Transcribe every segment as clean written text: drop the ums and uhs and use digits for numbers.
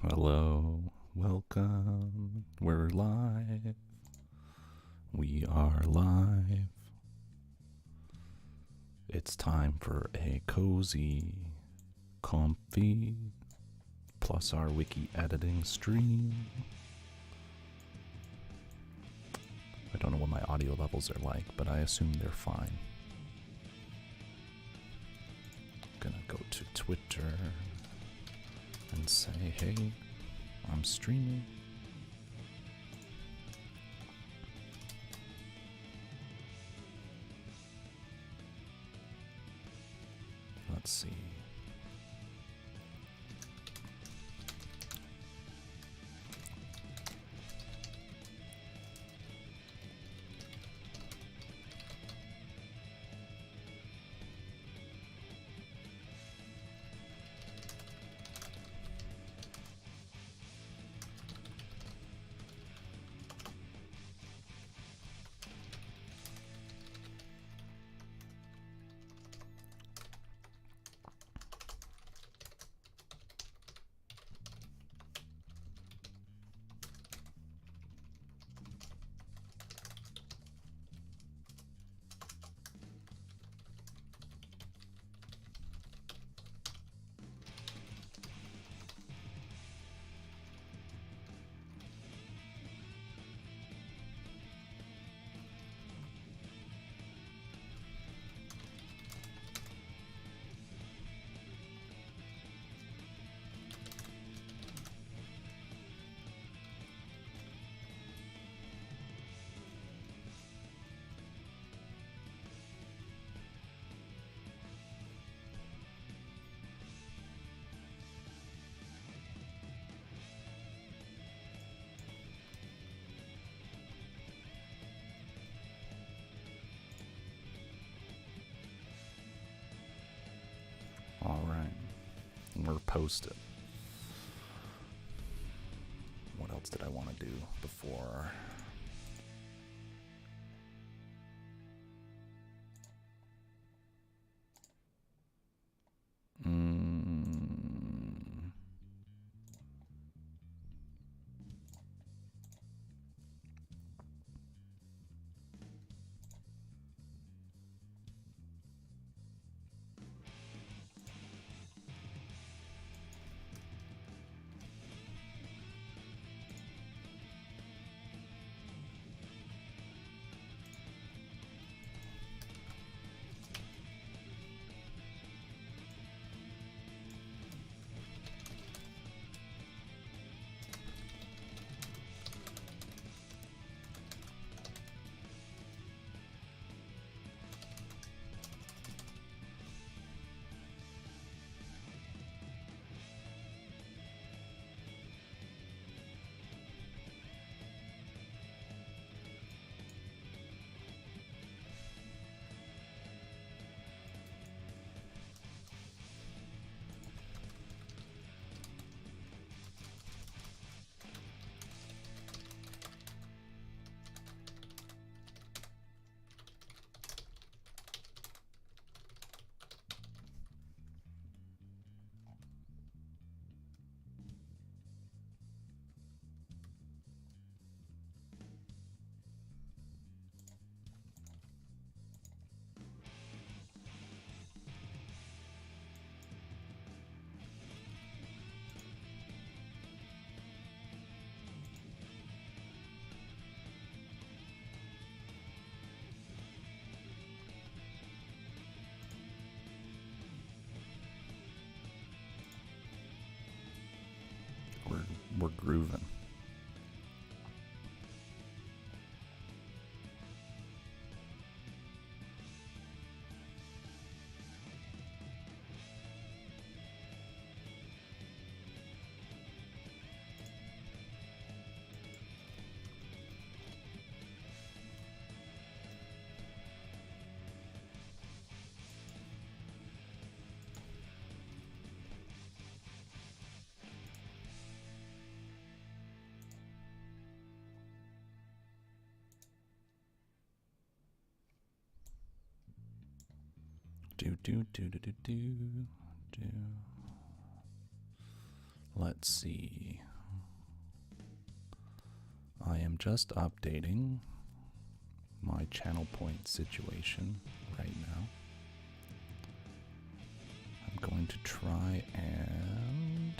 Hello, welcome. We're live. We are live. It's time for a cozy, comfy, plus our wiki editing stream. I don't know what my audio levels are like, but I assume they're fine. I'm gonna go to Twitter and say, hey, I'm streaming. Let's see. All right, we're posted. What else did I want to do before? We're grooving. Do. let's see. I am just updating my channel point situation right now. I'm going to try and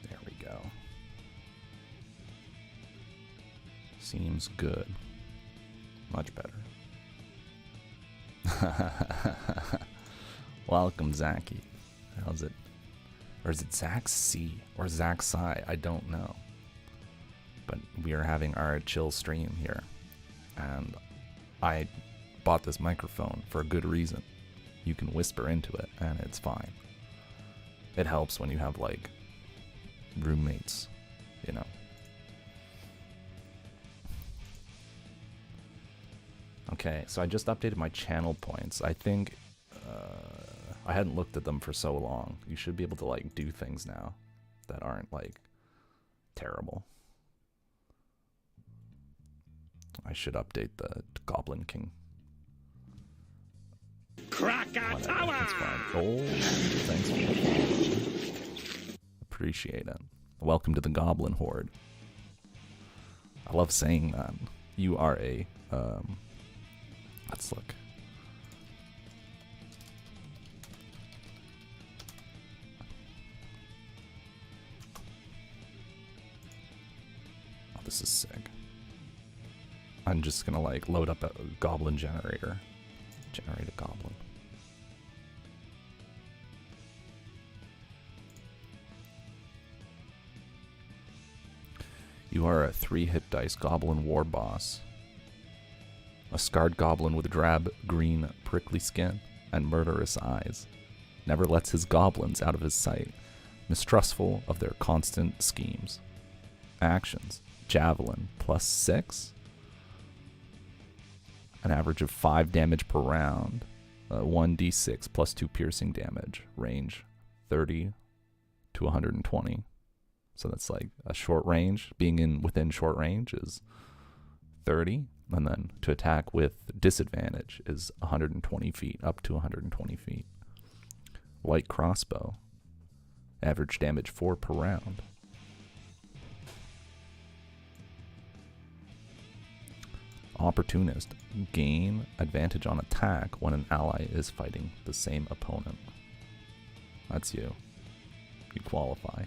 there we go. Seems good. Much better. Welcome, Zachy. How's it? Or is it Zach C or Zach Psy? I don't know. But we are having our chill stream here. And I bought this microphone for a good reason. You can whisper into it and it's fine. It helps when you have like roommates, you know. Okay, so I just updated my channel points. I think I hadn't looked at them for so long. You should be able to like do things now that aren't like terrible. I should update the Goblin King. Krakatoa! That's fine. Oh, thanks for the appreciate it. Welcome to the Goblin Horde. I love saying that. You are a let's look. Oh, this is sick. I'm just gonna like load up a goblin generator. Generate a goblin. You are a 3-hit dice goblin war boss. A scarred goblin with drab green prickly skin and murderous eyes. Never lets his goblins out of his sight, mistrustful of their constant schemes. Actions. Javelin +6. An average of 5 damage per round. 1d6 +2 piercing damage. Range 30 to 120. So that's like a short range. Being within short range is 30. And then to attack with disadvantage is 120 feet, up to 120 feet. Light crossbow. Average damage 4 per round. Opportunist. Gain advantage on attack when an ally is fighting the same opponent. That's you. You qualify.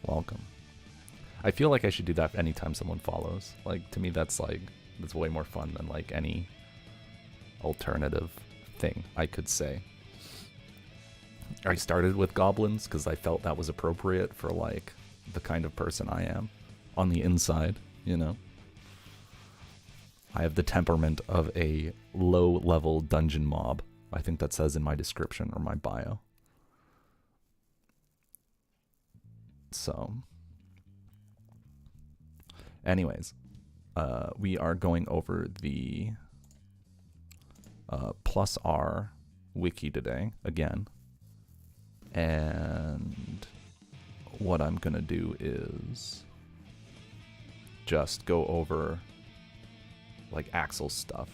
Welcome. I feel like I should do that anytime someone follows. Like, to me, that's way more fun than like any alternative thing I could say. I started with goblins because I felt that was appropriate for like the kind of person I am on the inside, you know. I have the temperament of a low-level dungeon mob. I think that says in my description or my bio. So, anyways, we are going over the +R wiki today again, and what I'm gonna do is just go over like Axel's stuff.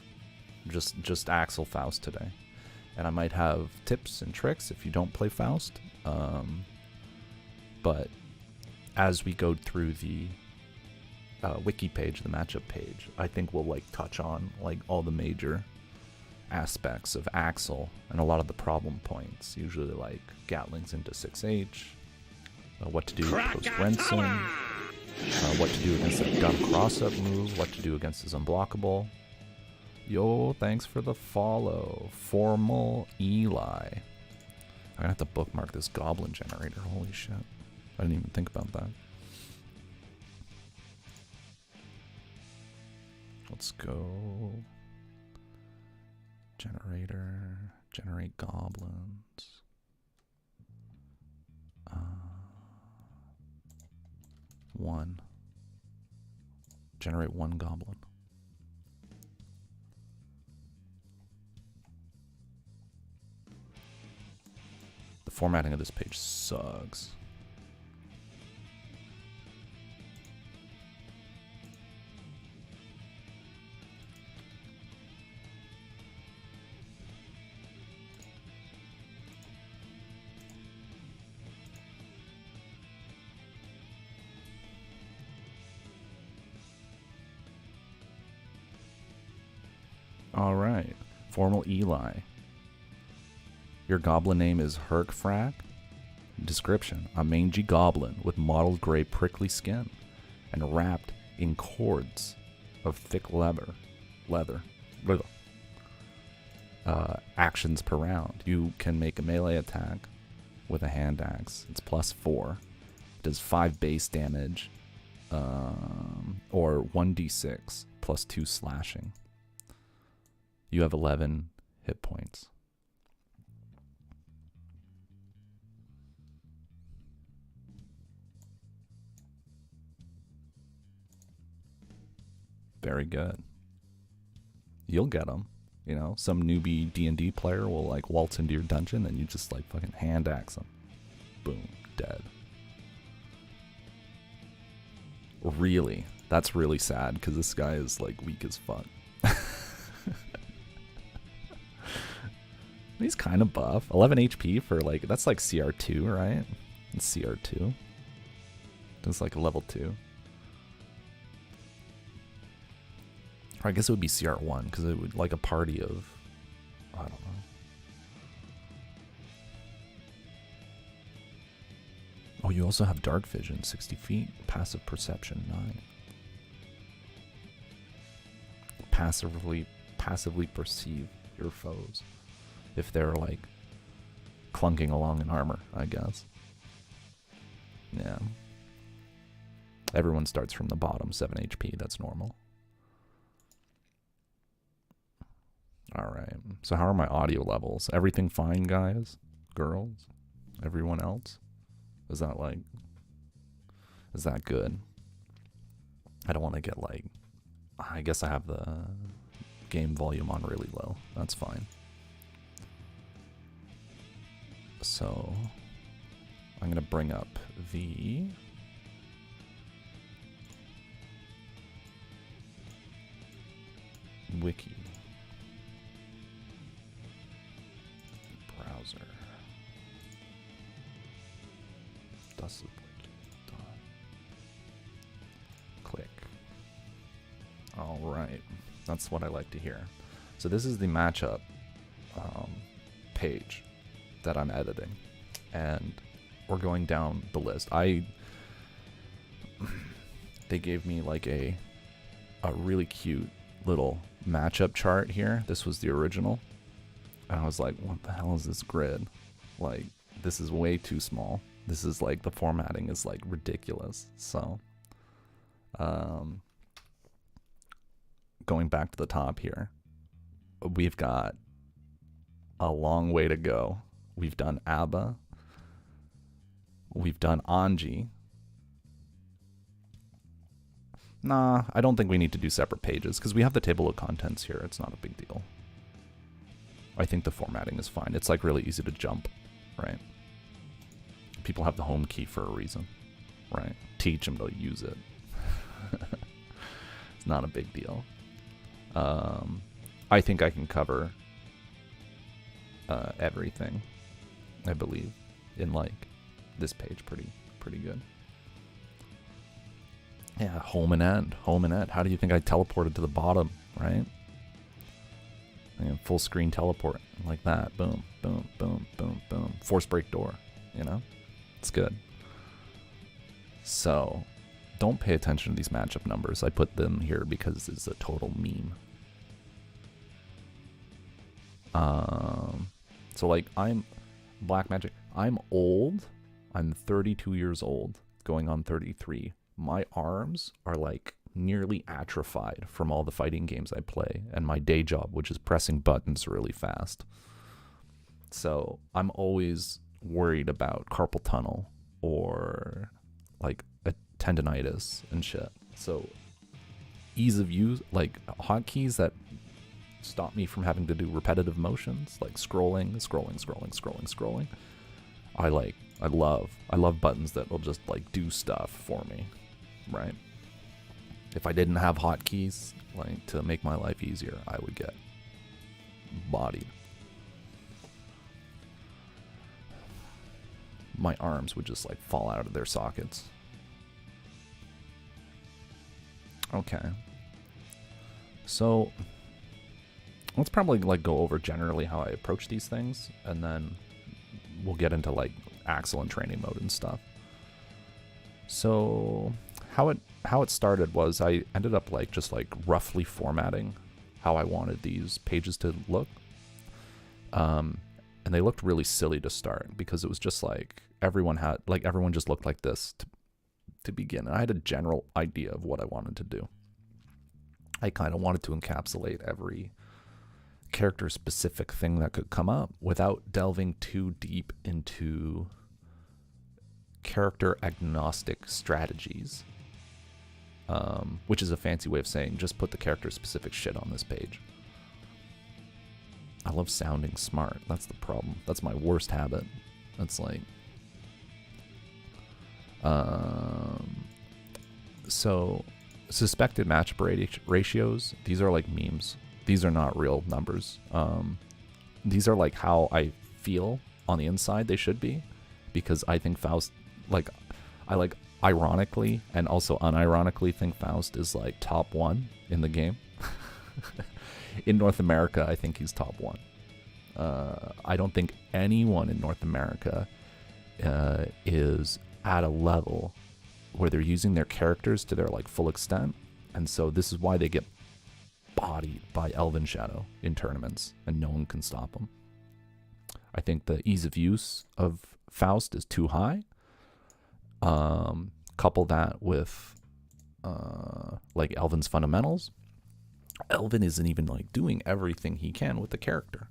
Just Axel Faust today. And I might have tips and tricks if you don't play Faust. But as we go through the wiki page, the matchup page, I think we'll like touch on like all the major aspects of Axel and a lot of the problem points. Usually like Gatlings into 6H, what to do post rensen, what to do against that gun cross-up move, what to do against his unblockable. Yo, thanks for the follow. Formal Eli. I'm gonna have to bookmark this goblin generator. Holy shit. I didn't even think about that. Let's go. Generator. Generate goblins. 1. Generate 1 goblin. The formatting of this page sucks. All right, Formal Eli. Your goblin name is Herkfrak. Description: a mangy goblin with mottled gray prickly skin and wrapped in cords of thick leather. Actions per round. You can make a melee attack with a hand axe. It's +4. It does 5 base damage, or 1d6 +2 slashing. You have 11 hit points. Very good. You'll get them. You know, some newbie D&D player will like waltz into your dungeon and you just like fucking hand axe them. Boom, dead. Really? That's really sad because this guy is like weak as fuck. He's kind of buff. 11 HP for like, that's like CR2, right? It's CR2. It's like a level 2. Or I guess it would be CR1 because it would like a party of, I don't know. Oh, you also have dark vision, 60 feet, passive perception, 9. Passively perceive your foes if they're like clunking along in armor, I guess. Yeah. Everyone starts from the bottom, 7 HP, that's normal. Alright, so how are my audio levels? Everything fine, guys? Girls? Everyone else? Is that like... Is that good? I don't want to get like... I guess I have the game volume on really low. That's fine. So... I'm going to bring up the... Wiki. Browser. Dustloop wiki. Done. Click. All right. That's what I like to hear. So this is the matchup page that I'm editing. And we're going down the list. They gave me like a really cute little matchup chart here. This was the original. And I was like, what the hell is this grid? Like, this is way too small. This is like, the formatting is like ridiculous. So, going back to the top here, we've got a long way to go. We've done ABBA. We've done Anji. Nah, I don't think we need to do separate pages because we have the table of contents here. It's not a big deal. I think the formatting is fine. It's like really easy to jump, right? People have the home key for a reason. right? Teach them to use it. It's not a big deal. I think I can cover everything, I believe, in like this page pretty good. Yeah, home and end. How do you think I teleported to the bottom, right? Full screen teleport like that. Boom, boom, boom, boom, boom. Force break door, you know? It's good. So, don't pay attention to these matchup numbers. I put them here because it's a total meme. So like, I'm Black Magic. I'm old. I'm 32 years old, going on 33. My arms are like nearly atrophied from all the fighting games I play and my day job, which is pressing buttons really fast. So I'm always worried about carpal tunnel or like a tendonitis and shit. So ease of use, like hotkeys that stop me from having to do repetitive motions, like scrolling. I love buttons that will just like do stuff for me, right? If I didn't have hotkeys like to make my life easier, I would get bodied. My arms would just like fall out of their sockets. Okay. So let's probably like go over generally how I approach these things, and then we'll get into like Axel and training mode and stuff. So how it started was I ended up like just like roughly formatting how I wanted these pages to look. And they looked really silly to start because it was just like everyone just looked like this to begin. And I had a general idea of what I wanted to do. I kind of wanted to encapsulate every character specific thing that could come up without delving too deep into character agnostic strategies, which is a fancy way of saying just put the character specific shit on this page. I love sounding smart. That's the problem. That's my worst habit. That's like so suspected matchup ratios, these are like memes. These are not real numbers. These are like how I feel on the inside they should be, because I think Faust, like, I like ironically and also unironically think Faust is like top 1 in the game. In North America, I think he's top 1. I don't think anyone in North America is at a level where they're using their characters to their like full extent, and so this is why they get bodied by Elven Shadow in tournaments, and no one can stop them. I think the ease of use of Faust is too high. Couple that with like Elven's fundamentals. Elven isn't even like doing everything he can with the character,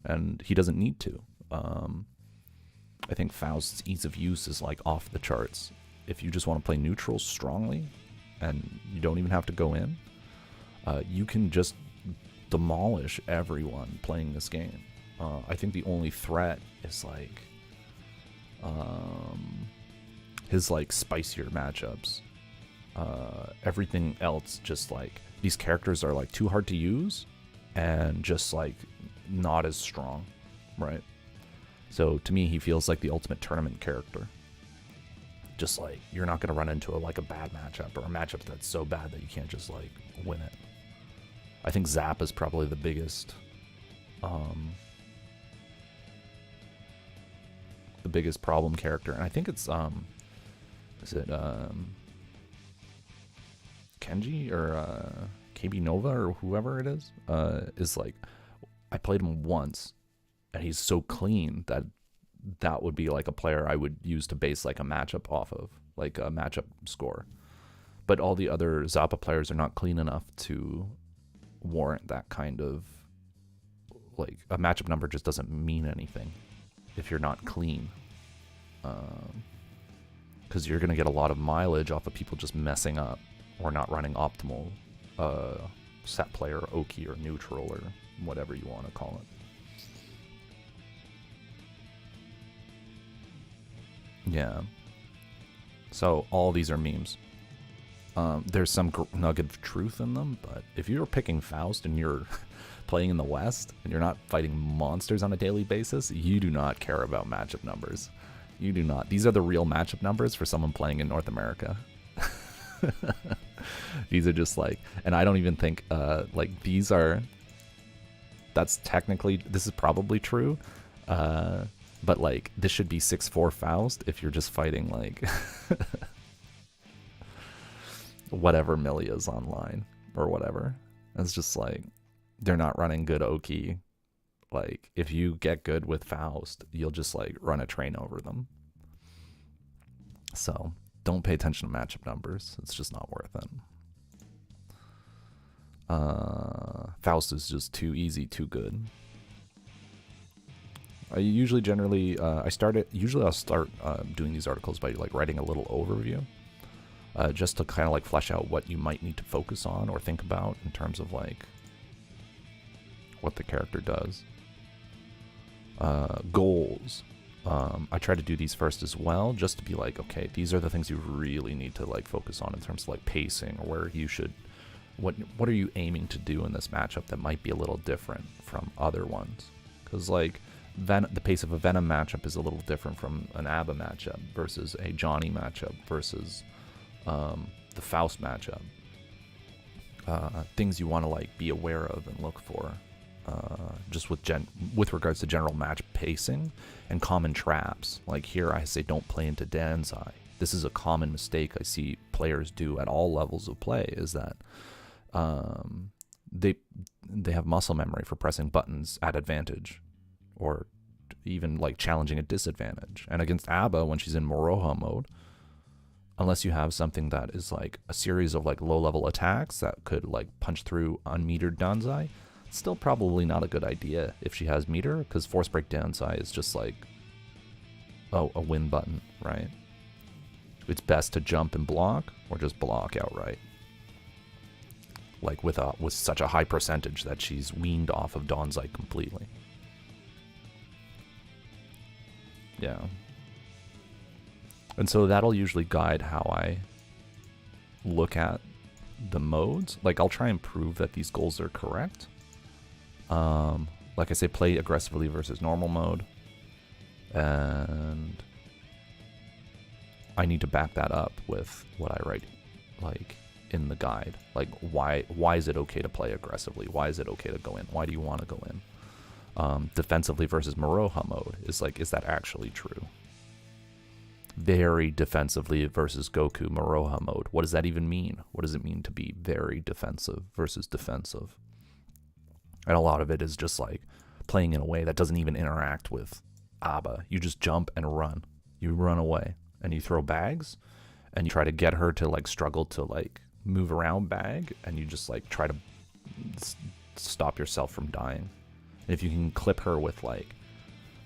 and he doesn't need to. I think Faust's ease of use is like off the charts. If you just want to play neutral strongly and you don't even have to go in, you can just demolish everyone playing this game. I think the only threat is like his like spicier matchups. Everything else, just like these characters are like too hard to use and just like not as strong, right? So to me, he feels like the ultimate tournament character. Just like you're not going to run into a bad matchup or a matchup that's so bad that you can't just like win it. I think Zap is probably the biggest problem character, and I think it's is it Kenji or KB Nova or whoever it is like, I played him once and he's so clean that would be like a player I would use to base like a matchup off of, like a matchup score. But all the other Zappa players are not clean enough to warrant that kind of, like, a matchup number just doesn't mean anything if you're not clean. Because you're going to get a lot of mileage off of people just messing up or not running optimal set player, Oki, or neutral, or whatever you want to call it. Yeah. So all these are memes. There's some nugget of truth in them, but if you're picking Faust and you're playing in the West and you're not fighting monsters on a daily basis, you do not care about matchup numbers. You do not. These are the real matchup numbers for someone playing in North America. These are just like, and I don't even think like these are, that's technically, this is probably true, but like this should be 6-4 Faust if you're just fighting like whatever Milia's online or whatever. It's just like they're not running good Oki. Like if you get good with Faust, you'll just like run a train over them. So don't pay attention to matchup numbers. It's just not worth it. Faust is just too easy, too good. I usually generally I'll start doing these articles by like writing a little overview, just to kind of like flesh out what you might need to focus on or think about in terms of like what the character does. Goals. I try to do these first as well, just to be like, okay, these are the things you really need to like focus on in terms of like pacing, or where you should, what are you aiming to do in this matchup that might be a little different from other ones? Because like the pace of a Venom matchup is a little different from an Abba matchup versus a Johnny matchup versus the Faust matchup. Things you want to like be aware of and look for. Just with regards to general match pacing and common traps. Like here I say don't play into Danzai. This is a common mistake I see players do at all levels of play, is that they have muscle memory for pressing buttons at advantage, or even like challenging at disadvantage. And against Abba, when she's in Moroha mode, unless you have something that is like a series of like low-level attacks that could like punch through unmetered Danzai, still probably not a good idea if she has meter, because Force Break Danzai is just like a win button, right? It's best to jump and block, or just block outright. Like with such a high percentage that she's weaned off of Danzai completely. Yeah. And so that'll usually guide how I look at the modes. Like I'll try and prove that these goals are correct. Like I say, play aggressively versus normal mode, and I need to back that up with what I write, like in the guide. Like why is it okay to play aggressively? Why is it okay to go in? Why do you want to go in? Defensively versus Moroha mode is like, is that actually true? Very defensively versus Goku Moroha mode. What does that even mean? What does it mean to be very defensive versus defensive? And a lot of it is just like playing in a way that doesn't even interact with Abba. You just jump and run. You run away and you throw bags and you try to get her to like struggle to like move around bag, and you just like try to stop yourself from dying. And if you can clip her with like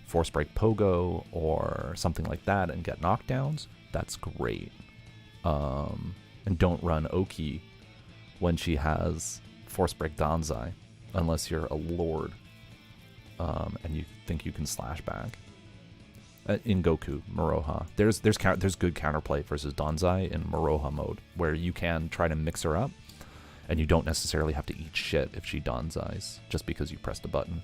Force Break Pogo or something like that and get knockdowns, that's great. And don't run Oki when she has Force Break Danzai, unless you're a lord and you think you can slash back. In Goku Moroha, there's good counterplay versus Danzai in Moroha mode, where you can try to mix her up, and you don't necessarily have to eat shit if she Danzais just because you pressed a button.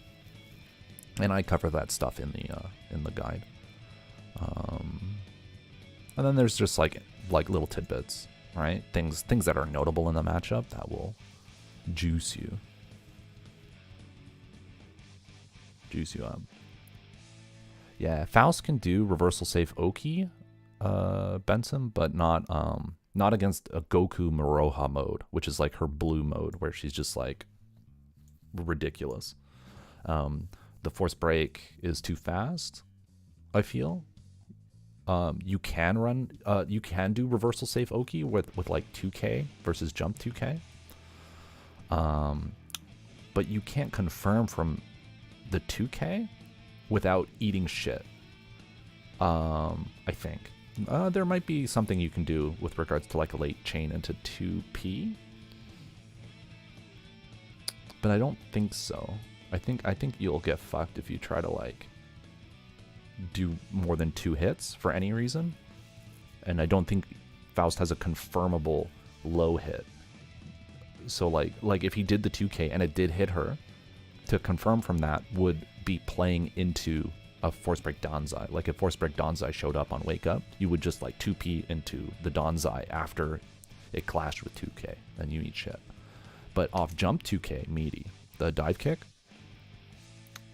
And I cover that stuff in the guide. And then there's just like little tidbits, right? Things that are notable in the matchup that will juice you up. Yeah, Faust can do reversal safe Oki, Benson, but not against a Goku Moroha mode, which is like her blue mode, where she's just like ridiculous. The Force Break is too fast, I feel. You can do reversal safe Oki with like 2K versus jump 2K. But you can't confirm from the 2K without eating shit. I think. There might be something you can do with regards to like a late chain into 2P. But I don't think so. I think you'll get fucked if you try to like do more than 2 hits for any reason. and I don't think Faust has a confirmable low hit. So like if he did the 2k and it did hit her, to confirm from that would be playing into a Force Break Danzai. Like if Force Break Danzai showed up on Wake Up, you would just like 2p into the Danzai after it clashed with 2k, then you eat shit. But off jump 2k, meaty, the dive kick,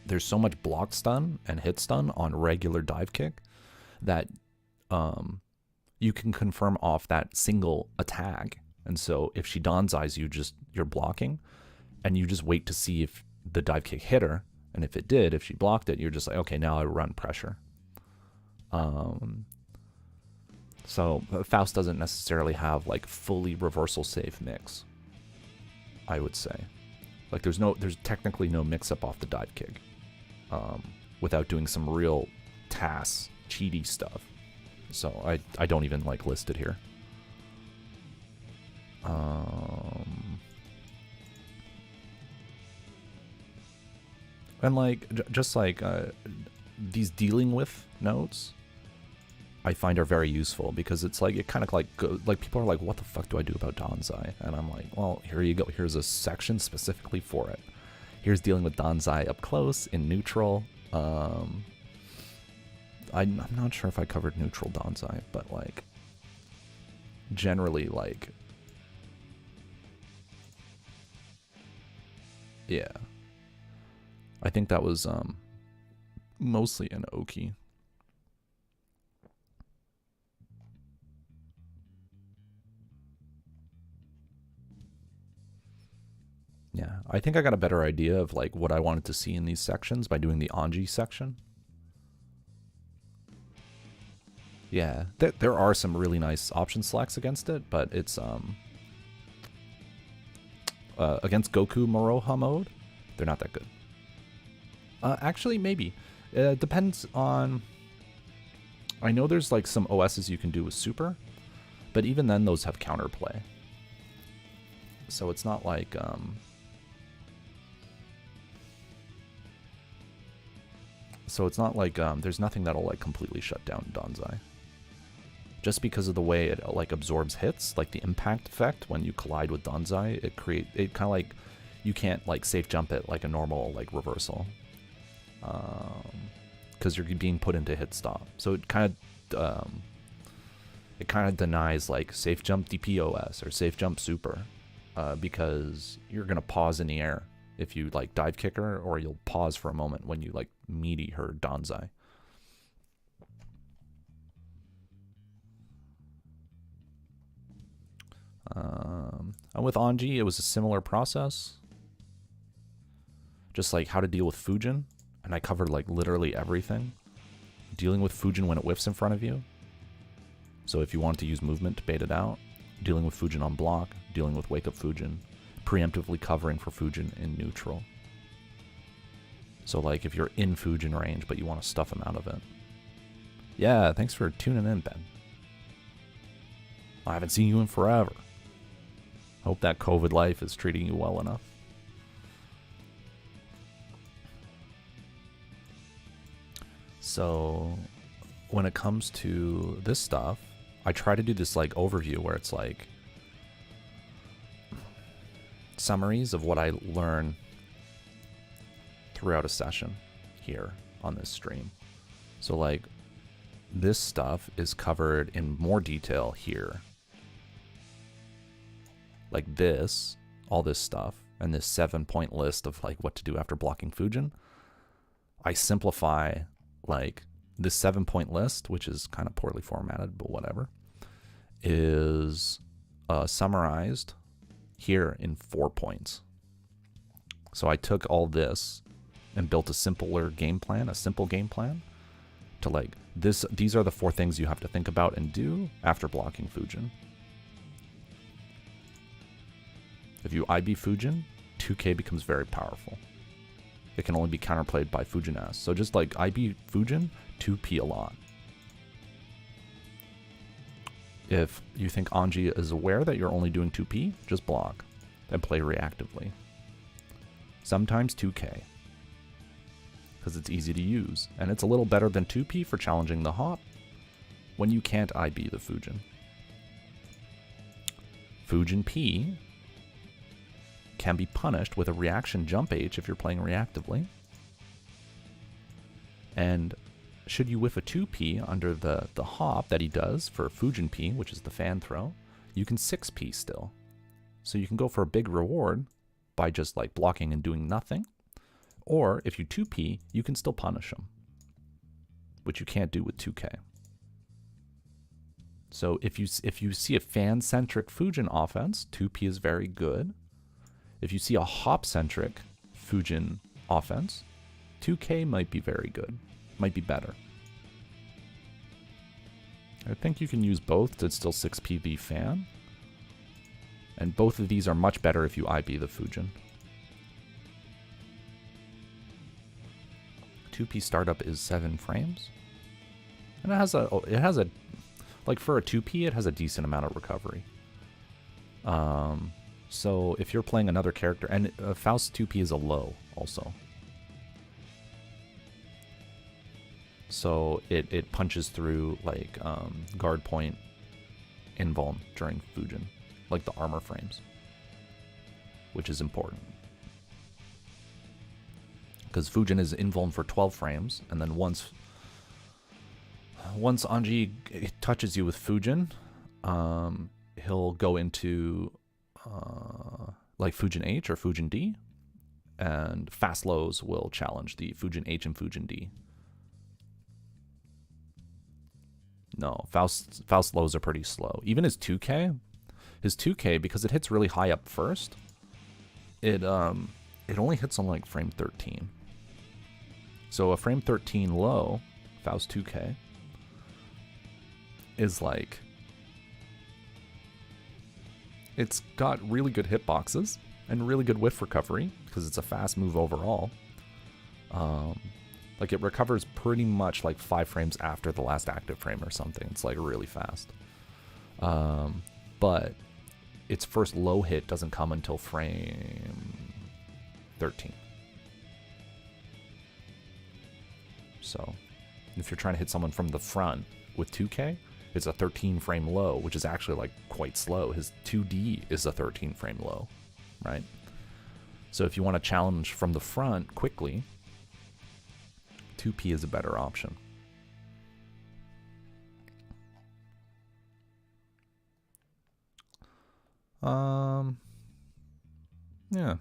there's so much block stun and hit stun on regular dive kick that you can confirm off that single attack. And so if she Danzais you, you're blocking, and you just wait to see if the dive kick hit her, and if it did, if she blocked it, you're just like, okay, now I run pressure. So Faust doesn't necessarily have like fully reversal safe mix, I would say. Like there's technically no mix up off the dive kick, without doing some real TAS cheaty stuff. So I don't even like list it here. And like just like these dealing with notes, I find are very useful, because it's like it kind of like people are like, what the fuck do I do about Danzai? And I'm like, well, here you go. Here's a section specifically for it. Here's dealing with Danzai up close, in neutral. I'm not sure if I covered neutral Danzai, but like generally like, yeah. I think that was mostly an Oki. Yeah, I think I got a better idea of like what I wanted to see in these sections by doing the Anji section. Yeah, there are some really nice option selects against it, but it's against Goku Moroha mode, they're not that good. Actually, maybe. It depends on... I know there's like some OSs you can do with Super, but even then those have counterplay. So it's not like... there's nothing that'll like completely shut down Danzai. Just because of the way it like absorbs hits, like the impact effect when you collide with Danzai, it kind of like, you can't like safe jump it like a normal like reversal. Because you're being put into hit stop, so it kind of denies like safe jump DPOS or safe jump super, because you're gonna pause in the air if you like dive kick her, or you'll pause for a moment when you like meaty her Danzai. And with Anji, it was a similar process, just like how to deal with Fujin. And I covered like literally everything. Dealing with Fujin when it whiffs in front of you. So if you want to use movement to bait it out. Dealing with Fujin on block. Dealing with wake up Fujin. Preemptively covering for Fujin in neutral. So like if you're in Fujin range but you want to stuff him out of it. Yeah, thanks for tuning in, Ben. I haven't seen you in forever. Hope that COVID life is treating you well enough. So when it comes to this stuff, I try to do this like overview where it's like summaries of what I learn throughout a session here on this stream. So like this stuff is covered in more detail here. Like this, all this stuff, and this 7-point list of like what to do after blocking Fujin. I simplify like this 7-point list, which is kind of poorly formatted, but whatever, is summarized here in 4 points. So I took all this and built a simpler game plan, a simple game plan to like this. These are the 4 things you have to think about and do after blocking Fujin. If you IB Fujin, 2k becomes very powerful. It can only be counterplayed by Fujin S. So just like IB Fujin, 2p a lot. If you think Anji is aware that you're only doing 2p, just block and play reactively. Sometimes 2k, because it's easy to use, and it's a little better than 2p for challenging the hop, when you can't IB the Fujin. Fujin P can be punished with a reaction jump H if you're playing reactively. And should you whiff a 2P under the hop that he does for Fujin P, which is the fan throw, you can 6P still. So you can go for a big reward by just like blocking and doing nothing. Or if you 2P, you can still punish him, which you can't do with 2K. So if you see a fan-centric Fujin offense, 2P is very good. If you see a hop-centric Fujin offense, 2K might be very good, might be better. I think you can use both to still 6P the fan. And both of these are much better if you IB the Fujin. 2P startup is 7 frames. And it has a like for a 2P, it has a decent amount of recovery. So if you're playing another character, and Faust 2P is a low also. So it punches through like guard point invuln during Fujin, like the armor frames, which is important. Because Fujin is invuln for 12 frames, and then once Anji touches you with Fujin, he'll go into like Fujin H or Fujin D, and fast lows will challenge the Fujin H and Fujin D. No, Faust lows are pretty slow. Even his 2K, because it hits really high up first, it only hits on like frame 13. So a frame 13 low, Faust 2K, is like, it's got really good hitboxes and really good whiff recovery because it's a fast move overall. Like it recovers pretty much like 5 frames after the last active frame or something. It's like really fast. But its first low hit doesn't come until frame 13. So if you're trying to hit someone from the front with 2K, it's a 13 frame low, which is actually like quite slow. His 2D is a 13 frame low, right? So if you want to challenge from the front quickly, 2P is a better option. Yeah.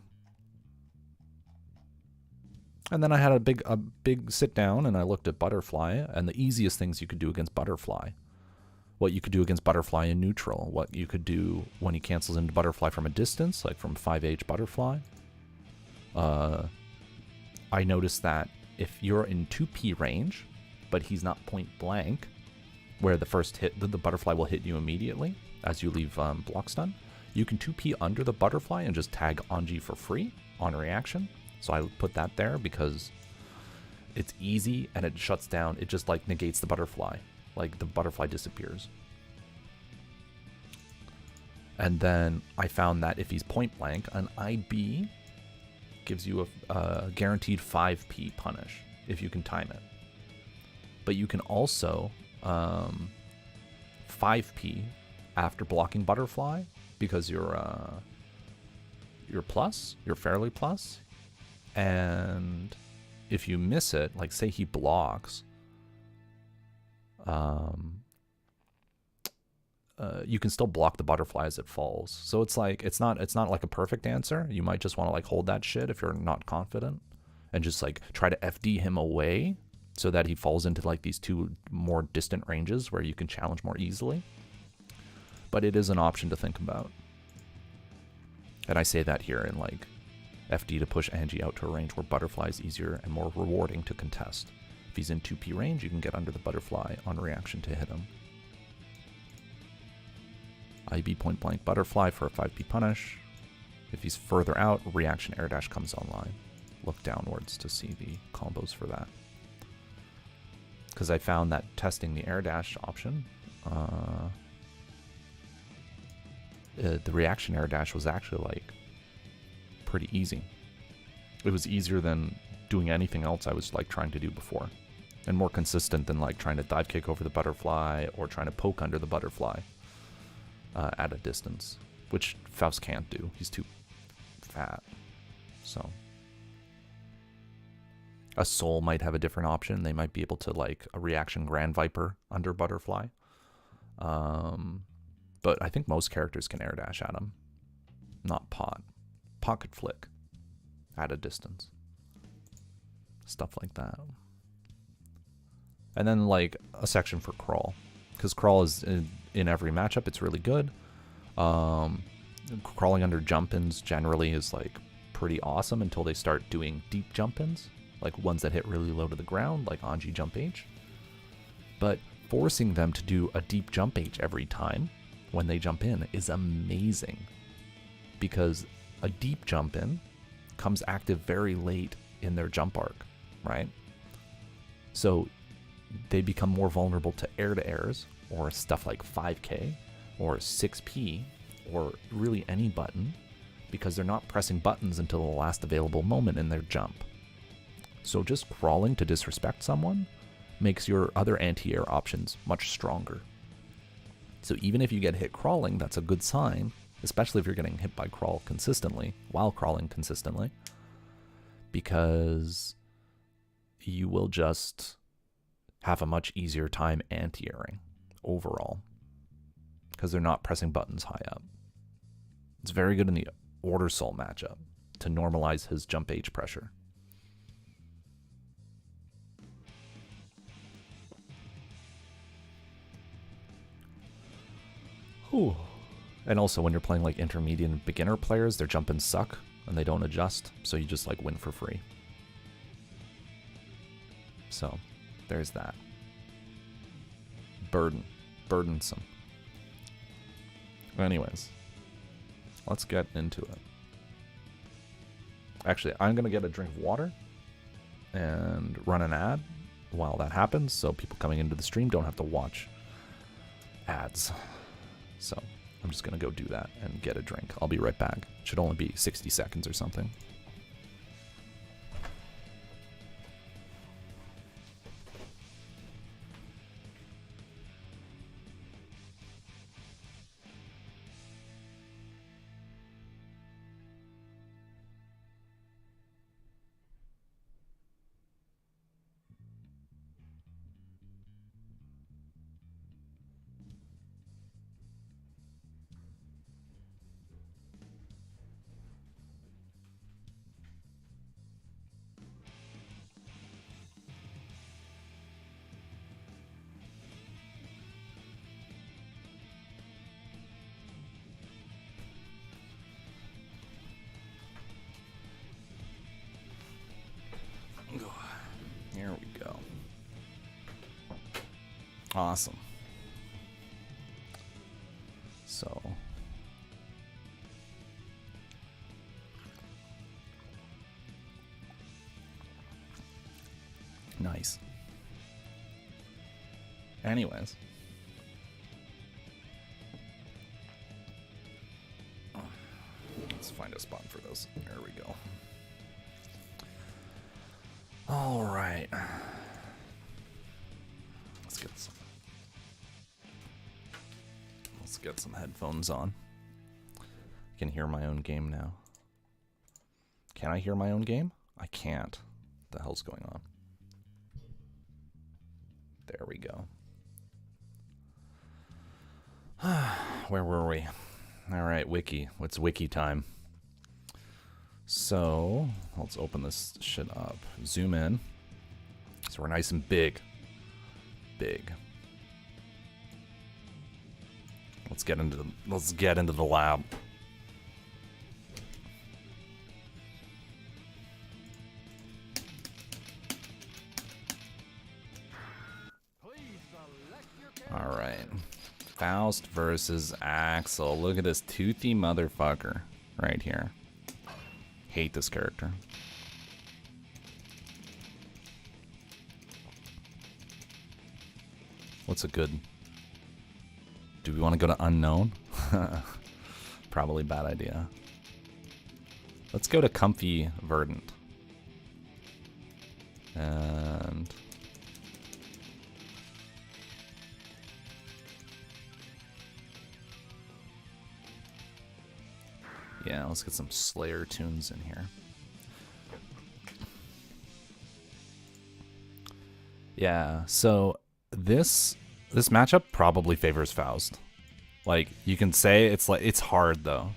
And then I had a big sit down and I looked at Butterfly and the easiest things you could do against Butterfly. What you could do against Butterfly in neutral. What you could do when he cancels into Butterfly from a distance, like from 5H Butterfly. I noticed that if you're in 2P range, but he's not point blank, where the first hit, the Butterfly will hit you immediately as you leave block stun, you can 2P under the Butterfly and just tag Anji for free on reaction. So I put that there because it's easy and it shuts down. It just like negates the Butterfly. Like the Butterfly disappears. And then I found that if he's point blank, an IB gives you a guaranteed 5P punish if you can time it. But you can also 5P after blocking Butterfly because you're plus, you're fairly plus. And if you miss it, like say he blocks, you can still block the Butterfly as it falls. So it's like it's not like a perfect answer. You might just want to like hold that shit if you're not confident and just like try to FD him away so that he falls into like these two more distant ranges where you can challenge more easily. But it is an option to think about. And I say that here in like FD to push Anji out to a range where Butterfly is easier and more rewarding to contest. If he's in 2P range, you can get under the Butterfly on reaction to hit him. IB point blank Butterfly for a 5P punish. If he's further out, reaction air dash comes online. Look downwards to see the combos for that. Because I found that testing the air dash option, the reaction air dash was actually like pretty easy. It was easier than doing anything else I was like trying to do before. and more consistent than like trying to dive kick over the butterfly or trying to poke under the butterfly at a distance, which Faust can't do. He's too fat. So a soul might have a different option. They might be able to like a reaction Grand Viper under butterfly. But I think most characters can air dash at him. Not Pot. Pot could flick at a distance. Stuff like that. And then like a section for Crawl, because Crawl is in every matchup. It's really good. Crawling under jump-ins generally is like pretty awesome until they start doing deep jump-ins, like ones that hit really low to the ground, like Anji Jump H. But forcing them to do a deep jump H every time when they jump in is amazing, because a deep jump in comes active very late in their jump arc, right? So they become more vulnerable to airs or stuff like 5K or 6P or really any button, because they're not pressing buttons until the last available moment in their jump. So just crawling to disrespect someone makes your other anti-air options much stronger. So even if you get hit crawling, that's a good sign, especially if you're getting hit by crawl consistently, while crawling consistently, because you will just have a much easier time anti-airing overall, because they're not pressing buttons high up. It's very good in the Order Soul matchup to normalize his jump H pressure. Whew. And also when you're playing like intermediate and beginner players, their jump-ins suck and they don't adjust, so you just like win for free. So there's that. Burdensome. Anyways, let's get into it. Actually, I'm gonna get a drink of water and run an ad while that happens, so people coming into the stream don't have to watch ads. So I'm just gonna go do that and get a drink. I'll be right back. Should only be 60 seconds or something. Here we go. Awesome. So nice. Anyways, let's find a spot for this. There we go. All right. Let's get some headphones on. I can hear my own game now. Can I hear my own game? I can't. What the hell's going on? There we go. Where were we? All right, Wiki. It's Wiki time. So let's open this shit up. Zoom in. So we're nice and big. Big. Let's get into the lab. All right. Faust versus Axel. Look at this toothy motherfucker right here. Hate this character. What's a good... Do we want to go to unknown? Probably bad idea. Let's go to comfy verdant. And Yeah, let's get some Slayer tunes in here. Yeah, so this matchup probably favors Faust. Like, you can say it's hard though.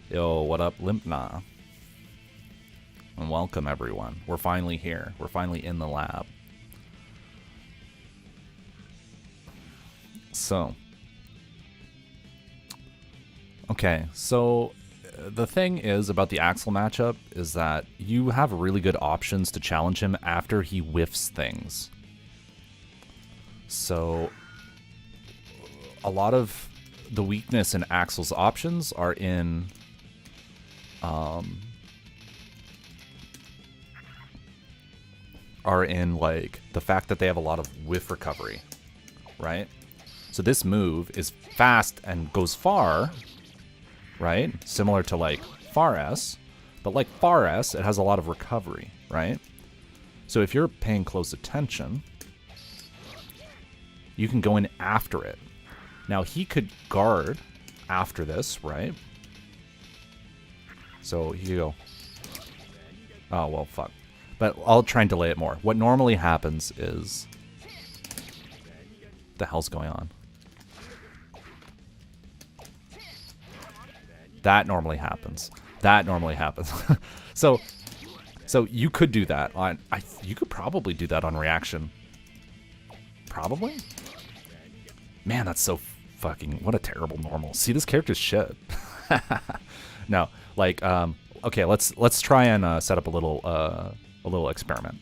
Yo, what up, Limpna? And welcome everyone. We're finally here. We're finally in the lab. So, okay, so the thing is about the Axel matchup is that you have really good options to challenge him after he whiffs things. So a lot of the weakness in Axel's options are in like the fact that they have a lot of whiff recovery, right? So this move is fast and goes far, right? Similar to like Far S, but like Far S, it has a lot of recovery, right? So if you're paying close attention, you can go in after it. Now he could guard after this, right? So he could go, oh, well, fuck. But I'll try and delay it more. What normally happens is, what the hell's going on? That normally happens. That normally happens. So you could do that on. You could probably do that on reaction. Probably. Man, that's so fucking. What a terrible normal. See, this character's shit. No, like, okay, let's try and set up a little experiment.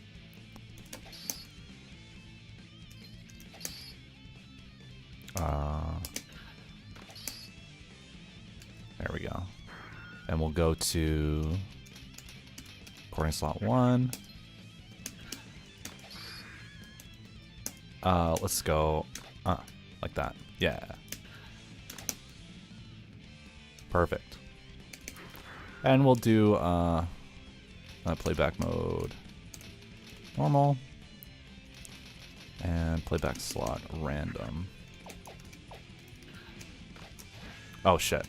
There we go. And we'll go to recording slot 1. Let's go like that. Yeah. Perfect. And we'll do playback mode normal and playback slot random. Oh shit.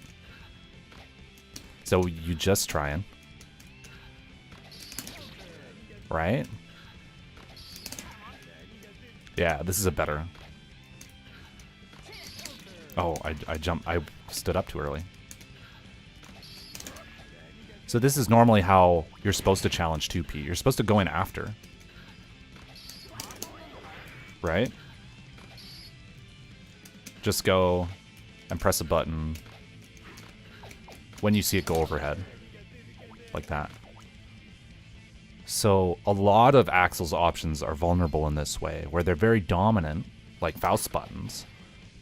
So you just trying, right? Yeah, this is a better. Oh, I jumped. I stood up too early. So this is normally how you're supposed to challenge 2P. You're supposed to go in after, right? Just go and press a button when you see it go overhead, like that. So a lot of Axel's options are vulnerable in this way, where they're very dominant, like Faust buttons,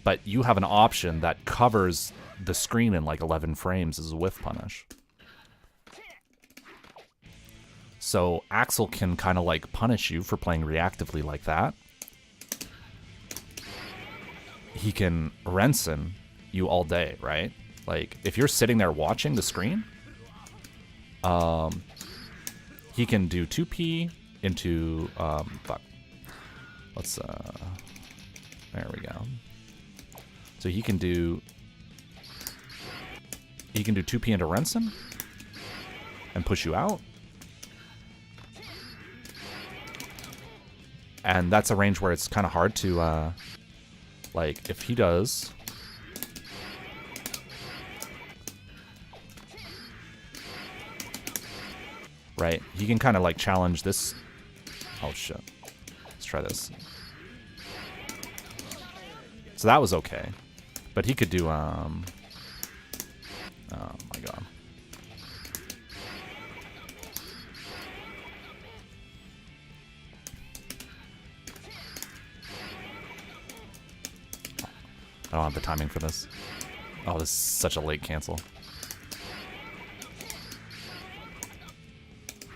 but you have an option that covers the screen in like 11 frames as a whiff punish. So Axel can kind of like punish you for playing reactively like that. He can rensen you all day, right? Like, if you're sitting there watching the screen, he can do 2P into, fuck. Let's, there we go. So he can do 2P into rensen and push you out. And that's a range where it's kind of hard to, like, if he does... Right, he can kind of like challenge this. Oh shit. Let's try this. So that was okay. But he could do, oh my god. I don't have the timing for this. Oh, this is such a late cancel.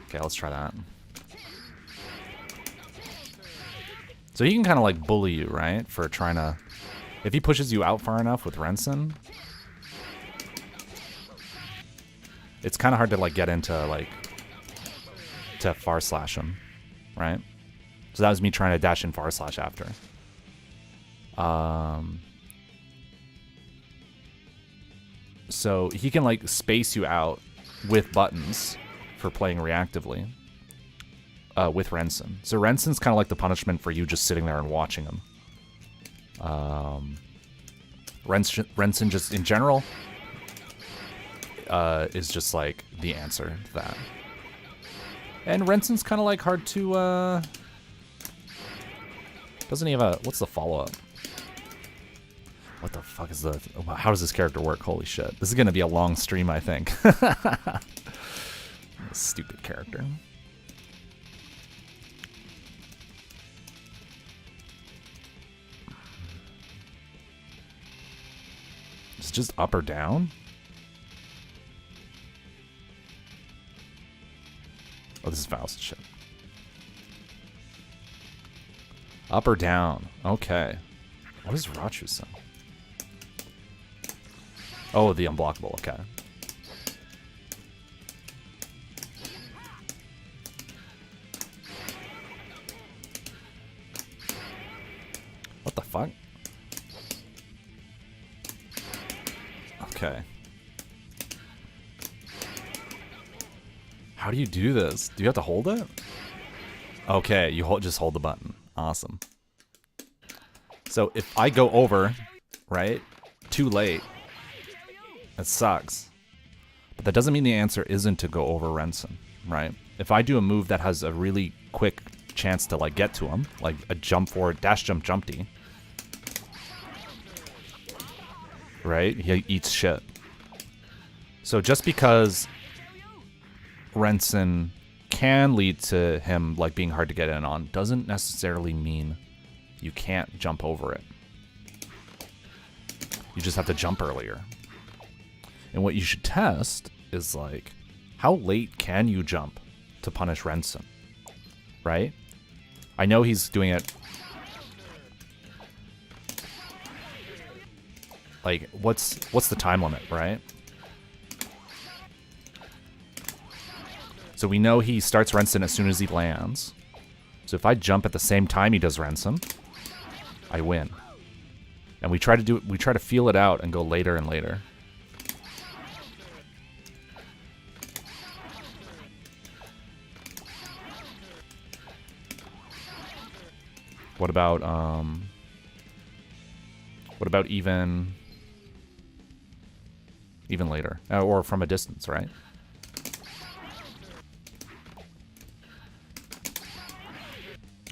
Okay, let's try that. So he can kind of like bully you, right? For trying to... If he pushes you out far enough with rensen, it's kind of hard to like get into like... to far slash him, right? So that was me trying to dash in far slash after. So he can like space you out with buttons for playing reactively with rensen. So rensen's kind of like the punishment for you just sitting there and watching him. Rensen just in general is just like the answer to that. And rensen's kind of like hard to doesn't he have a, what's the follow-up? What the fuck is the, how does this character work? Holy shit. This is gonna be a long stream, I think. Stupid character. It's just up or down? Oh, this is Faust shit. Up or down. Okay. What is Rachusen? Oh, the unblockable. Okay. What the fuck? Okay. How do you do this? Do you have to hold it? Okay, you just hold the button. Awesome. So if I go over, right, too late, it sucks. But that doesn't mean the answer isn't to go over rensen, right? If I do a move that has a really quick chance to like get to him, like a jump forward, dash jump, jump D, right? He eats shit. So just because rensen can lead to him like being hard to get in on doesn't necessarily mean you can't jump over it. You just have to jump earlier. And what you should test is like, how late can you jump to punish rensen, right? I know he's doing it. Like, what's the time limit, right? So we know he starts rensen as soon as he lands. So if I jump at the same time he does rensen, I win. And we try to feel it out and go later and later. What about even later, or from a distance, right?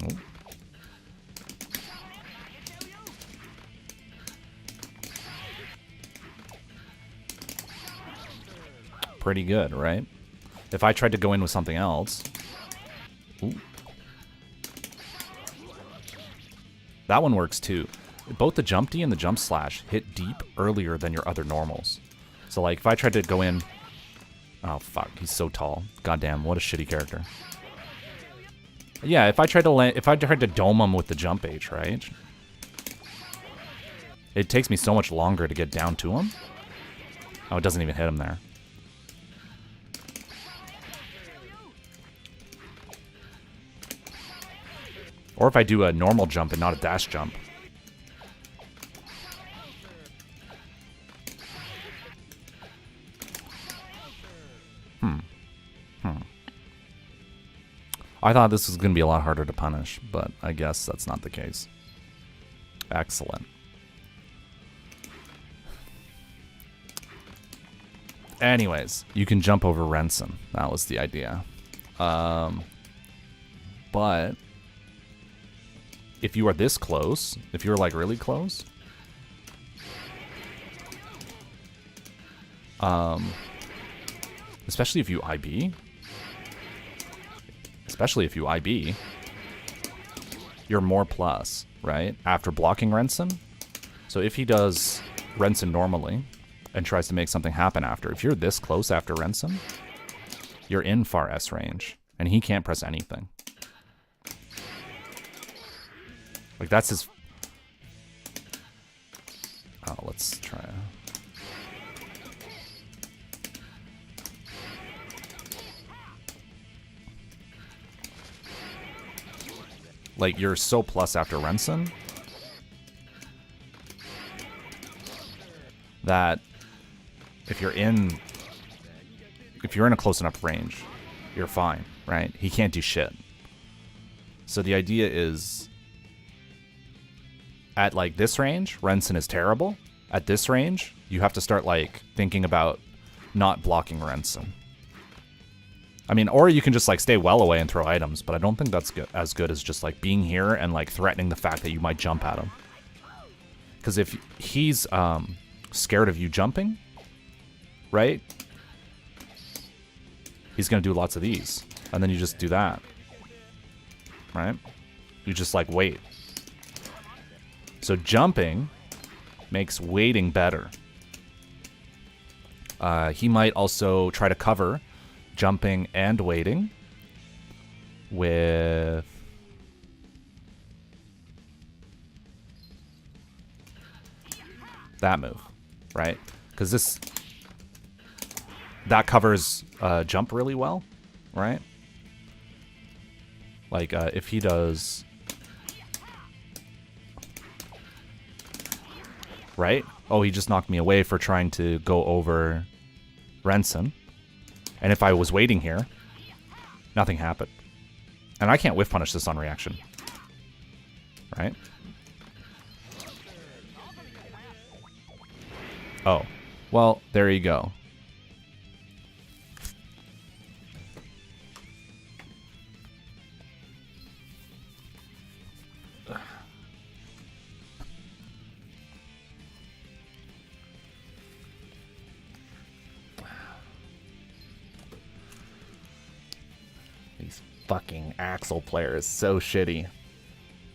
Oh. Pretty good, right? If I tried to go in with something else, ooh. That one works too. Both the jump D and the jump slash hit deep earlier than your other normals. So like if I tried to go in, oh fuck, he's so tall. Goddamn, what a shitty character. Yeah, if I tried to dome him with the jump H, right? It takes me so much longer to get down to him. Oh, it doesn't even hit him there. Or if I do a normal jump and not a dash jump. I thought this was going to be a lot harder to punish, but I guess that's not the case. Excellent. Anyways, you can jump over rensen. That was the idea. But if you are this close, if you're like really close, especially if you IB, you're more plus, right? After blocking rensen. So if he does rensen normally and tries to make something happen after, if you're this close after rensen, you're in far S range and he can't press anything. Like that's his. Oh, let's try. Like you're so plus after rensen that if you're in a close enough range, you're fine, right? He can't do shit. So the idea is, at like this range, rensen is terrible. At this range, you have to start like thinking about not blocking rensen. I mean, or you can just like stay well away and throw items, but I don't think that's as good as just like being here and like threatening the fact that you might jump at him. Because if he's scared of you jumping, right? He's gonna do lots of these, and then you just do that, right? You just like wait. So jumping makes waiting better. He might also try to cover jumping and waiting with that move, right? Because that covers jump really well, right? Like if he does, right? Oh, he just knocked me away for trying to go over rensen. And if I was waiting here, nothing happened. And I can't whiff punish this on reaction. Right? Oh. Well, there you go. Fucking Axel player is so shitty.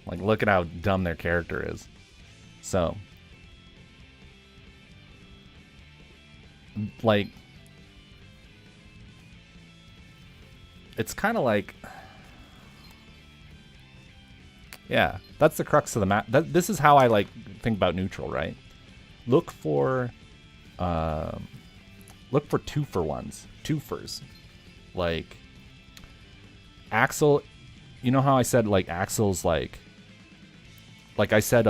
Like, look at how dumb their character is. So, like, it's kind of like, yeah, that's the crux of the map. This is how I like think about neutral, right? Look for 2-for-1s, twofers, like. Axel, you know how I said like Axel's like I said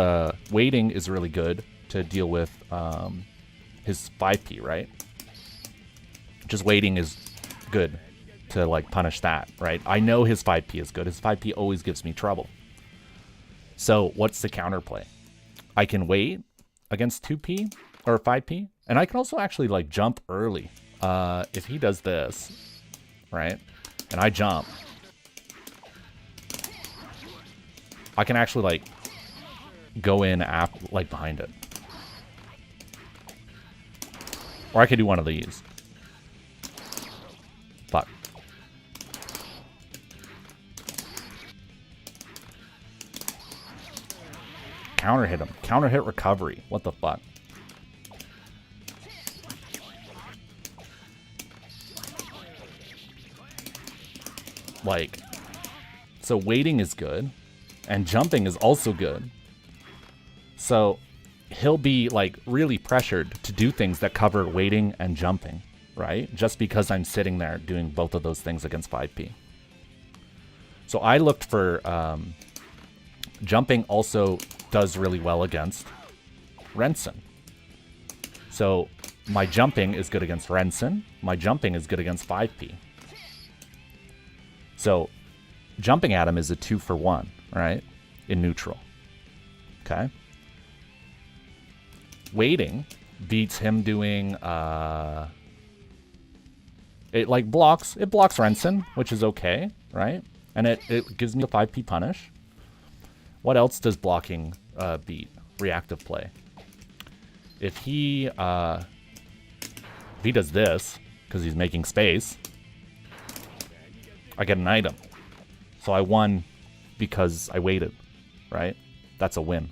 waiting is really good to deal with his 5p, right? Just waiting is good to like punish that, right? I know his 5p is good. His 5p always gives me trouble. So what's the counterplay? I can wait against 2p or 5p, and I can also actually like jump early. If he does this, right, and I jump, I can actually, like, go in like behind it. Or I could do one of these. Fuck. Counter hit him. Counter hit recovery. What the fuck? Like, so waiting is good. And jumping is also good. So he'll be like really pressured to do things that cover waiting and jumping, right? Just because I'm sitting there doing both of those things against 5p. So I looked for jumping also does really well against rensen. So my jumping is good against rensen. My jumping is good against 5p. So jumping at him is a 2-for-1. Right? In neutral. Okay? Waiting beats him doing it like blocks rensen, which is okay, right? And it gives me a 5p punish. What else does blocking beat? Reactive play. If he does this, because he's making space, I get an item. So I won because I waited, right? That's a win.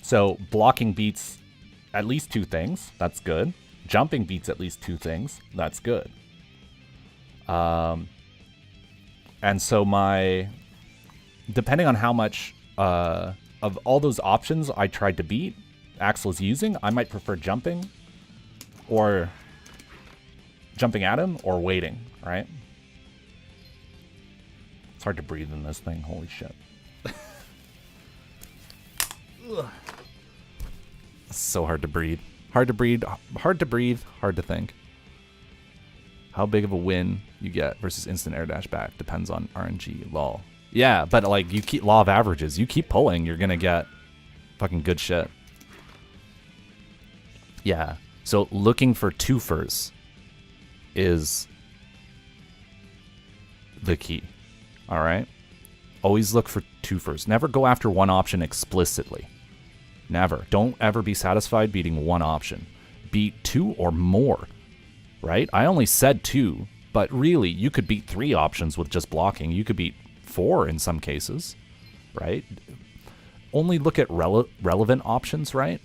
So blocking beats at least 2 things. That's good. Jumping beats at least 2 things. That's good. And so depending on how much of all those options I tried to beat, Axel's using, I might prefer jumping or jumping at him or waiting, right? It's hard to breathe in this thing. Holy shit. So hard to breathe. Hard to breathe, hard to think. How big of a win you get versus instant air dash back depends on RNG, lol. Yeah, but like you keep law of averages. You keep pulling, you're gonna get fucking good shit. Yeah, so looking for twofers is the key, all right? Always look for twofers. Never go after one option explicitly. Never. Don't ever be satisfied beating one option. Beat two or more, right? I only said two, but really, you could beat three options with just blocking. You could beat four in some cases, right? Only look at relevant options, right?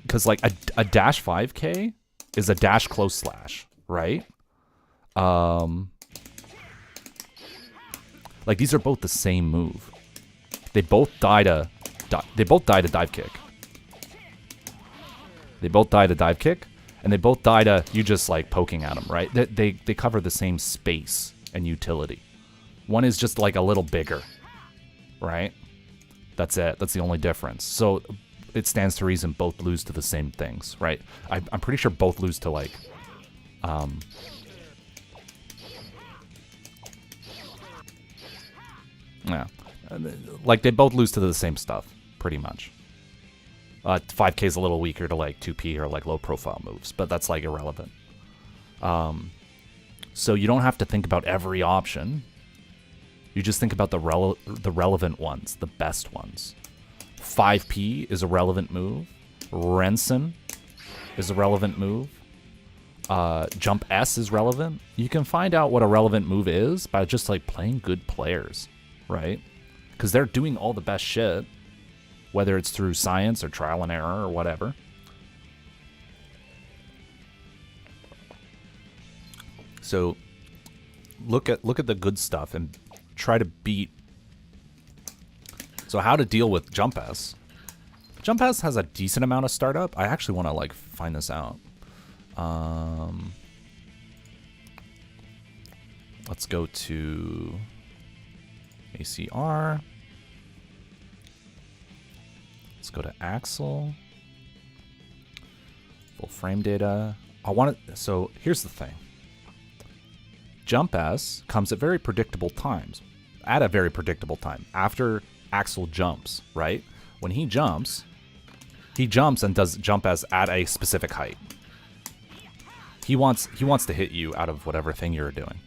Because like a dash 5K is a dash close slash, right? Like these are both the same move. They both die to dive kick. They both die to dive kick, and they both die to you just like poking at them, right? They cover the same space and utility. One is just like a little bigger, right? That's it. That's the only difference. So it stands to reason both lose to the same things, right? I'm pretty sure both lose to like, yeah, like they both lose to the same stuff, pretty much. 5K is a little weaker to like 2P or like low profile moves, but that's like irrelevant. So you don't have to think about every option. You just think about the relevant ones, the best ones. 5P is a relevant move. Rensen is a relevant move. Jump S is relevant. You can find out what a relevant move is by just like playing good players, right? Because they're doing all the best shit, whether it's through science or trial and error or whatever. So look at the good stuff and try to beat. So how to deal with Jump S. Jump S has a decent amount of startup. I actually want to like find this out. Let's go to ACR. Let's go to Axle. Full frame data. So here's the thing. Jump S comes at very predictable times. At a very predictable time. After Axle jumps, right? When he jumps and does Jump S at a specific height. He wants to hit you out of whatever thing you're doing.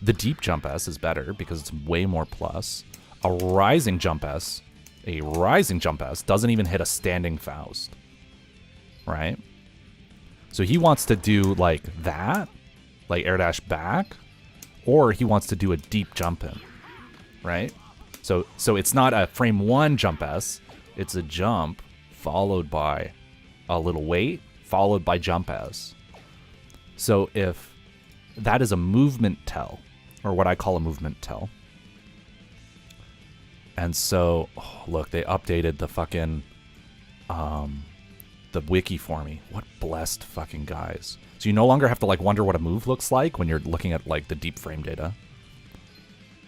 The deep Jump S is better because it's way more plus. A rising Jump S doesn't even hit a standing Faust, right? So he wants to do like that, like air dash back, or he wants to do a deep jump in, right? So it's not a frame one Jump S, it's a jump followed by a little wait, followed by Jump S. So if that is a movement tell, or what I call a movement tell. And so, oh, look, they updated the fucking, the wiki for me. What blessed fucking guys. So you no longer have to like wonder what a move looks like when you're looking at like the deep frame data.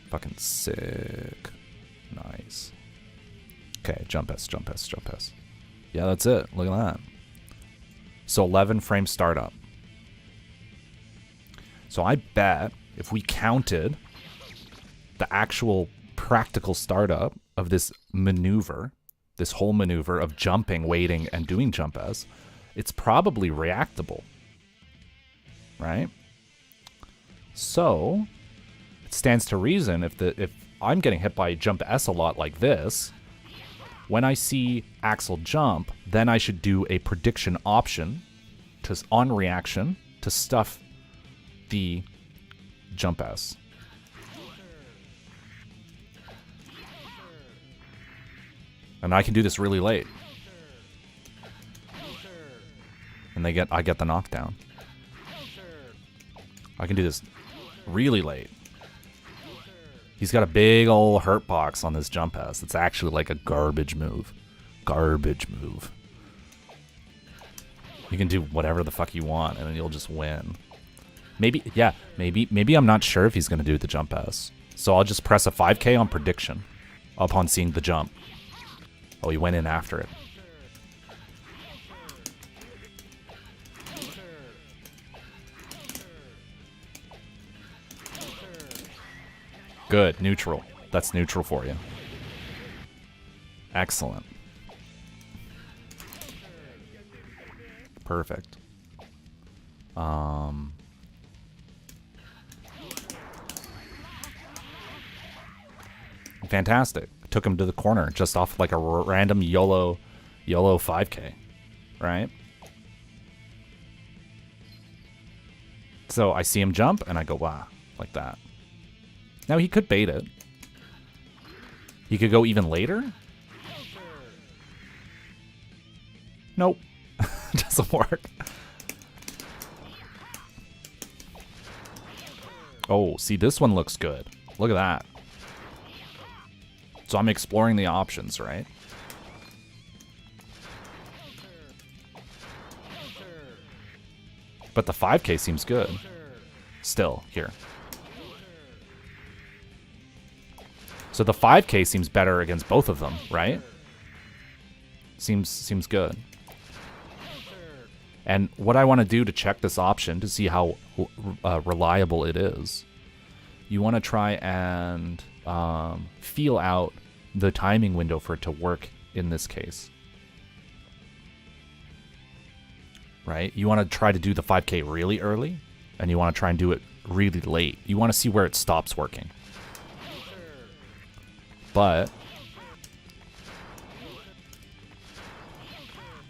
Fucking sick. Nice. Okay, Jump S, Jump S, Jump S. Yeah, that's it. Look at that. So 11 frame startup. So I bet if we counted the actual practical startup of this maneuver, this whole maneuver of jumping, waiting, and doing Jump S, it's probably reactable, right? So it stands to reason if I'm getting hit by Jump S a lot like this, when I see Axle jump, then I should do a prediction option on reaction to stuff the Jump S. And I can do this really late. And I get the knockdown. I can do this really late. He's got a big old hurt box on this Jump S. It's actually like a garbage move. Garbage move. You can do whatever the fuck you want and then you'll just win. Maybe I'm not sure if he's going to do the Jump S. So I'll just press a 5K on prediction upon seeing the jump. Oh, he went in after it. Good, neutral. That's neutral for you. Excellent. Perfect. Fantastic. Took him to the corner just off like a random YOLO 5K, right? So I see him jump and I go, wow, like that. Now he could bait it. He could go even later. Nope. Doesn't work. Oh, see, this one looks good. Look at that. So I'm exploring the options, right? But the 5K seems good. Still, here. So the 5K seems better against both of them, right? Seems good. And what I want to do to check this option to see how reliable it is, you want to try and feel out the timing window for it to work in this case. Right? You want to try to do the 5K really early, and you want to try and do it really late. You want to see where it stops working. But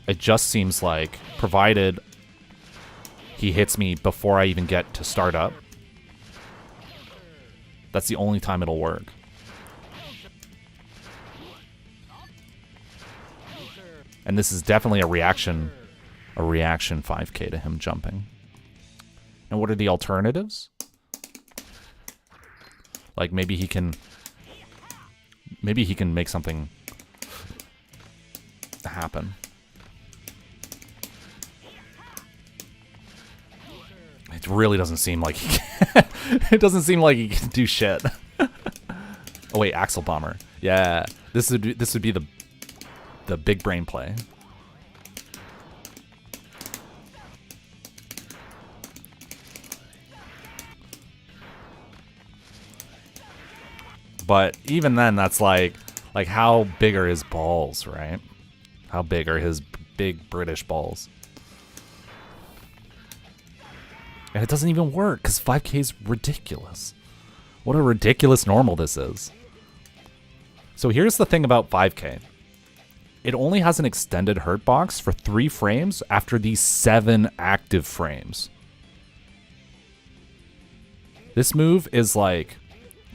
it just seems like, provided he hits me before I even get to start up, that's the only time it'll work. And this is definitely a reaction 5K to him jumping. And what are the alternatives? Like maybe he can make something happen. It really doesn't seem like he can. It doesn't seem like he can do shit. Oh wait, Axle Bomber. Yeah, this would be the big brain play. But even then, that's like how big are his balls, right? How big are his big British balls? And it doesn't even work because 5K is ridiculous. What a ridiculous normal this is. So here's the thing about 5K. It only has an extended hurt box for 3 frames after these 7 active frames. This move is like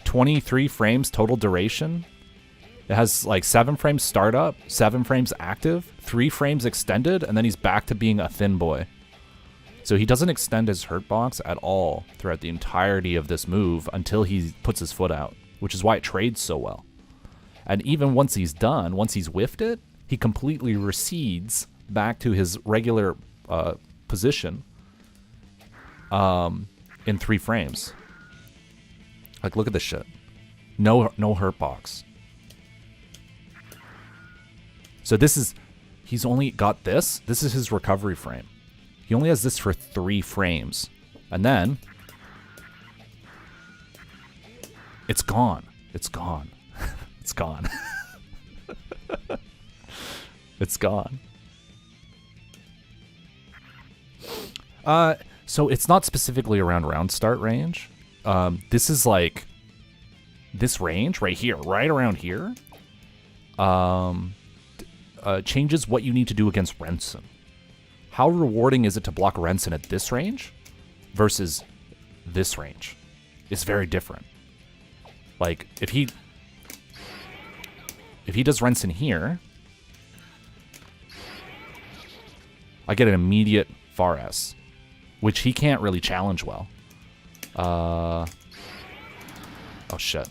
23 frames total duration. It has like 7 frames startup, 7 frames active, 3 frames extended, and then he's back to being a thin boy. So he doesn't extend his hurt box at all throughout the entirety of this move until he puts his foot out, which is why it trades so well. And even once he's done, once he's whiffed it, he completely recedes back to his regular position in 3 frames. Like, look at this shit. No hurt box. So he's only got this. This is his recovery frame. He only has this for 3 frames. And then it's gone. It's gone. It's gone. It's gone. So it's not specifically around round start range. This is like this range right here, right around here. Changes what you need to do against rensen. How rewarding is it to block rensen at this range versus this range? It's very different. Like if he does rensen here, I get an immediate far S, which he can't really challenge well. Oh shit.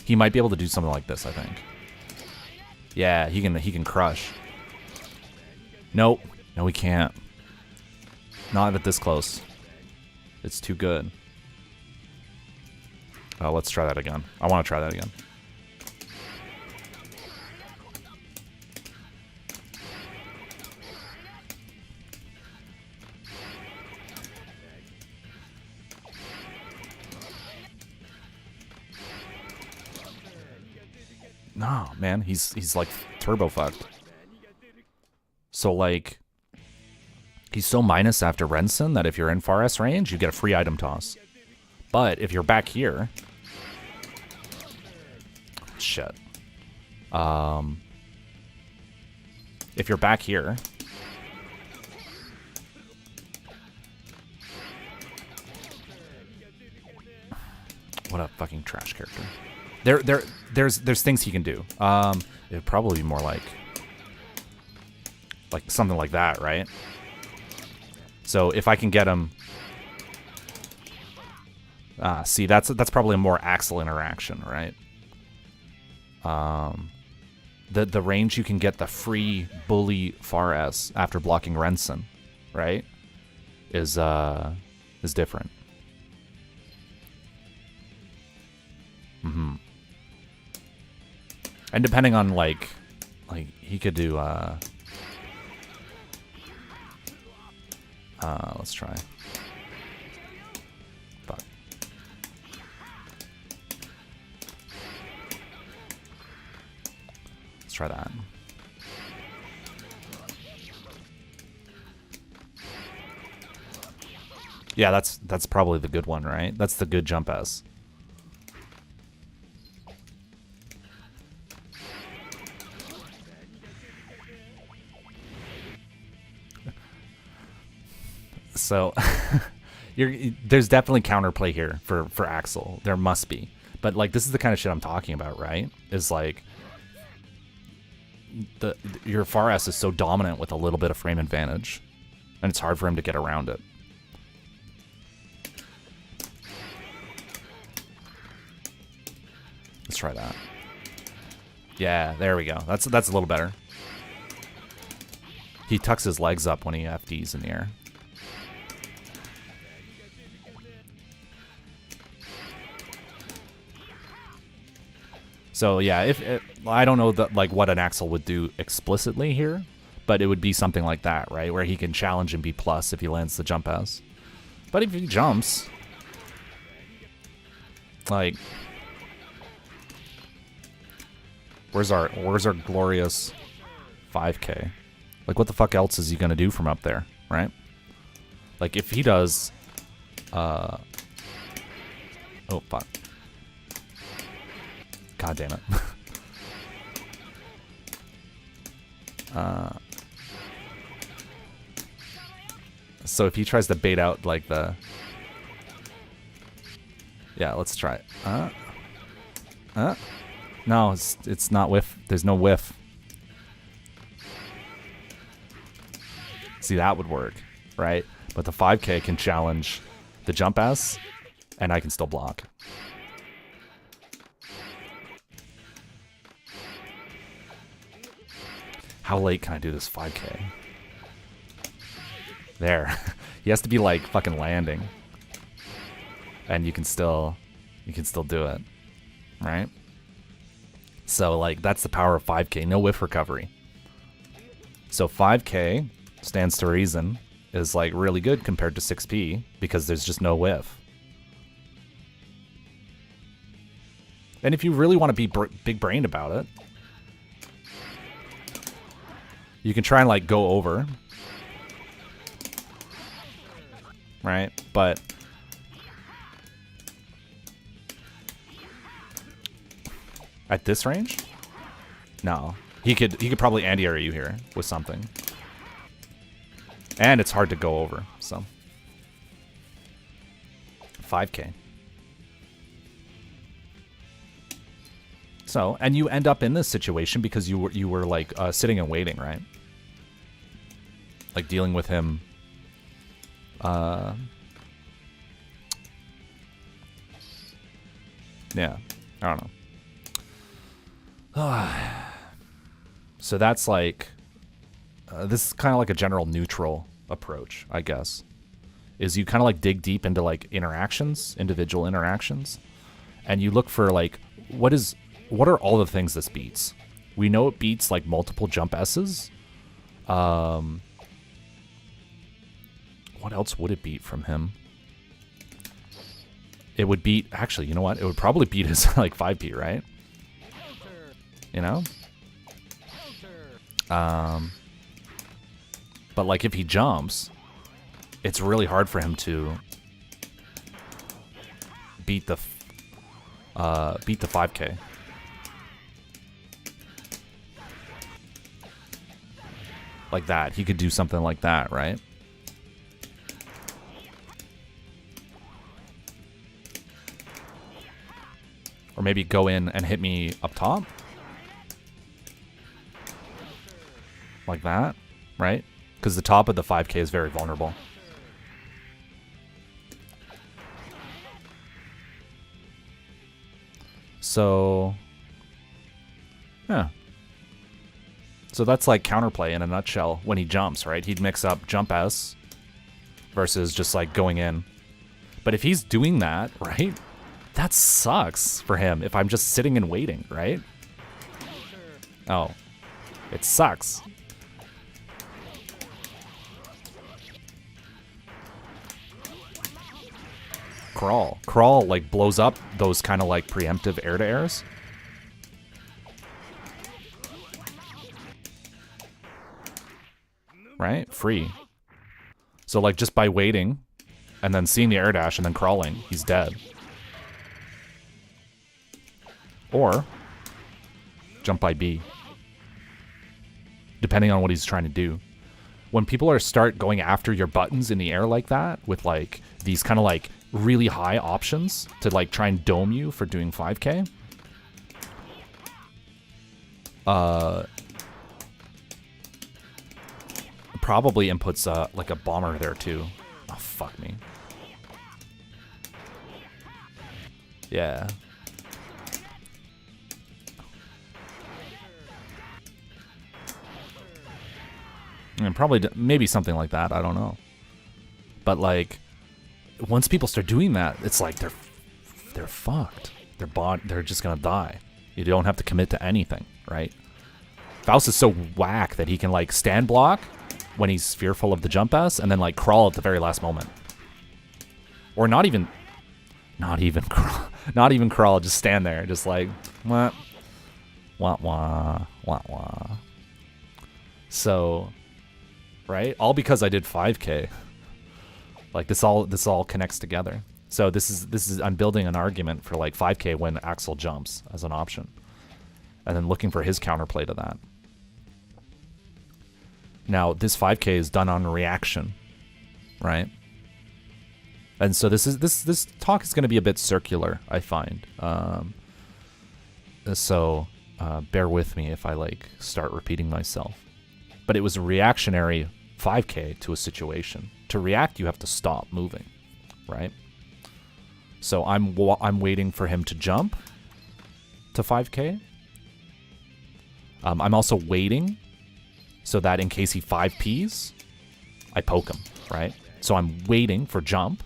He might be able to do something like this, I think. Yeah, he can crush. Nope. No, he can't. Not at this close. It's too good. Let's try that again. I want to try that again. No, man, he's like turbo fucked. So like, he's so minus after rensen that if you're in far S range, you get a free item toss. But if you're back here, shit. If you're back here, what a fucking trash character. There's things he can do. It'd probably be more like something like that, right? So if I can get him, see, that's probably a more Axel interaction, right? The range you can get the free bully far S after blocking rensen, right? Is different. Mm-hmm. And depending on like he could do let's try. Fuck. Let's try that. Yeah, that's probably the good one, right? That's the good jump S. So there's definitely counterplay here for Axel. There must be. But like this is the kind of shit I'm talking about, right? Is like your far S is so dominant with a little bit of frame advantage, and it's hard for him to get around it. Let's try that. Yeah, there we go. That's a little better. He tucks his legs up when he FDs in the air. So yeah, if I don't know like what an Axel would do explicitly here, but it would be something like that, right? Where he can challenge and be plus if he lands the jump S. But if he jumps, like, where's our glorious 5K? Like, what the fuck else is he gonna do from up there, right? Like, if he does, oh fuck. God damn it. So if he tries to bait out like the... Yeah, let's try it. No, it's not whiff. There's no whiff. See, that would work, right? But the 5K can challenge the jump S, and I can still block. How late can I do this 5K? There. He has to be like fucking landing. And you can still do it. Right? So like that's the power of 5K. No whiff recovery. So 5K stands to reason is like really good compared to 6P because there's just no whiff. And if you really want to be big brained about it, you can try and like go over, right? But at this range, no. He could probably anti-air you here with something, and it's hard to go over. So 5K. So, and you end up in this situation because you were like sitting and waiting, right? Like dealing with him. Yeah, I don't know. So that's like, this is kind of like a general neutral approach, I guess. Is you kind of like dig deep into like interactions, individual interactions, and you look for like, what are all the things this beats? We know it beats like multiple jump S's. What else would it beat from him? It would beat, actually, you know what? It would probably beat his like 5P, right? you know? But like if he jumps, it's really hard for him to beat the 5K. Like that. He could do something like that, right? Or maybe go in and hit me up top. Like that, right? Because the top of the 5K is very vulnerable. So, yeah. So that's like counterplay in a nutshell when he jumps, right? He'd mix up jump S versus just like going in. But if he's doing that, right? That sucks for him if I'm just sitting and waiting, right? Oh. It sucks. Crawl. Crawl like blows up those kind of like preemptive air-to-airs. Right? Free. So like just by waiting and then seeing the air dash and then crawling, he's dead. Or jump by B. Depending on what he's trying to do. When people start going after your buttons in the air like that, with like these kind of like really high options to like try and dome you for doing 5K, probably inputs like a bomber there too. Oh, fuck me. Yeah. And probably maybe something like that. I don't know. But like, once people start doing that, it's like they're fucked. They're just gonna die. You don't have to commit to anything, right? Faust is so whack that he can like stand block when he's fearful of the jump S and then like crawl at the very last moment. Or not even crawl, just stand there, just like wah wah wah wah wah. So, right? All because I did 5K. Like this all connects together. So this is I'm building an argument for like 5K when Axel jumps as an option. And then looking for his counterplay to that. Now, this 5K is done on reaction, right? And so this talk is going to be a bit circular, I find. So bear with me if I like start repeating myself. But it was a reactionary 5K to a situation. To react, you have to stop moving, right? So I'm waiting for him to jump to 5K. I'm also waiting so that in case he 5Ps, I poke him, right? So I'm waiting for jump,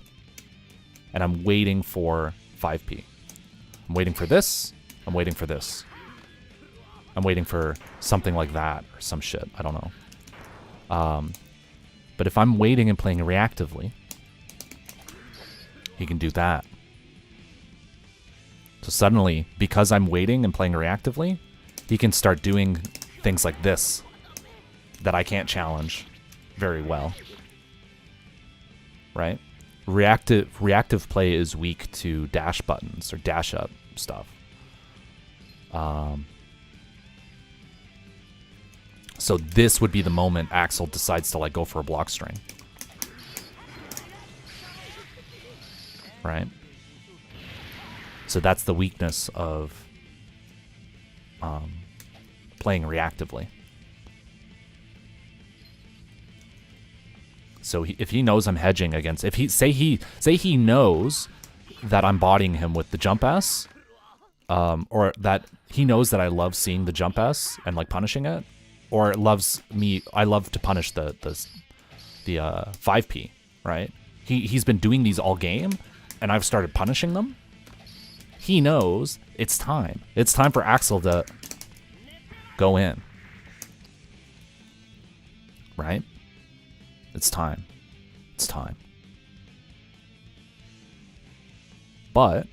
and I'm waiting for 5P. I'm waiting for this. I'm waiting for this. I'm waiting for something like that or some shit. I don't know. But if I'm waiting and playing reactively, he can do that. So suddenly, because I'm waiting and playing reactively, he can start doing things like this that I can't challenge very well. Right? Reactive play is weak to dash buttons or dash up stuff. So this would be the moment Axel decides to like go for a block string. Right? So that's the weakness of playing reactively. So if he knows I'm hedging against, if he say he knows that I'm bodying him with the jump S, or that he knows that I love seeing the jump S and like punishing it, or loves me, I love to punish the 5P, right? He's been doing these all game, and I've started punishing them. He knows it's time. It's time for Axel to go in. Right? It's time. It's time. But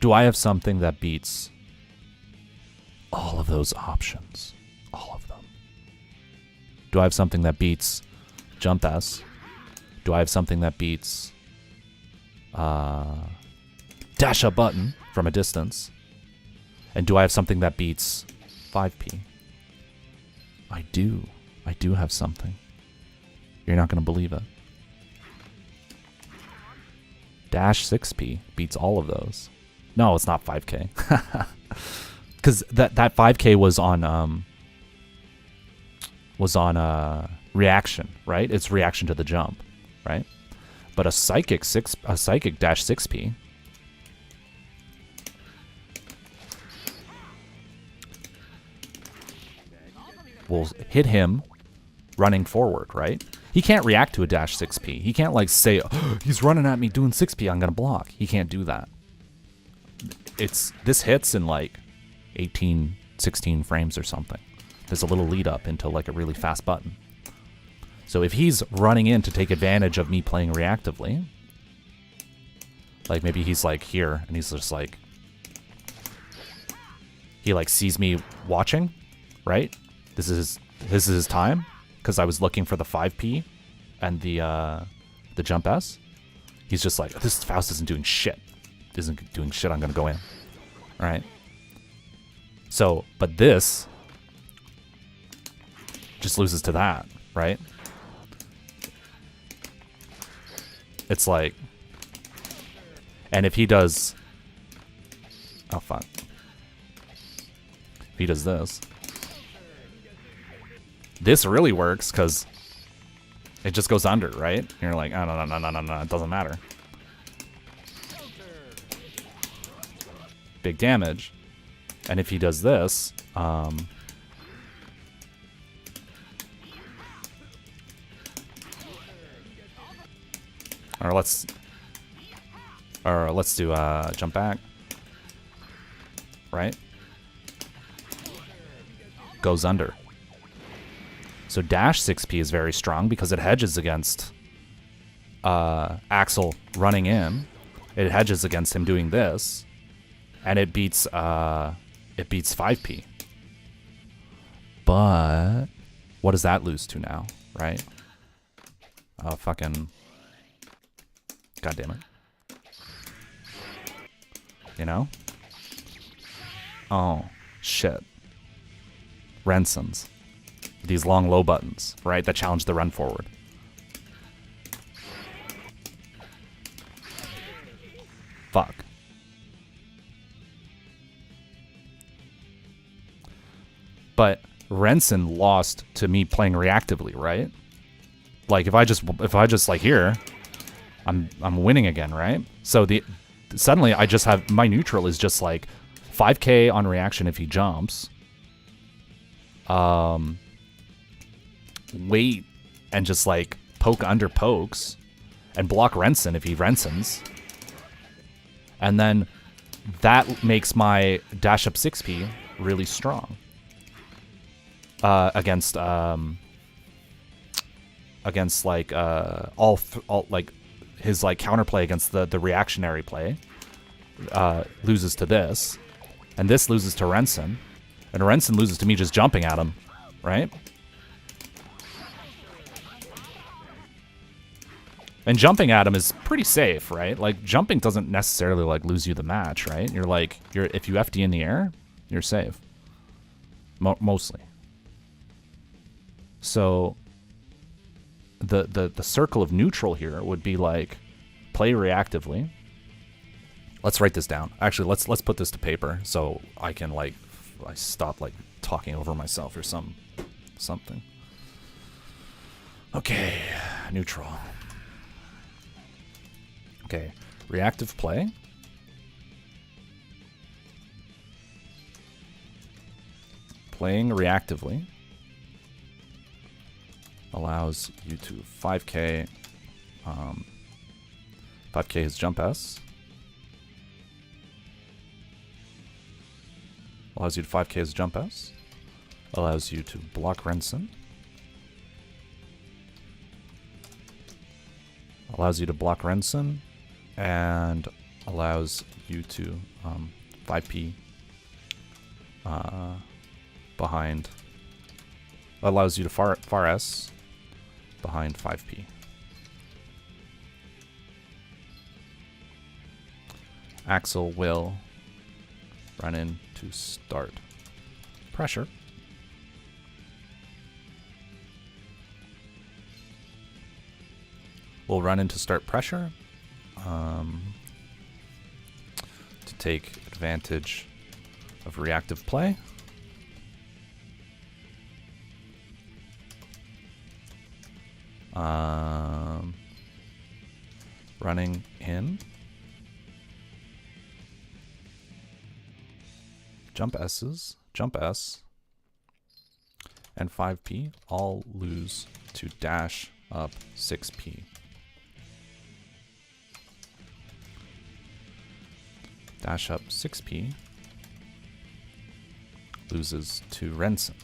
do I have something that beats all of those options. All of them. Do I have something that beats jump S? Do I have something that beats dash up button from a distance? And do I have something that beats 5p? I do. I do have something. You're not going to believe it. Dash 6p beats all of those. No, it's not 5k. Because that 5k was on reaction, right? It's reaction to the jump, right? But a psychic dash 6p will hit him running forward, right? He can't react to a dash 6p. He can't like say, oh, he's running at me doing 6p, I'm gonna block. He can't do that. This hits in like 18, 16 frames or something. There's a little lead up into like a really fast button. So if he's running in to take advantage of me playing reactively, like maybe he's like here and he's just like, he like sees me watching, right? This is his time because I was looking for the 5p and the jump S. He's just like, this Faust isn't doing shit. Isn't doing shit. I'm gonna go in. All right. So, but this just loses to that, right? It's like, and if he does, oh fuck, if he does this really works because it just goes under, right? And you're like, oh, no, it doesn't matter. Big damage. And if he does this, or let's do jump back, right? Goes under. So dash 6p is very strong because it hedges against Axel running in. It hedges against him doing this, and it beats 5p. But what does that lose to now, right? Oh fucking, god damn it! You know? Oh shit! Rensens. These long low buttons, right, that challenge the run forward. Fuck. But rensen lost to me playing reactively, right? Like if I just like here, I'm winning again, right? So suddenly I just have my neutral is just like 5k on reaction if he jumps. Wait and just like poke under pokes and block rensen if he rensens, and then that makes my dash up 6p really strong against like all like his like counterplay against the reactionary play loses to this, and this loses to rensen, and rensen loses to me just jumping at him, right? And jumping at him is pretty safe, right? Like jumping doesn't necessarily like lose you the match, right? You're like if you FD in the air, you're safe. Mostly. So the circle of neutral here would be like play reactively. Let's write this down. Actually, let's put this to paper so I can like I stop like talking over myself or something. Okay, neutral. Okay, reactive play. Playing reactively allows you to 5k 5k his jump S. Allows you to 5k his jump S. Allows you to block rensen. Allows you to block rensen. And allows you to 5p behind. Allows you to far S behind 5p. Axel will run in to start pressure. We'll run in to start pressure to take advantage of reactive play. Running in. Jump S's, jump S, and 5p all lose to dash up 6p. Dash up 6p loses to rensen.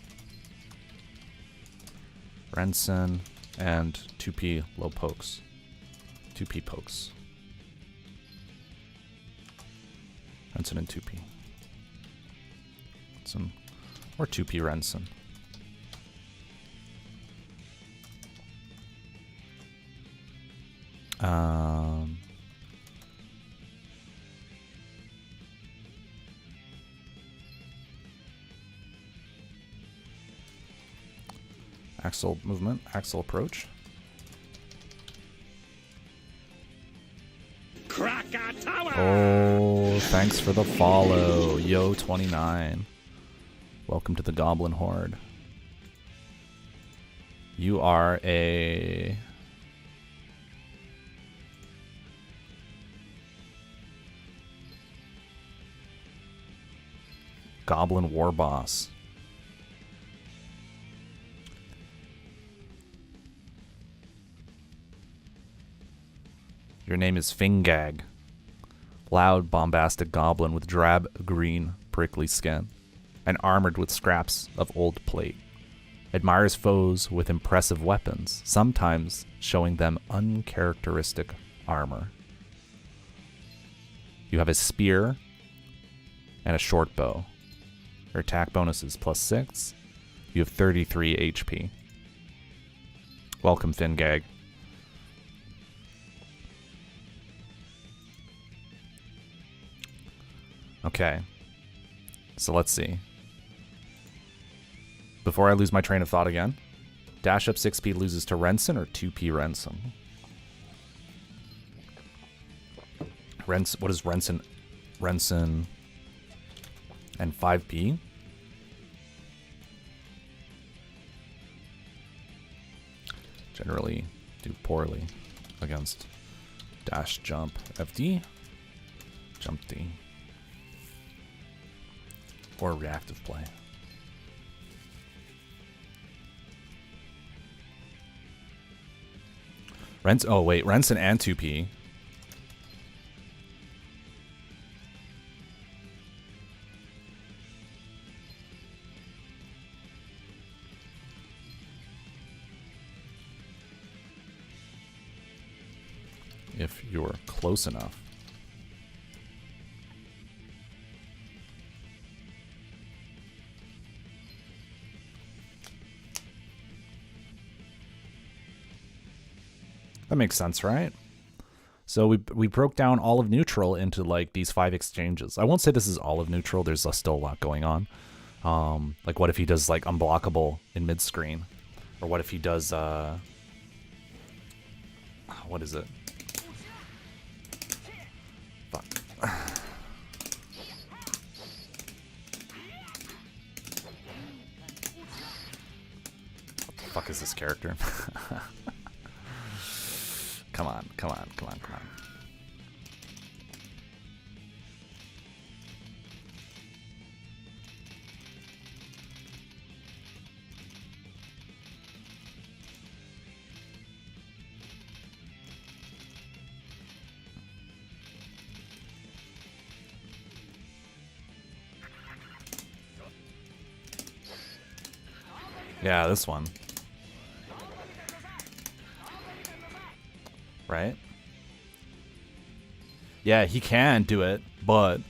Rensen and 2p low pokes. 2p pokes. Rensen and 2p. Or 2p rensen. Axel movement, Axel approach. Oh, thanks for the follow, Yo29. Welcome to the Goblin Horde. You are a Goblin War Boss. Your name is Fingag. Loud, bombastic goblin with drab, green, prickly skin, and armored with scraps of old plate. Admires foes with impressive weapons, sometimes showing them uncharacteristic armor. You have a spear and a short bow. Your attack bonus is +6. You have 33 HP. Welcome, Fingag. Okay, so let's see. Before I lose my train of thought again, dash up 6p loses to rensen or 2p rensen? What is rensen? Rensen and 5p? Generally do poorly against dash jump FD, jump D. Or reactive play. Oh wait, rensen and 2p. If you're close enough. That makes sense, right? So we broke down all of neutral into like these 5 exchanges. I won't say this is all of neutral. There's still a lot going on. Like what if he does like unblockable in mid screen, or what if he does what is it? Fuck. What the fuck is this character? Come on, come on, come on, come on. Yeah, this one. Right? Yeah, he can do it, but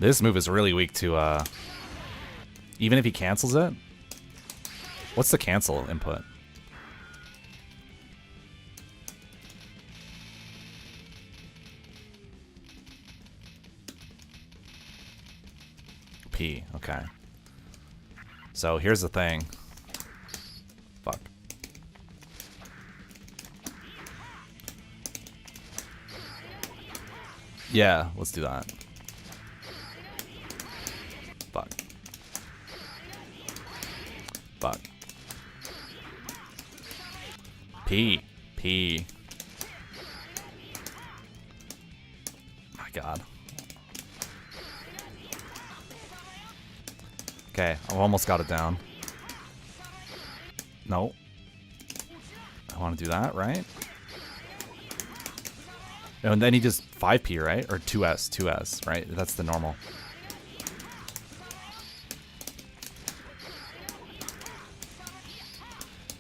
This move is really weak to, even if he cancels it. What's the cancel input? P, okay. So here's the thing. Fuck. Yeah, let's do that. Fuck. Fuck. P. P. My god. Okay, I've almost got it down. No. I want to do that, right? And then he does 5P, right? Or 2S, 2S, right? That's the normal.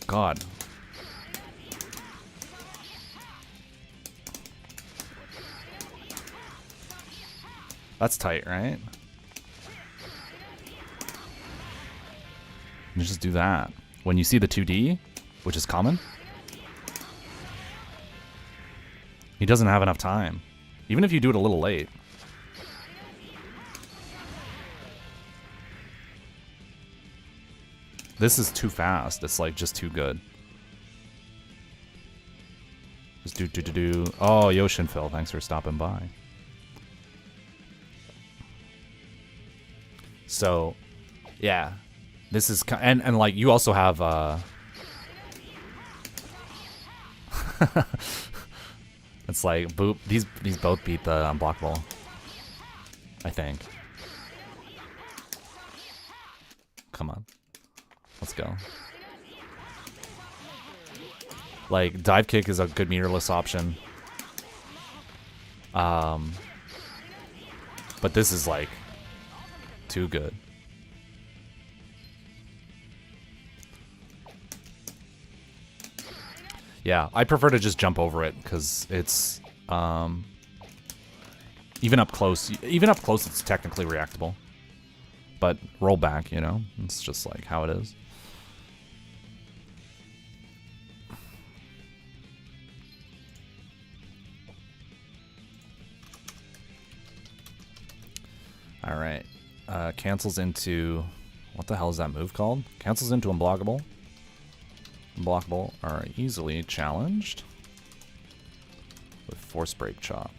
God. That's tight, right? You just do that. When you see the 2D, which is common, he doesn't have enough time. Even if you do it a little late. This is too fast. It's like just too good. Just do. Oh, Yoshinfil, thanks for stopping by. So, yeah. This is and like you also have it's like boop, these both beat the unblockable, I think. Come on. Let's go. Like dive kick is a good meterless option. But this is like too good. Yeah, I prefer to just jump over it because it's even up close. Even up close, it's technically reactable. But roll back, you know, it's just like how it is. All right, cancels into what the hell is that move called? Cancels into unblockable. Unblockable are easily challenged with force break chop.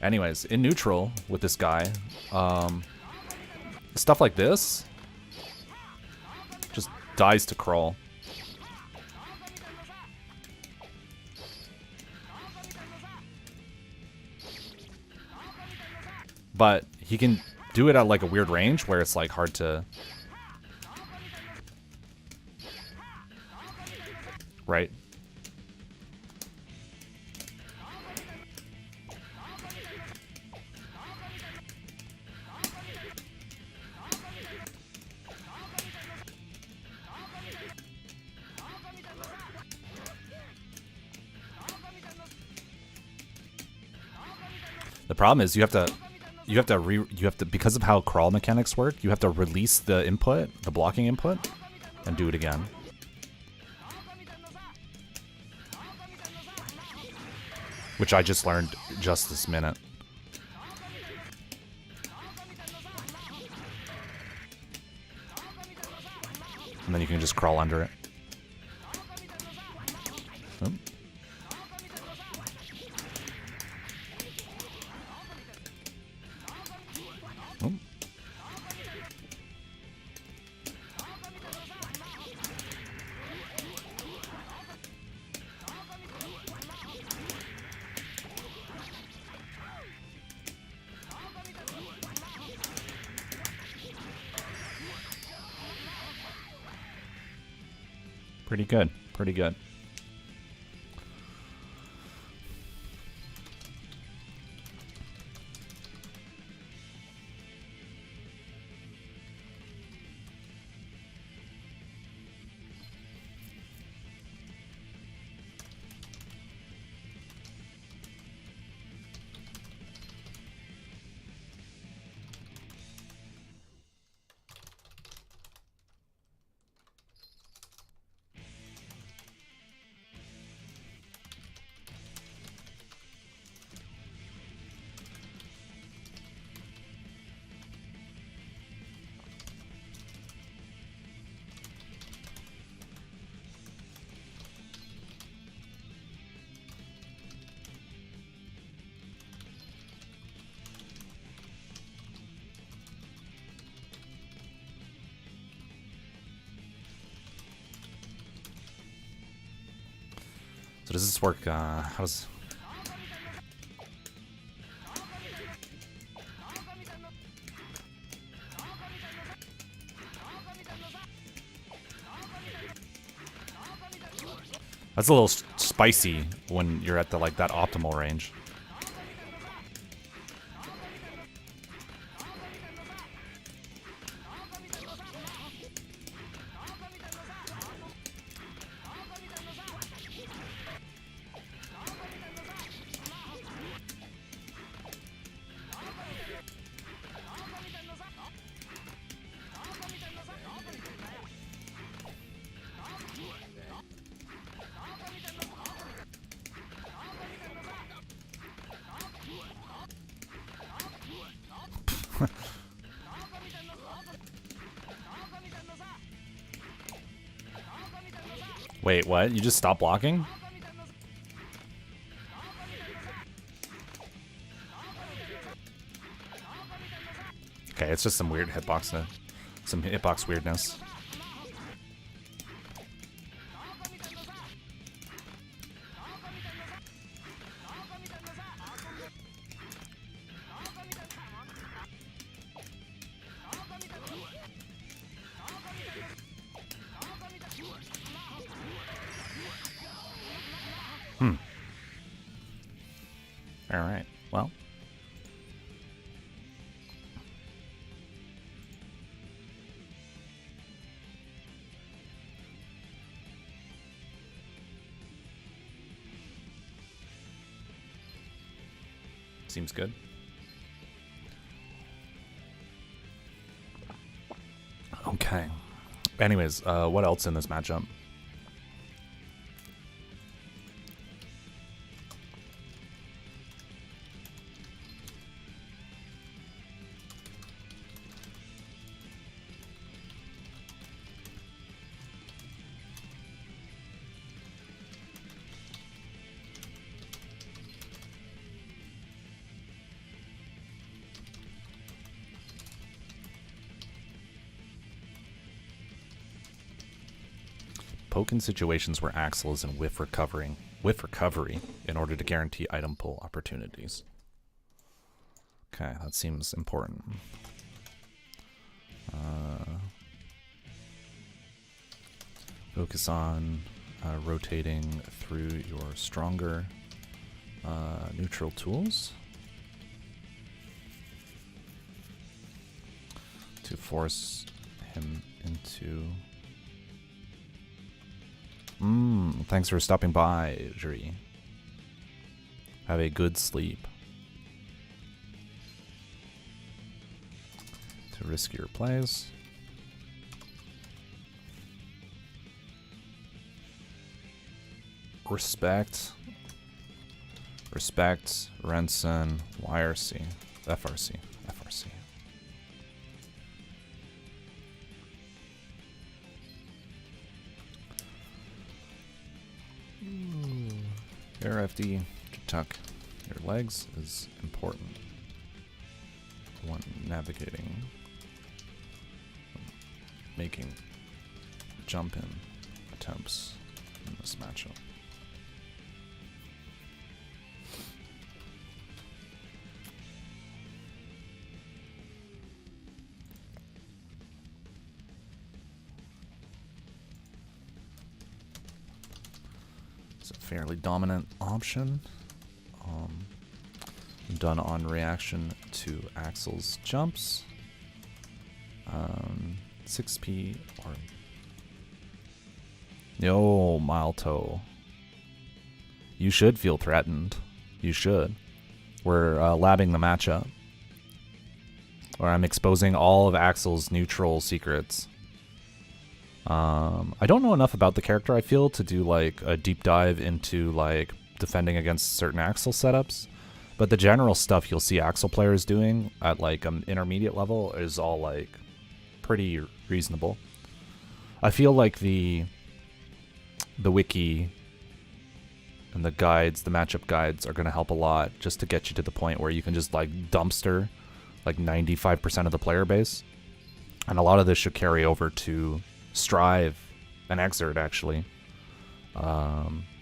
Anyways, in neutral with this guy, stuff like this just dies to crawl. But he can do it at like a weird range where it's like hard to... Right? The problem is you have to because of how crawl mechanics work, you have to release the input, the blocking input, and do it again. Which I just learned just this minute. And then you can just crawl under it. Oh. Oh. Pretty good. Pretty good. So does this work? How does... That's a little spicy when you're at the like that optimal range. Wait, what? You just stopped blocking? Okay, it's just some weird hitbox, some hitbox weirdness. All right. Well. Seems good. Okay. Anyways, what else in this matchup? Poke in situations where Axel is in whiff recovery in order to guarantee item pull opportunities. Okay, that seems important. Focus on rotating through your stronger neutral tools to force him into... thanks for stopping by, Juri. Have a good sleep. To riskier plays. Respect, rensen, YRC, FRC. RFD to tuck your legs is important when navigating, making jump in attempts in this matchup. Fairly dominant option, done on reaction to Axel's jumps. 6p or no Malto. You should feel threatened. You should. We're labbing the matchup, or I'm exposing all of Axel's neutral secrets. I don't know enough about the character, I feel, to do like a deep dive into like defending against certain Axel setups, but the general stuff you'll see Axel players doing at like an intermediate level is all like pretty reasonable. I feel like the wiki and the guides, the matchup guides, are going to help a lot just to get you to the point where you can just like dumpster like 95% of the player base, and a lot of this should carry over to Strive and Exert, actually.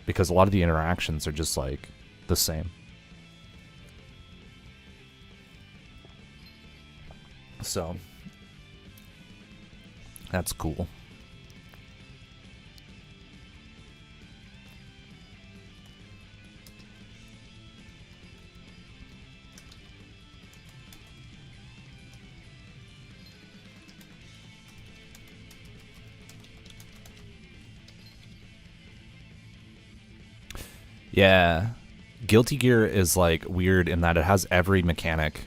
because a lot of the interactions are just like the same. So that's cool. Yeah. Guilty Gear is like weird in that it has every mechanic.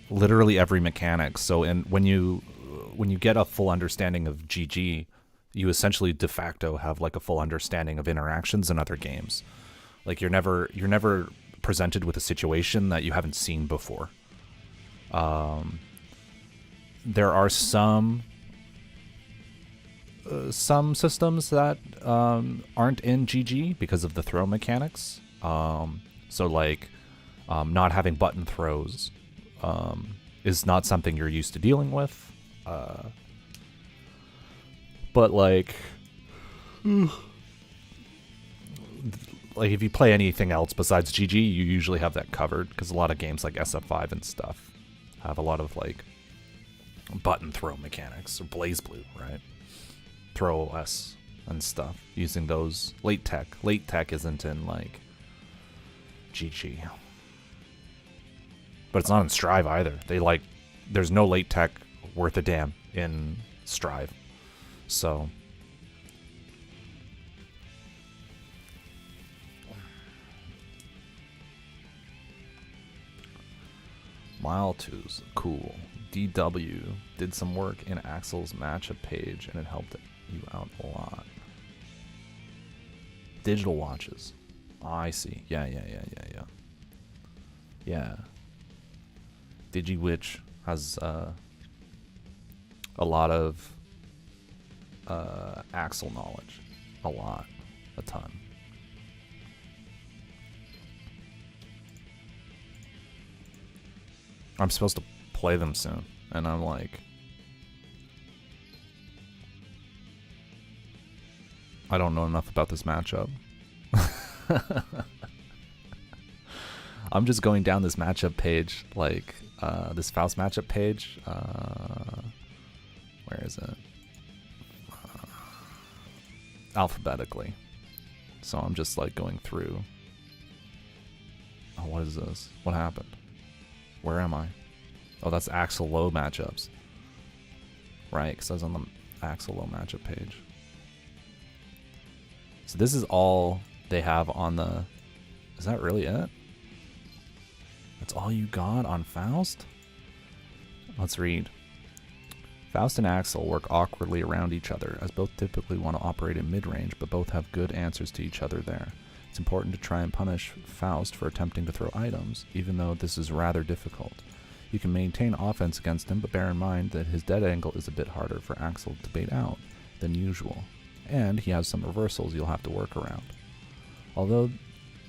Literally every mechanic. So when you get a full understanding of GG, you essentially de facto have like a full understanding of interactions in other games. Like you're never presented with a situation that you haven't seen before. There are some systems that aren't in GG because of the throw mechanics. So like not having button throws is not something you're used to dealing with. But like if you play anything else besides GG, you usually have that covered, because a lot of games like SF5 and stuff have a lot of like button throw mechanics, or BlazBlue, right? Throw OS and stuff, using those late tech. Late tech isn't in like GG, but it's not in Strive either. There's no late tech worth a damn in Strive. So Mile 2's cool. DW did some work in Axel's matchup page and it helped you out a lot. Digital watches. Oh, I see. Yeah. Yeah. DigiWitch has a lot of Axel knowledge. A ton. I'm supposed to play them soon, and I'm like, I don't know enough about this matchup. I'm just going down this matchup page, like this Faust matchup page. Where is it? Alphabetically. So I'm just like going through. Oh, what is this? What happened? Where am I? Oh, that's Axel Low matchups. Right, because I was on the Axel Low matchup page. So this is all they have on the... Is that really it? That's all you got on Faust? Let's read. Faust and Axel work awkwardly around each other, as both typically want to operate in mid-range, but both have good answers to each other there. It's important to try and punish Faust for attempting to throw items, even though this is rather difficult. You can maintain offense against him, but bear in mind that his dead angle is a bit harder for Axel to bait out than usual, and he has some reversals you'll have to work around. Although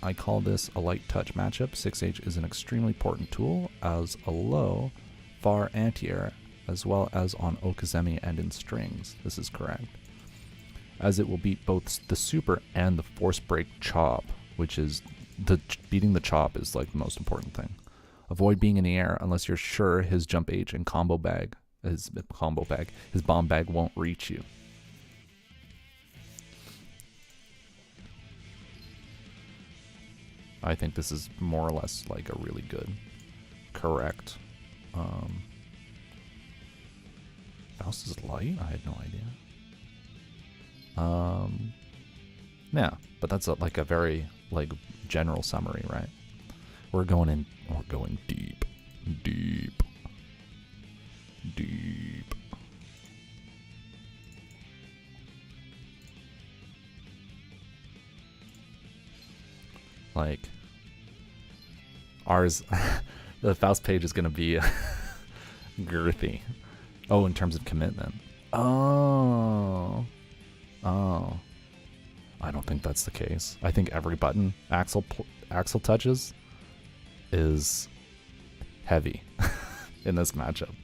I call this a light touch matchup, 6H is an extremely important tool as a low, far anti-air, as well as on Okazemi and in strings. This is correct. As it will beat both the super and the force break chop, which is beating the chop is like the most important thing. Avoid being in the air unless you're sure his jump H and his bomb bag won't reach you. I think this is more or less like a really good, correct. Faust is light? I had no idea. Yeah, but that's like a very like general summary, right? We're going deep. Like ours, the Faust page is gonna be girthy. Oh, in terms of commitment. Oh. I don't think that's the case. I think every button Axel touches is heavy in this matchup.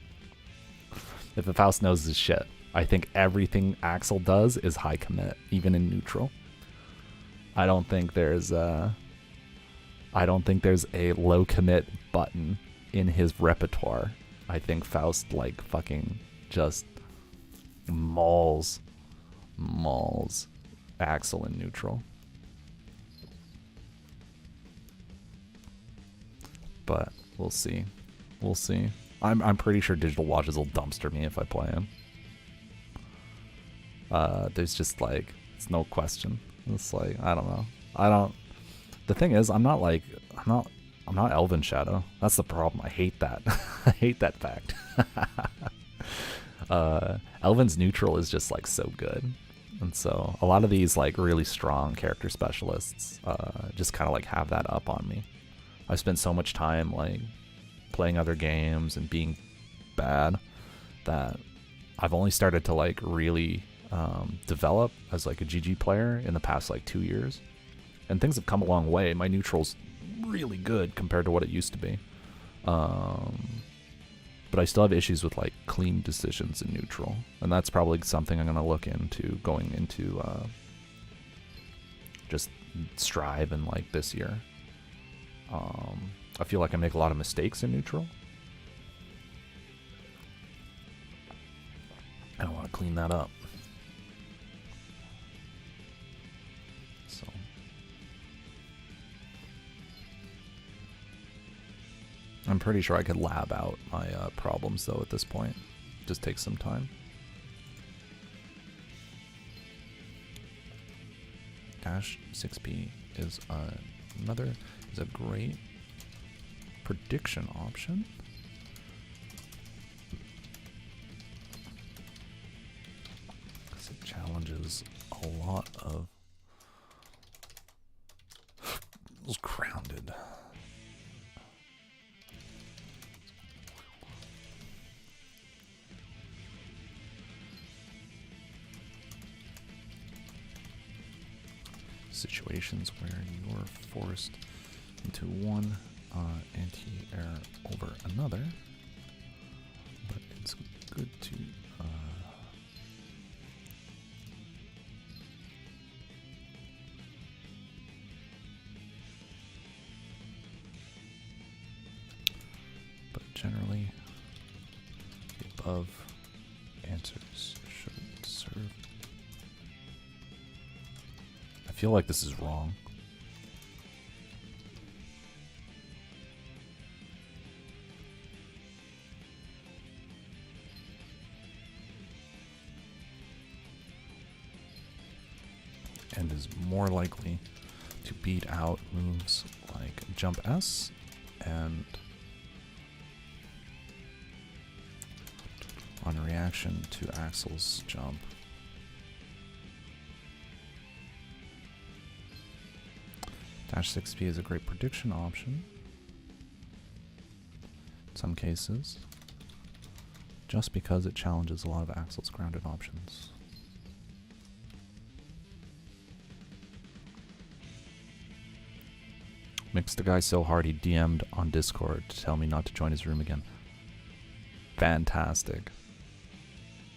If the Faust knows his shit, I think everything Axel does is high commit, even in neutral. I don't think there's a low commit button in his repertoire. I think Faust like fucking just mauls Axel in neutral. But we'll see. We'll see. I'm pretty sure Digital Watches will dumpster me if I play him. There's just like, it's no question. It's like, I don't know. The thing is, I'm not Elven Shadow. That's the problem. I hate that. I hate that fact. Elven's neutral is just like so good. And so a lot of these like really strong character specialists just kind of like have that up on me. I've spent so much time like playing other games and being bad that I've only started to like really develop as like a GG player in the past like 2 years. And things have come a long way. My neutral's really good compared to what it used to be. But I still have issues with like clean decisions in neutral. And that's probably something I'm going to look into going into just Strive and like this year. I feel like I make a lot of mistakes in neutral. I don't want to clean that up. So I'm pretty sure I could lab out my problems though at this point. Just takes some time. Dash 6p is a great prediction option. Because it challenges a lot of those grounded. Situations where you're forced into one anti-air over another, but it's good to but generally the above answers should serve. I feel like this is wrong. And is more likely to beat out moves like jump S and on reaction to Axel's jump. Dash 6p is a great prediction option in some cases, just because it challenges a lot of Axel's grounded options. Mixed a guy so hard he DM'd on Discord to tell me not to join his room again. Fantastic.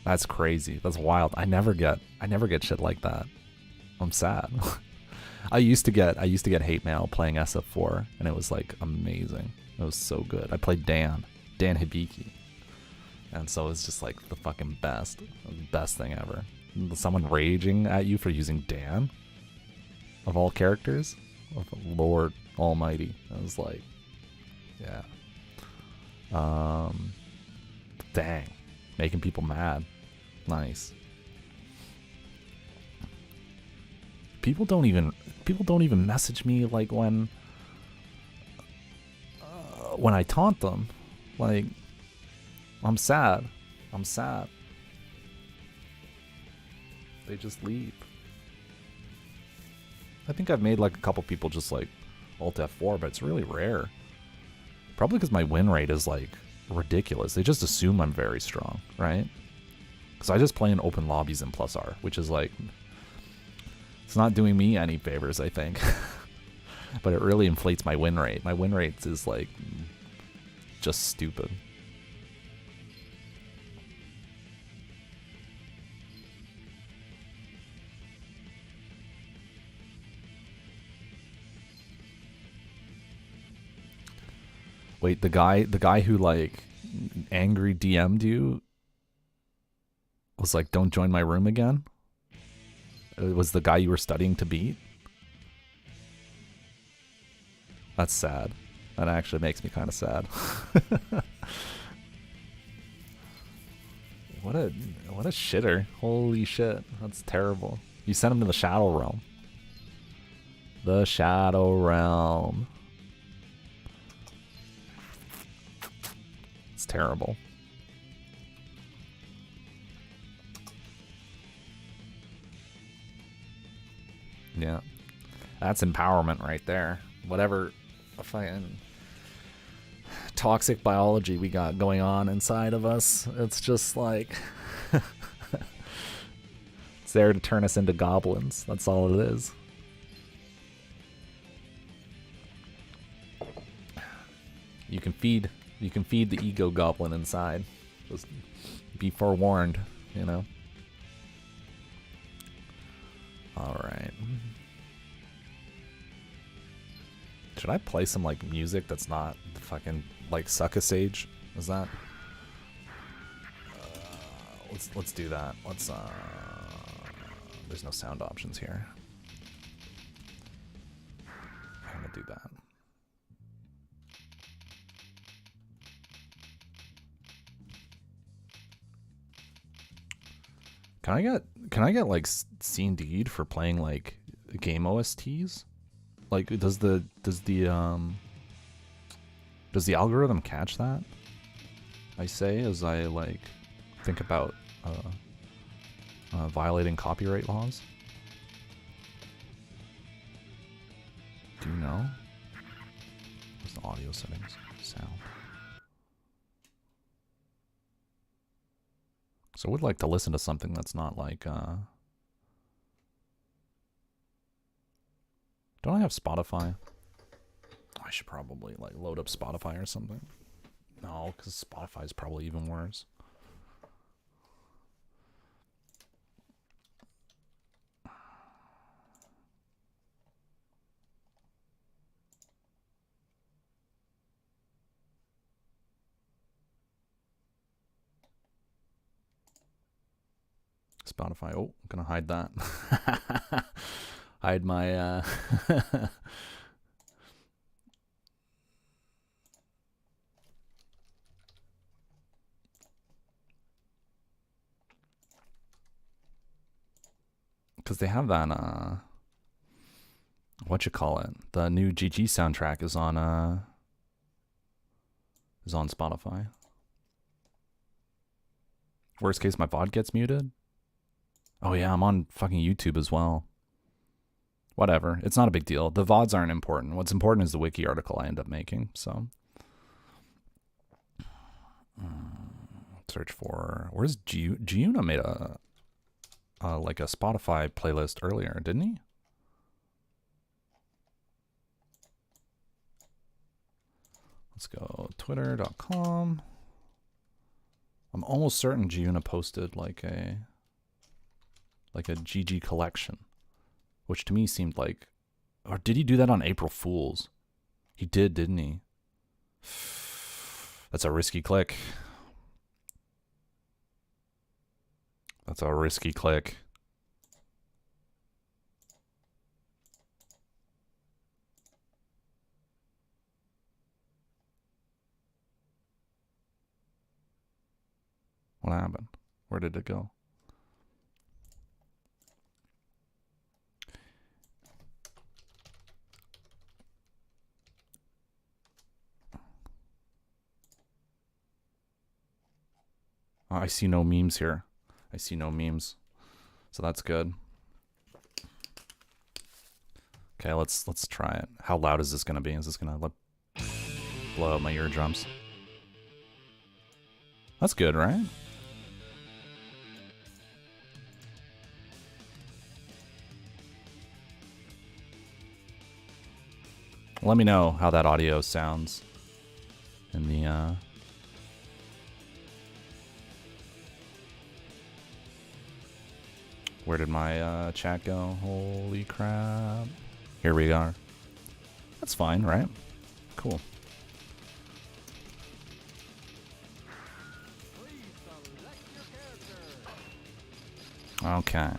That's crazy. That's wild. I never get shit like that. I'm sad. I used to get hate mail playing SF4, and it was like amazing. It was so good. I played Dan Hibiki, and so it was just like the fucking best, best thing ever. Someone raging at you for using Dan, of all characters, oh, Lord Almighty. I was like, yeah, dang, making people mad. Nice. People don't even message me like when I taunt them. Like, I'm sad. They just leave. I think I've made like a couple people just like Alt F4, but it's really rare. Probably because my win rate is like ridiculous. They just assume I'm very strong, right? Because I just play in open lobbies in +R, which is like, it's not doing me any favors, I think. But it really inflates my win rate. My win rate is like just stupid. Wait, the guy who like angry DM'd you was like, "Don't join my room again." It was the guy you were studying to beat. That's sad. That actually makes me kind of sad. What a shitter. Holy shit. That's terrible. You sent him to the Shadow Realm. The Shadow Realm. It's terrible. Yeah. That's empowerment right there. Whatever fucking toxic biology we got going on inside of us, it's just like it's there to turn us into goblins. That's all it is. You can feed the ego goblin inside. Just be forewarned, you know. All right. Should I play some like music that's not fucking like Sucka Sage? Is that? Let's do that. Let's there's no sound options here. I'm gonna do that. Can I get like C&D'd for playing like game OSTs? Like does the algorithm catch that? I say as I like think about violating copyright laws. Do you know? What's the audio settings? Sound. So I would like to listen to something that's not like don't I have Spotify? I should probably like load up Spotify or something. No, because Spotify is probably even worse. Spotify. Oh, I'm gonna hide that. Hide my because they have that what you call it? The new GG soundtrack is on Spotify. Worst case, my VOD gets muted. Oh yeah, I'm on fucking YouTube as well. Whatever, it's not a big deal. The VODs aren't important. What's important is the wiki article I end up making. So search for where's Giuna made a like a Spotify playlist earlier, didn't he? Let's go twitter.com. I'm almost certain Giuna posted like a GG collection, which to me seemed like, or did he do that on April Fool's? He did, didn't he? That's a risky click. That's a risky click. What happened? Where did it go? Oh, I see no memes here. I see no memes. So that's good. Okay, let's try it. How loud is this gonna be? Is this gonna blow out my eardrums? That's good, right? Let me know how that audio sounds in the where did my chat go? Holy crap. Here we are. That's fine, right? Cool. Okay,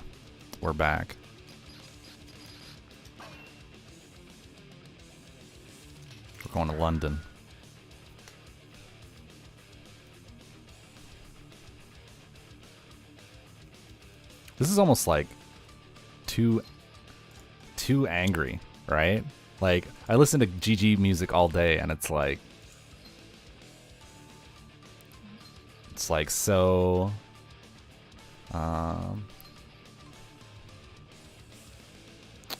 we're back. We're going to London. This is almost like too angry, right? Like, I listen to GG music all day, and it's like so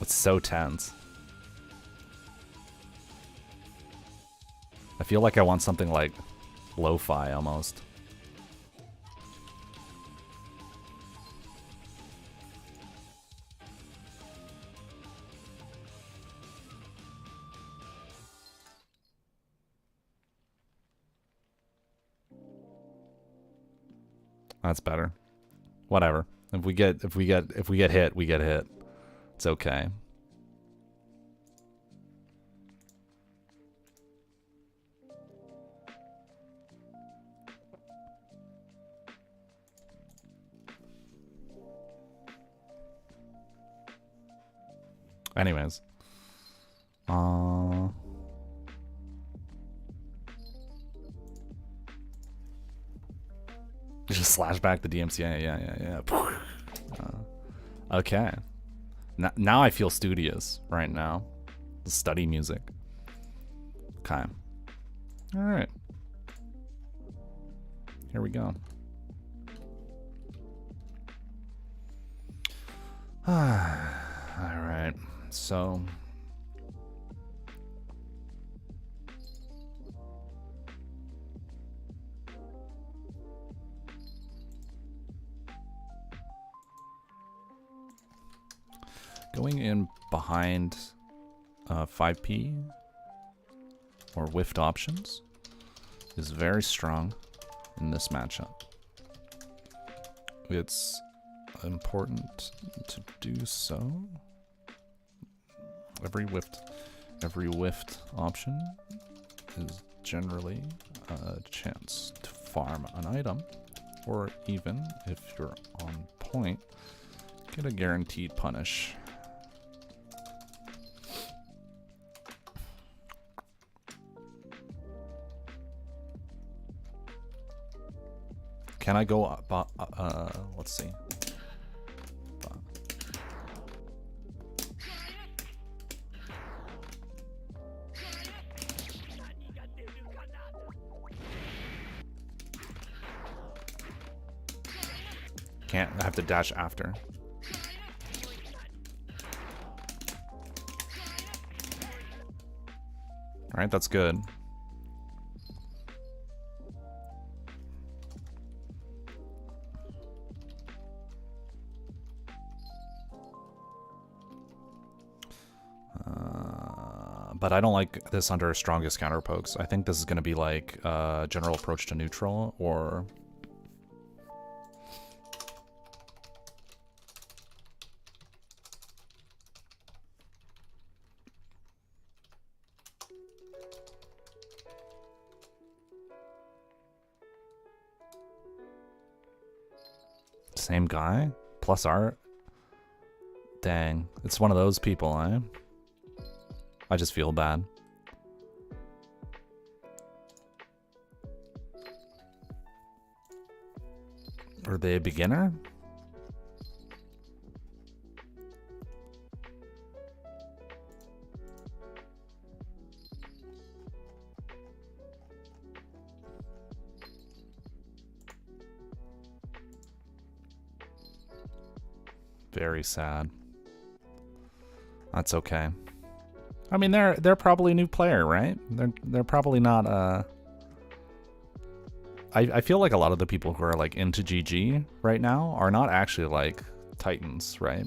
it's so tense. I feel like I want something like lo-fi almost. That's better. Whatever. If we get hit, we get hit. It's okay. Anyways. Just slash back the DMCA. Yeah. Okay. Now I feel studious right now. Study music. Okay. All right. Here we go. All right. So. Going in behind 5P or whiffed options is very strong in this matchup. It's important to do so. Every whiffed option is generally a chance to farm an item, or even if you're on point, get a guaranteed punish. Can I go up? Let's see. Can't. I have to dash after. All right, that's good. But I don't like this under strongest counter pokes. I think this is going to be like general approach to neutral, or same guy plus art. Dang, it's one of those people, eh? I just feel bad. Are they a beginner? Very sad. That's okay. I mean, they're probably a new player, right? They're probably not. I feel like a lot of the people who are like into GG right now are not actually like titans, right?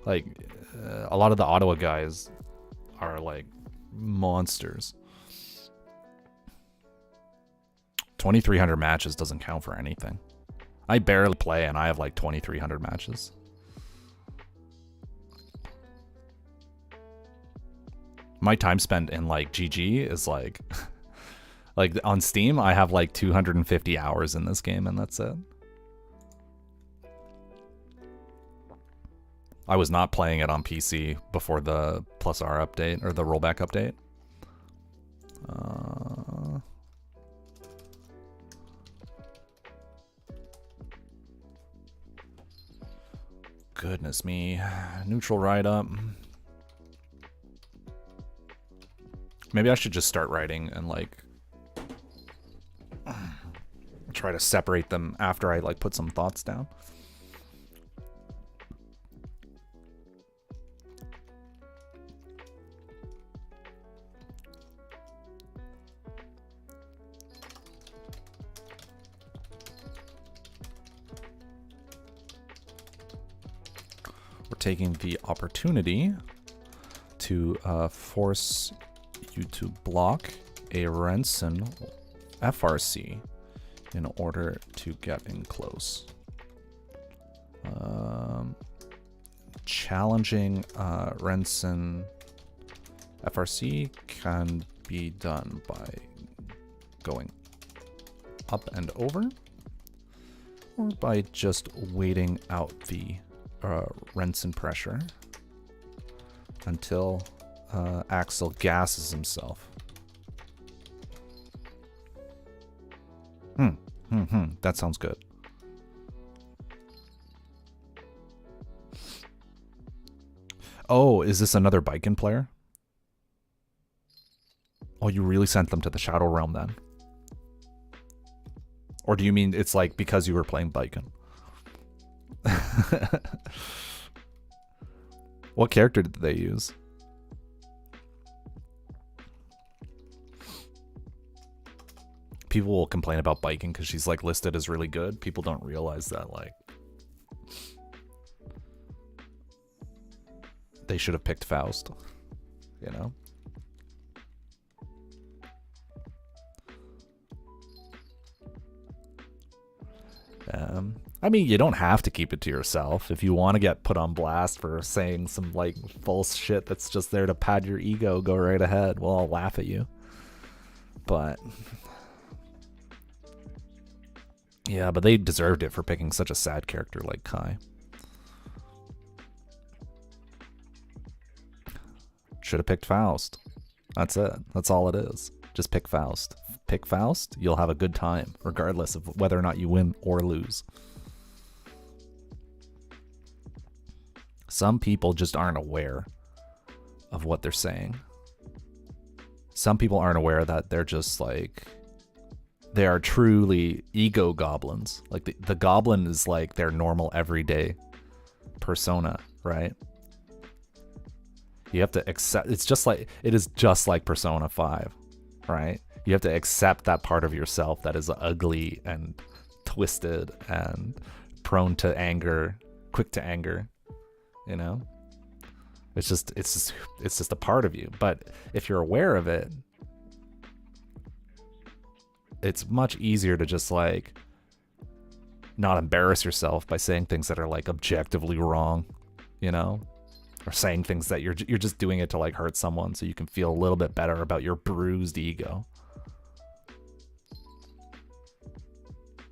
Like a lot of the Ottawa guys are like monsters. 2,300 matches doesn't count for anything. I barely play and I have like 2,300 matches. My time spent in like GG is like like on Steam I have like 250 hours in this game and that's it. I was not playing it on PC before the plus R update or the rollback update. Goodness me. Neutral ride up. Maybe I should just start writing and like try to separate them after I like put some thoughts down. We're taking the opportunity to force you to block a rensen FRC in order to get in close. Challenging rensen FRC can be done by going up and over, or by just waiting out the rensen pressure until Axel gasses himself. That sounds good. Oh, is this another Biken player? Oh, you really sent them to the Shadow Realm then? Or do you mean it's like because you were playing Biken? What character did they use? People will complain about Biking because she's like listed as really good. People don't realize that like they should have picked Faust, you know? I mean, you don't have to keep it to yourself. If you want to get put on blast for saying some like false shit that's just there to pad your ego, go right ahead. We'll all laugh at you. But yeah, but they deserved it for picking such a sad character like Kai. Should have picked Faust. That's it. That's all it is. Just pick Faust. Pick Faust, you'll have a good time, regardless of whether or not you win or lose. Some people just aren't aware of what they're saying. Some people aren't aware that they're just like, they are truly ego goblins. Like the goblin is like their normal everyday persona, right? You have to accept, it is just like Persona 5, right? You have to accept that part of yourself that is ugly and twisted and prone to anger, quick to anger, you know? It's just a part of you. But if you're aware of it, it's much easier to just like not embarrass yourself by saying things that are like objectively wrong, you know? Or saying things that you're just doing it to like hurt someone so you can feel a little bit better about your bruised ego.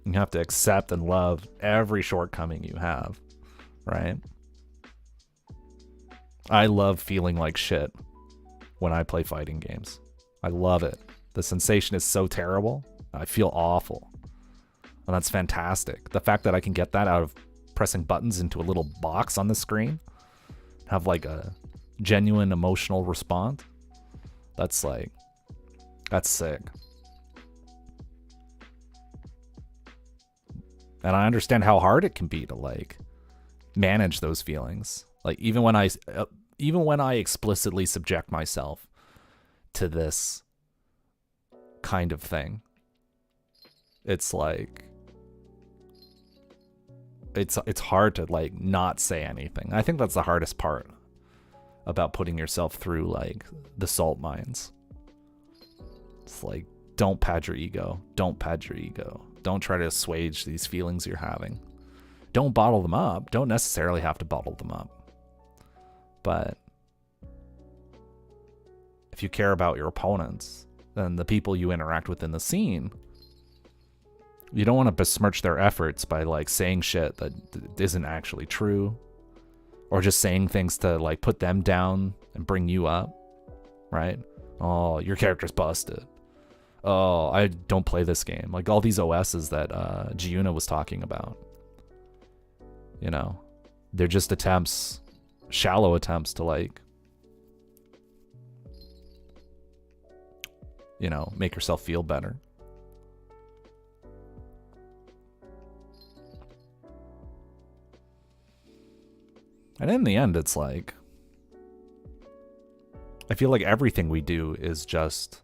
You have to accept and love every shortcoming you have, right? I love feeling like shit when I play fighting games. I love it. The sensation is so terrible. I feel awful. And that's fantastic. The fact that I can get that out of pressing buttons into a little box on the screen, have like a genuine emotional response, that's sick. And I understand how hard it can be to like manage those feelings. Like even when I explicitly subject myself to this kind of thing, it's like it's hard to like not say anything. I think that's the hardest part about putting yourself through like the salt mines. It's like, don't pad your ego. Don't pad your ego. Don't try to assuage these feelings you're having. Don't bottle them up. Don't necessarily have to bottle them up. But if you care about your opponents and the people you interact with in the scene, you don't want to besmirch their efforts by like saying shit that isn't actually true, or just saying things to like put them down and bring you up, right? Oh, your character's busted. Oh, I don't play this game. Like all these OSs that Giuna was talking about. You know, they're just attempts, shallow attempts to like, you know, make yourself feel better. And in the end, it's like, I feel like everything we do is just,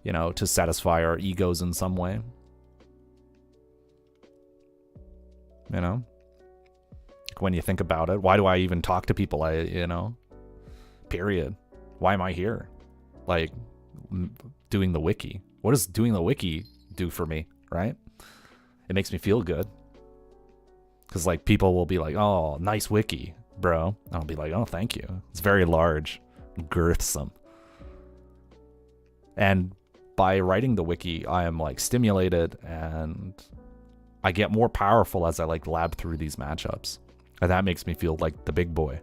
you know, to satisfy our egos in some way. You know? When you think about it, why do I even talk to people? You know, period. Why am I here? Like, doing the wiki. What does doing the wiki do for me, right? It makes me feel good. Because, like, people will be like, oh, nice wiki, bro. And I'll be like, oh, thank you. It's very large, girthsome. And by writing the wiki, I am, like, stimulated, and I get more powerful as I, like, lab through these matchups. And that makes me feel like the big boy.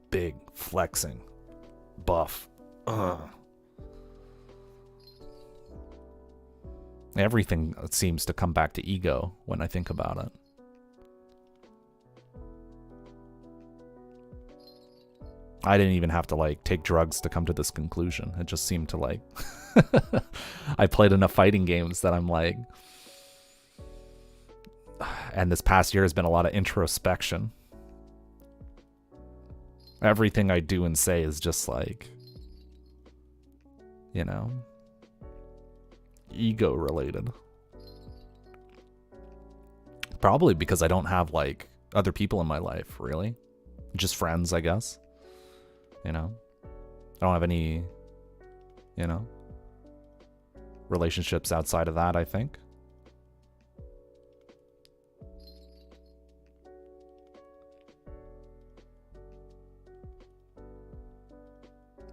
Big, flexing, buff. Everything seems to come back to ego when I think about it. I didn't even have to like take drugs to come to this conclusion. It just seemed to like I played enough fighting games that I'm like, and this past year has been a lot of introspection. Everything I do and say is just like, you know, ego related. Probably because I don't have like other people in my life, really. Just friends, I guess. You know, I don't have any, you know, relationships outside of that, I think.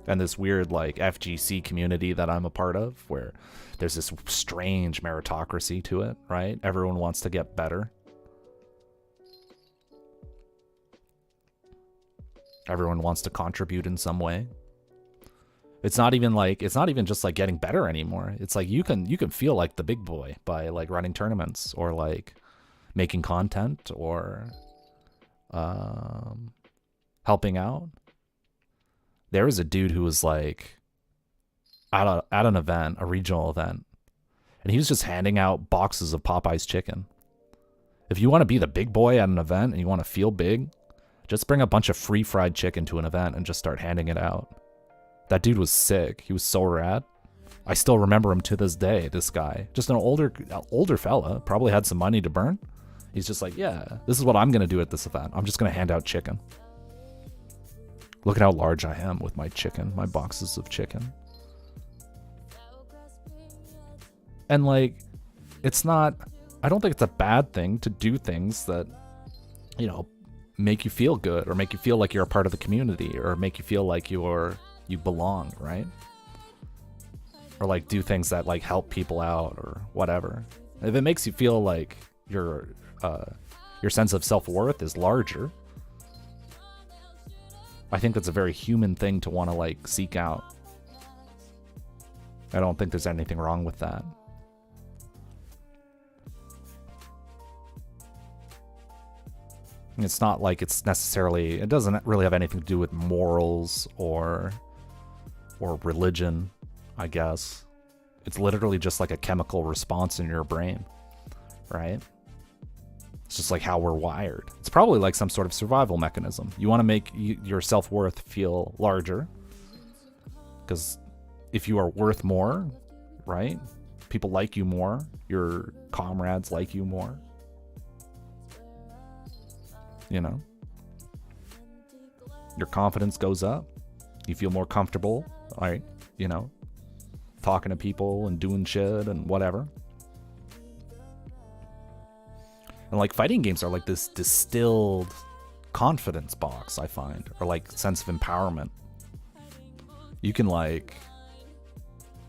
And this weird like FGC community that I'm a part of, where there's this strange meritocracy to it, right? Everyone wants to get better. Everyone wants to contribute in some way. It's not even just like getting better anymore. It's like you can feel like the big boy by like running tournaments or like making content or helping out. There was a dude who was like at an event, a regional event, and he was just handing out boxes of Popeye's chicken. If you want to be the big boy at an event and you want to feel big, just bring a bunch of free fried chicken to an event and just start handing it out. That dude was sick. He was so rad. I still remember him to this day, this guy. Just an older fella, probably had some money to burn. He's just like, yeah, this is what I'm going to do at this event. I'm just going to hand out chicken. Look at how large I am with my chicken, my boxes of chicken. And like, it's not, I don't think it's a bad thing to do things that, you know, make you feel good or make you feel like you're a part of the community or make you feel like you belong, right? Or like do things that like help people out or whatever. If it makes you feel like your sense of self-worth is larger, I think that's a very human thing to want to like seek out. I don't think there's anything wrong with that. It's not like it's necessarily, it doesn't really have anything to do with morals or religion, I guess. It's literally just like a chemical response in your brain, right? It's just like how we're wired. It's probably like some sort of survival mechanism. You want to make your self-worth feel larger, because if you are worth more, right? People like you more. Your comrades like you more. You know? Your confidence goes up. You feel more comfortable, right? You know, talking to people and doing shit and whatever. And like fighting games are like this distilled confidence box, I find, or like sense of empowerment. You can like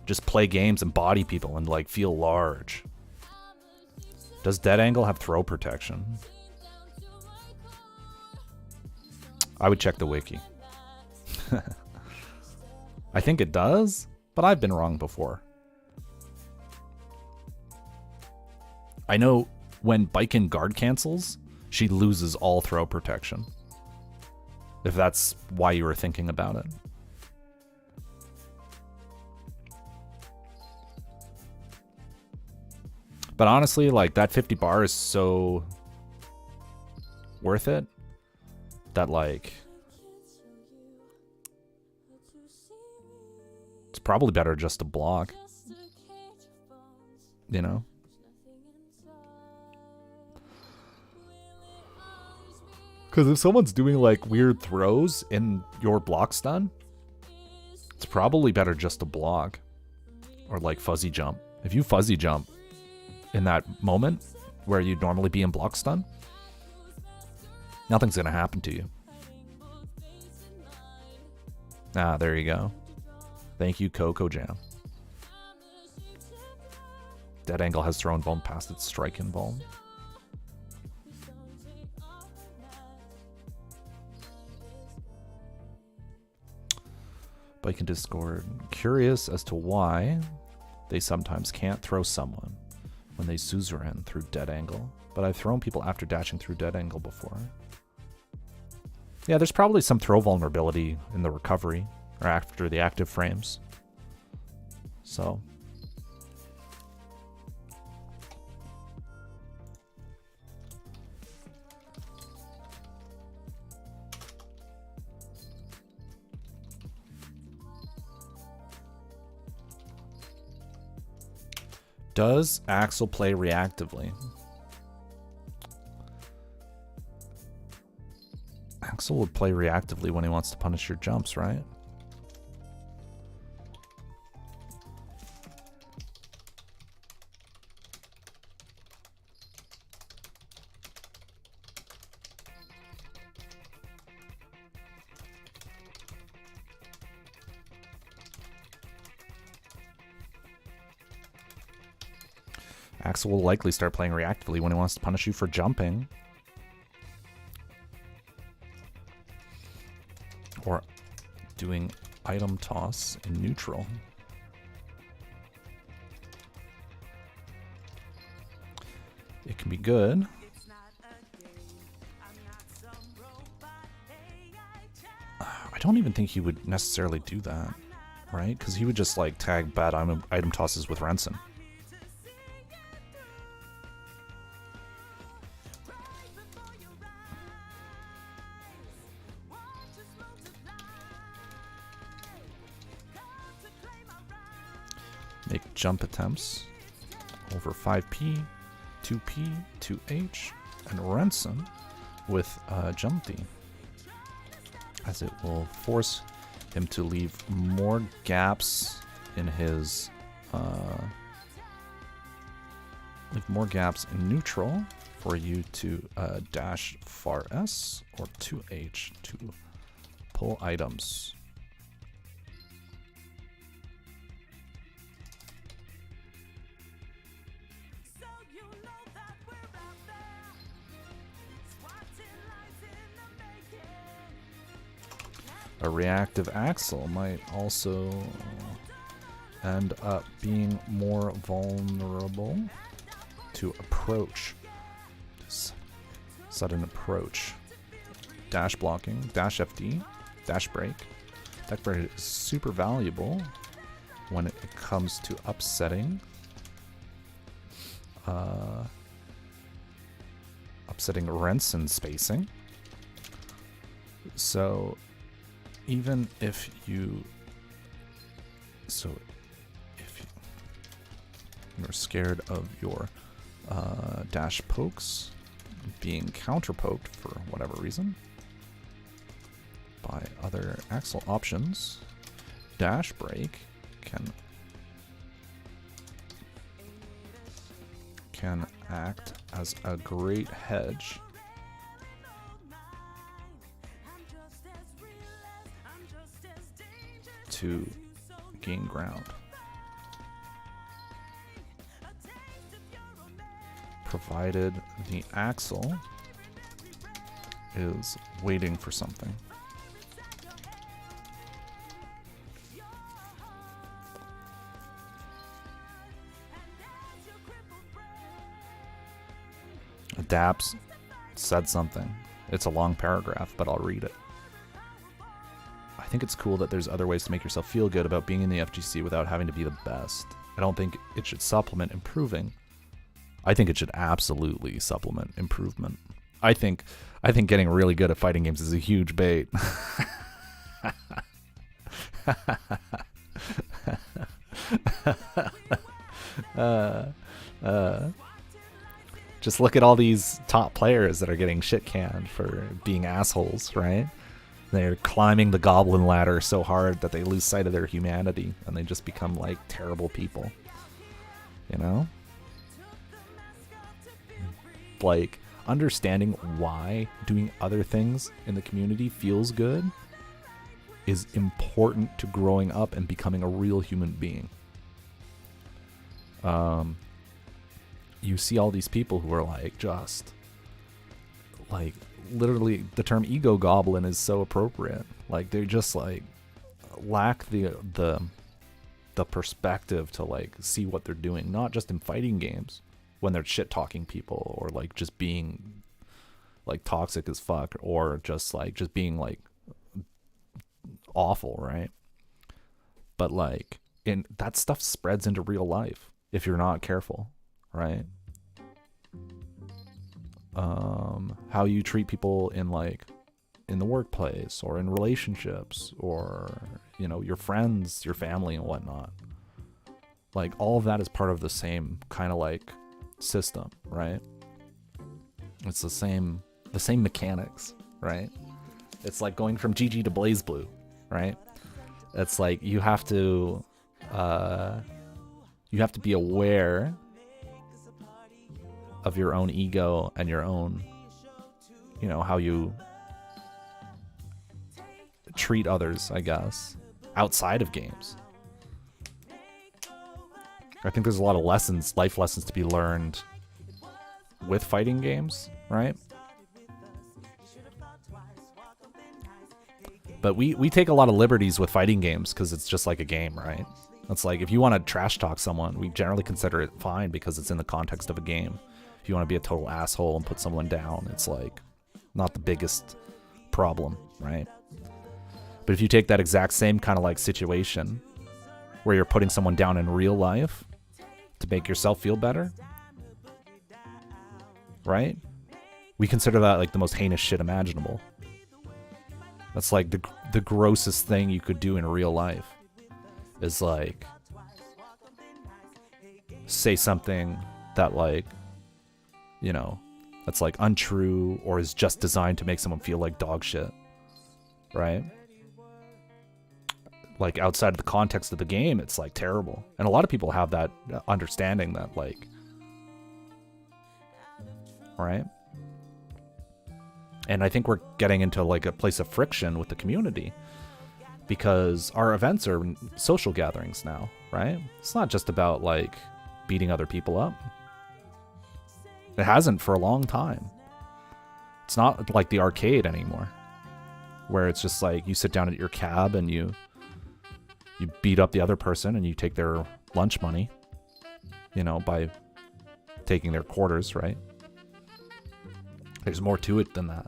just play games and body people and like feel large. Does Dead Angle have throw protection? I would check the wiki. I think it does, but I've been wrong before. I know when Baiken guard cancels, she loses all throw protection. If that's why you were thinking about it. But honestly, like, that 50 bar is so worth it that, like, it's probably better just to block, you know? Because if someone's doing, like, weird throws in your block stun, it's probably better just to block. Or, like, fuzzy jump. If you fuzzy jump in that moment where you'd normally be in block stun, nothing's going to happen to you. Ah, there you go. Thank you, Coco Jam. Dead Angle has thrown vuln past its strike in vuln. Bike in Discord. Curious as to why they sometimes can't throw someone when they suzerain through dead angle. But I've thrown people after dashing through dead angle before. Yeah, there's probably some throw vulnerability in the recovery or after the active frames. So does Axel play reactively? Axel would play reactively when he wants to punish your jumps, right? Axel will likely start playing reactively when he wants to punish you for jumping. Or doing item toss in neutral. It can be good. I don't even think he would necessarily do that, right? Because he would just like tag bad item tosses with rensen. Make jump attempts over 5p, 2p, 2h, and rensen with jumpy, as it will force him to leave more gaps in his in neutral for you to dash far S or 2h to pull items. A reactive Axel might also end up being more vulnerable to approach. Sudden approach. Dash blocking, dash FD, dash break. Deck break is super valuable when it comes to upsetting rensen spacing. So even if you're scared of your dash pokes being counter poked for whatever reason by other Axel options, dash break can act as a great hedge to gain ground, provided the Axel is waiting for something. Daps said something. It's a long paragraph, but I'll read it. I think it's cool that there's other ways to make yourself feel good about being in the FGC without having to be the best. I don't think it should supplement improving. I think it should absolutely supplement improvement. I think getting really good at fighting games is a huge bait. Just look at all these top players that are getting shit canned for being assholes, right? They're climbing the goblin ladder so hard that they lose sight of their humanity and they just become like terrible people. You know? Like, understanding why doing other things in the community feels good is important to growing up and becoming a real human being. You see all these people who are like, just like, literally the term ego goblin is so appropriate. Like, they just like lack the perspective to like see what they're doing, not just in fighting games when they're shit talking people or like just being like toxic as fuck or just being like awful, right? But like, in that stuff spreads into real life if you're not careful, right? How you treat people in like in the workplace or in relationships or, you know, your friends, your family and whatnot. Like, all of that is part of the same kind of like system, right? It's the same mechanics, right? It's like going from GG to BlazBlue, right? It's like you have to be aware of your own ego and your own, you know, how you treat others, I guess, outside of games. I think there's a lot of lessons, life lessons to be learned with fighting games, right? But we take a lot of liberties with fighting games because it's just like a game, right? It's like if you want to trash talk someone, we generally consider it fine because it's in the context of a game. If you want to be a total asshole and put someone down, it's like not the biggest problem, right? But if you take that exact same kind of like situation where you're putting someone down in real life to make yourself feel better, right? We consider that like the most heinous shit imaginable. That's like the grossest thing you could do in real life is like say something that like, you know, that's like untrue or is just designed to make someone feel like dog shit, right? Like outside of the context of the game, it's like terrible. And a lot of people have that understanding that like, right? And I think we're getting into like a place of friction with the community because our events are social gatherings now, right? It's not just about like beating other people up. It hasn't for a long time. It's not like the arcade anymore, where it's just like you sit down at your cab and you beat up the other person and you take their lunch money, you know, by taking their quarters, right? There's more to it than that.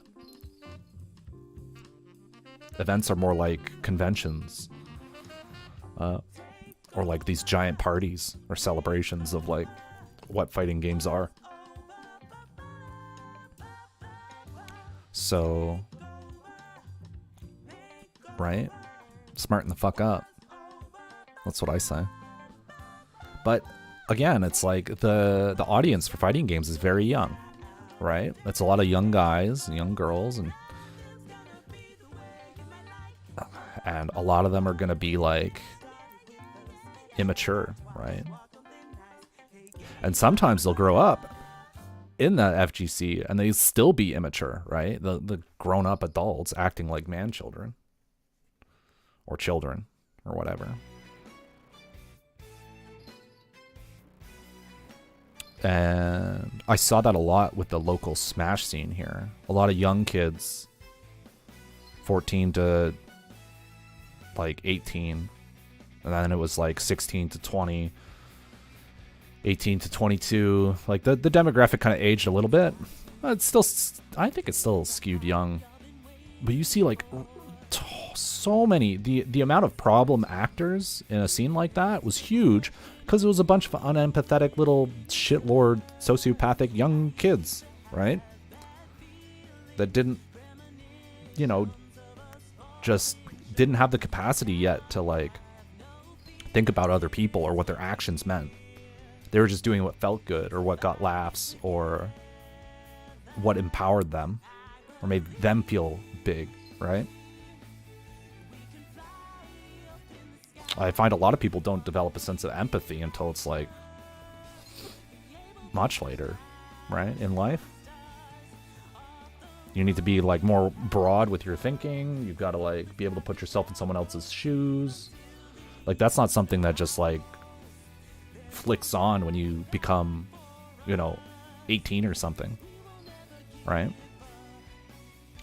Events are more like conventions, or like these giant parties or celebrations of like what fighting games are. So, right? Smarten the fuck up. That's what I say. But again, it's like the audience for fighting games is very young, right? It's a lot of young guys and young girls, and a lot of them are going to be like immature, right? And sometimes they'll grow up in the FGC and they still be immature, right? The grown-up adults acting like man-children or children or whatever. And I saw that a lot with the local Smash scene here. A lot of young kids, 14 to like 18, and then it was like 16 to 20, 18 to 22. Like the demographic kind of aged a little bit, It's still, I think it's still skewed young, but you see like so many, the amount of problem actors in a scene like that was huge because it was a bunch of unempathetic little shitlord sociopathic young kids, right? That didn't, you know, just didn't have the capacity yet to like think about other people or what their actions meant. They were just doing what felt good or what got laughs or what empowered them or made them feel big, right? I find a lot of people don't develop a sense of empathy until it's like much later, right, in life. You need to be like more broad with your thinking. You've got to like be able to put yourself in someone else's shoes. Like that's not something that just like flicks on when you become, you know, 18 or something, right?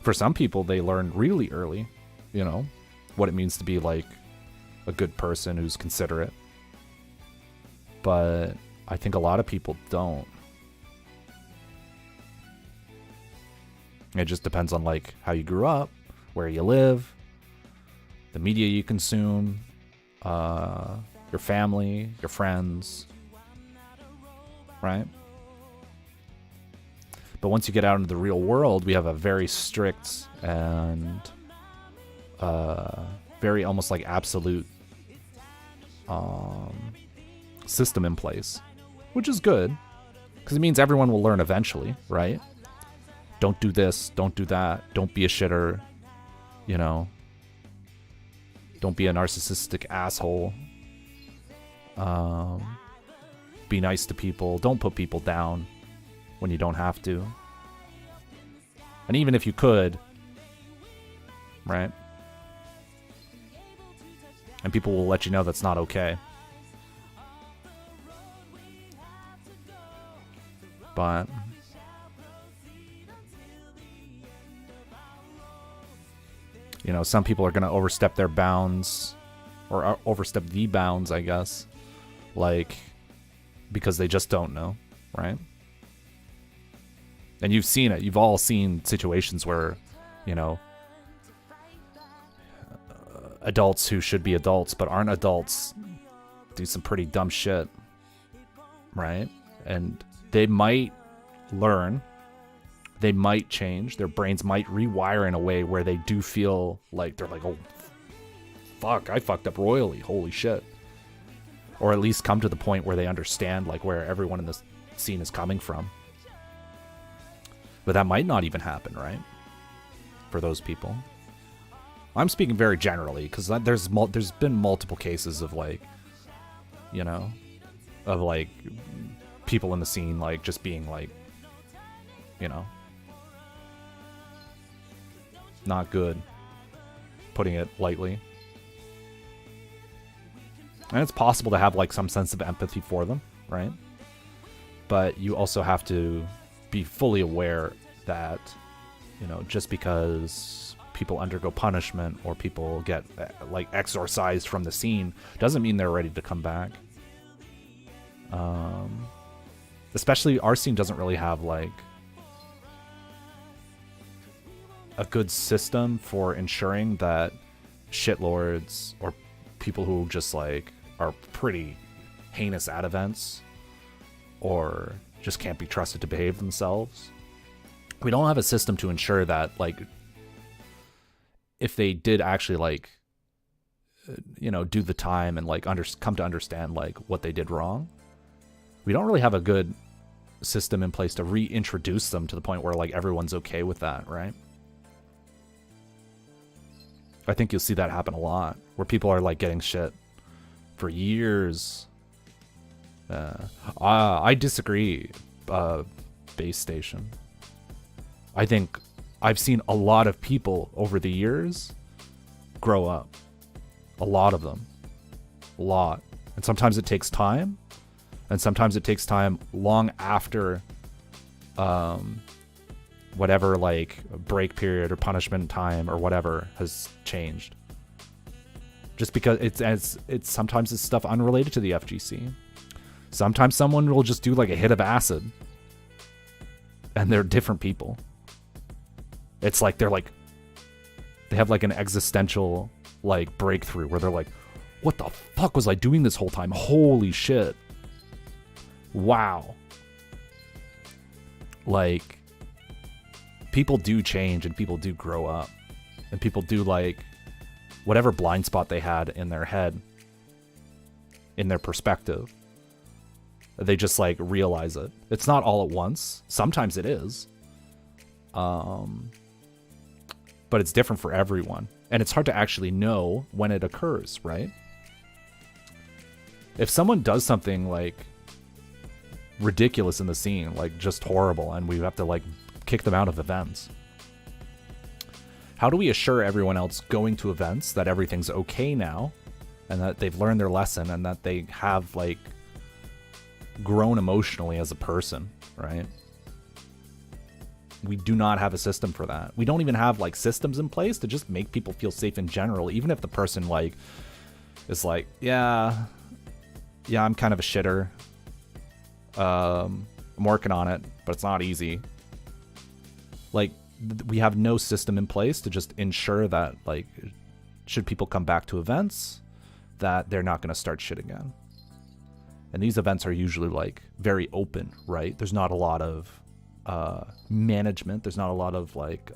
For some people, they learn really early, you know, what it means to be like a good person who's considerate. But I think a lot of people don't. It just depends on like how you grew up, where you live, the media you consume, your family, your friends, right? But once you get out into the real world, we have a very strict and very almost like absolute system in place, which is good because it means everyone will learn eventually, right? Don't do this, don't do that, don't be a shitter, you know, don't be a narcissistic asshole, be nice to people, don't put people down when you don't have to, and even if you could, right? And people will let you know that's not okay. But you know, some people are going to overstep their bounds or overstep the bounds, I guess, like because they just don't know, right? And you've seen it. You've all seen situations where, you know, adults who should be adults but aren't adults do some pretty dumb shit, right? And they might learn, they might change, their brains might rewire in a way where they do feel like they're like, oh fuck, I fucked up royally, holy shit. Or at least come to the point where they understand like where everyone in this scene is coming from. But that might not even happen, right? For those people. I'm speaking very generally because there's been multiple cases of like, you know, of like people in the scene like just being like, you know, not good, putting it lightly. And it's possible to have like some sense of empathy for them, right? But you also have to be fully aware that, you know, just because people undergo punishment or people get like exorcised from the scene doesn't mean they're ready to come back. Especially our scene doesn't really have like a good system for ensuring that shitlords or people who just like are pretty heinous at events or just can't be trusted to behave themselves. We don't have a system to ensure that like if they did actually like, you know, do the time and like come to understand like what they did wrong, we don't really have a good system in place to reintroduce them to the point where like everyone's okay with that, right? I think you'll see that happen a lot where people are like getting shit for years. I disagree, base station. I think I've seen a lot of people over the years grow up. A lot of them. A lot. And sometimes it takes time. And sometimes it takes time long after whatever like break period or punishment time or whatever has changed. Just because it's sometimes it's stuff unrelated to the FGC. Sometimes someone will just do like a hit of acid. and they're different people. It's like they have like an existential like breakthrough where they're like, what the fuck was I doing this whole time? Holy shit. Wow. Like, people do change and people do grow up. And people do, like, whatever blind spot they had in their head, in their perspective, they just, like, realize it. It's not all at once. Sometimes it is. But it's different for everyone. And it's hard to actually know when it occurs, right? If someone does something, like, ridiculous in the scene, like, just horrible, and we have to, like, kick them out of events, how do we assure everyone else going to events that everything's okay now, and that they've learned their lesson, and that they have, like, grown emotionally as a person, right? We do not have a system for that. We don't even have, like, systems in place to just make people feel safe in general, even if the person, like, is like, yeah, I'm kind of a shitter. I'm working on it, but it's not easy. Like, we have no system in place to just ensure that, like, should people come back to events, that they're not going to start shit again. And these events are usually, like, very open, right? There's not a lot of management. There's not a lot of, like,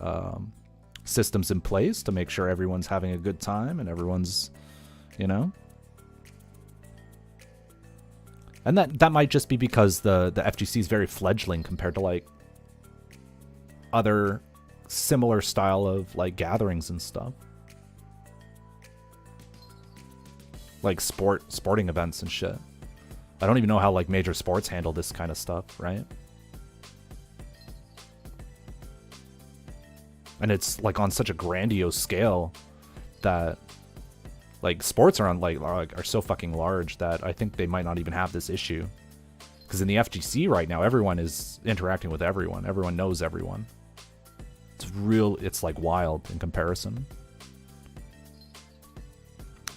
systems in place to make sure everyone's having a good time and everyone's, you know? And that might just be because the FGC is very fledgling compared to, like, other similar style of, like, gatherings and stuff. Like sporting events and shit. I don't even know how, like, major sports handle this kind of stuff, right? And it's, like, on such a grandiose scale that, like, sports are on, like, are so fucking large that I think they might not even have this issue. Because in the FGC right now, everyone is interacting with everyone. Everyone knows everyone. It's like wild in comparison.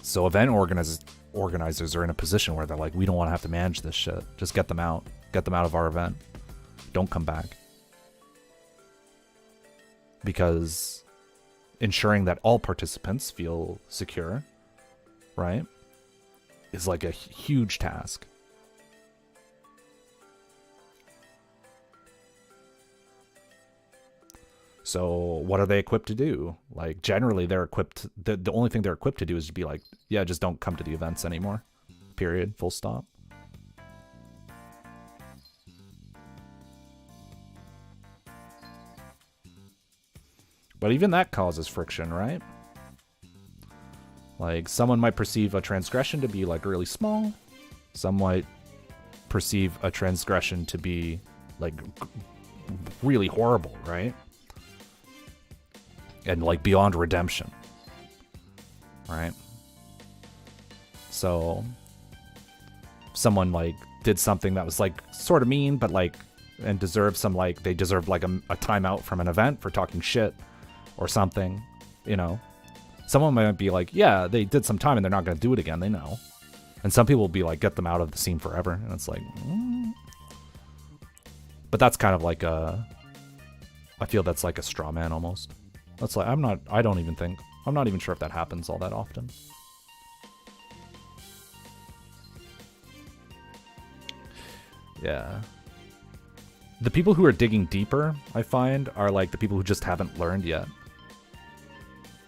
So event organizers are in a position where they're like, we don't want to have to manage this shit. Just get them out. Get them out of our event. Don't come back. Because ensuring that all participants feel secure, right, is like a huge task. So what are they equipped to do? Like, generally they're equipped, the only thing they're equipped to do is to be like, yeah, just don't come to the events anymore. Period. Full stop. But even that causes friction, right? Like, someone might perceive a transgression to be, like, really small. Some might perceive a transgression to be, like, really horrible, right? And, like, beyond redemption. Right? So, someone, like, did something that was, like, sort of mean, but, like, and deserved some, like, they deserved, like, a timeout from an event for talking shit or something, you know? Someone might be like, yeah, they did some time and they're not going to do it again, they know. And some people will be like, get them out of the scene forever. And it's like, But that's kind of like I feel that's like a straw man almost. That's like, I'm not even sure if that happens all that often. Yeah. The people who are digging deeper, I find, are like the people who just haven't learned yet.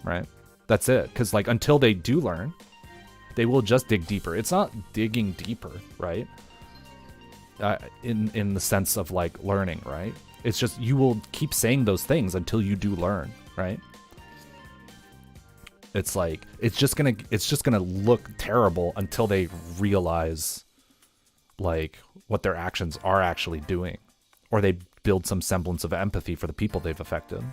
Right? That's it. Because, like, until they do learn, they will just dig deeper. It's not digging deeper, right? In the sense of, like, learning, right? It's just you will keep saying those things until you do learn, right? It's like it's just gonna look terrible until they realize, like, what their actions are actually doing, or they build some semblance of empathy for the people they've affected.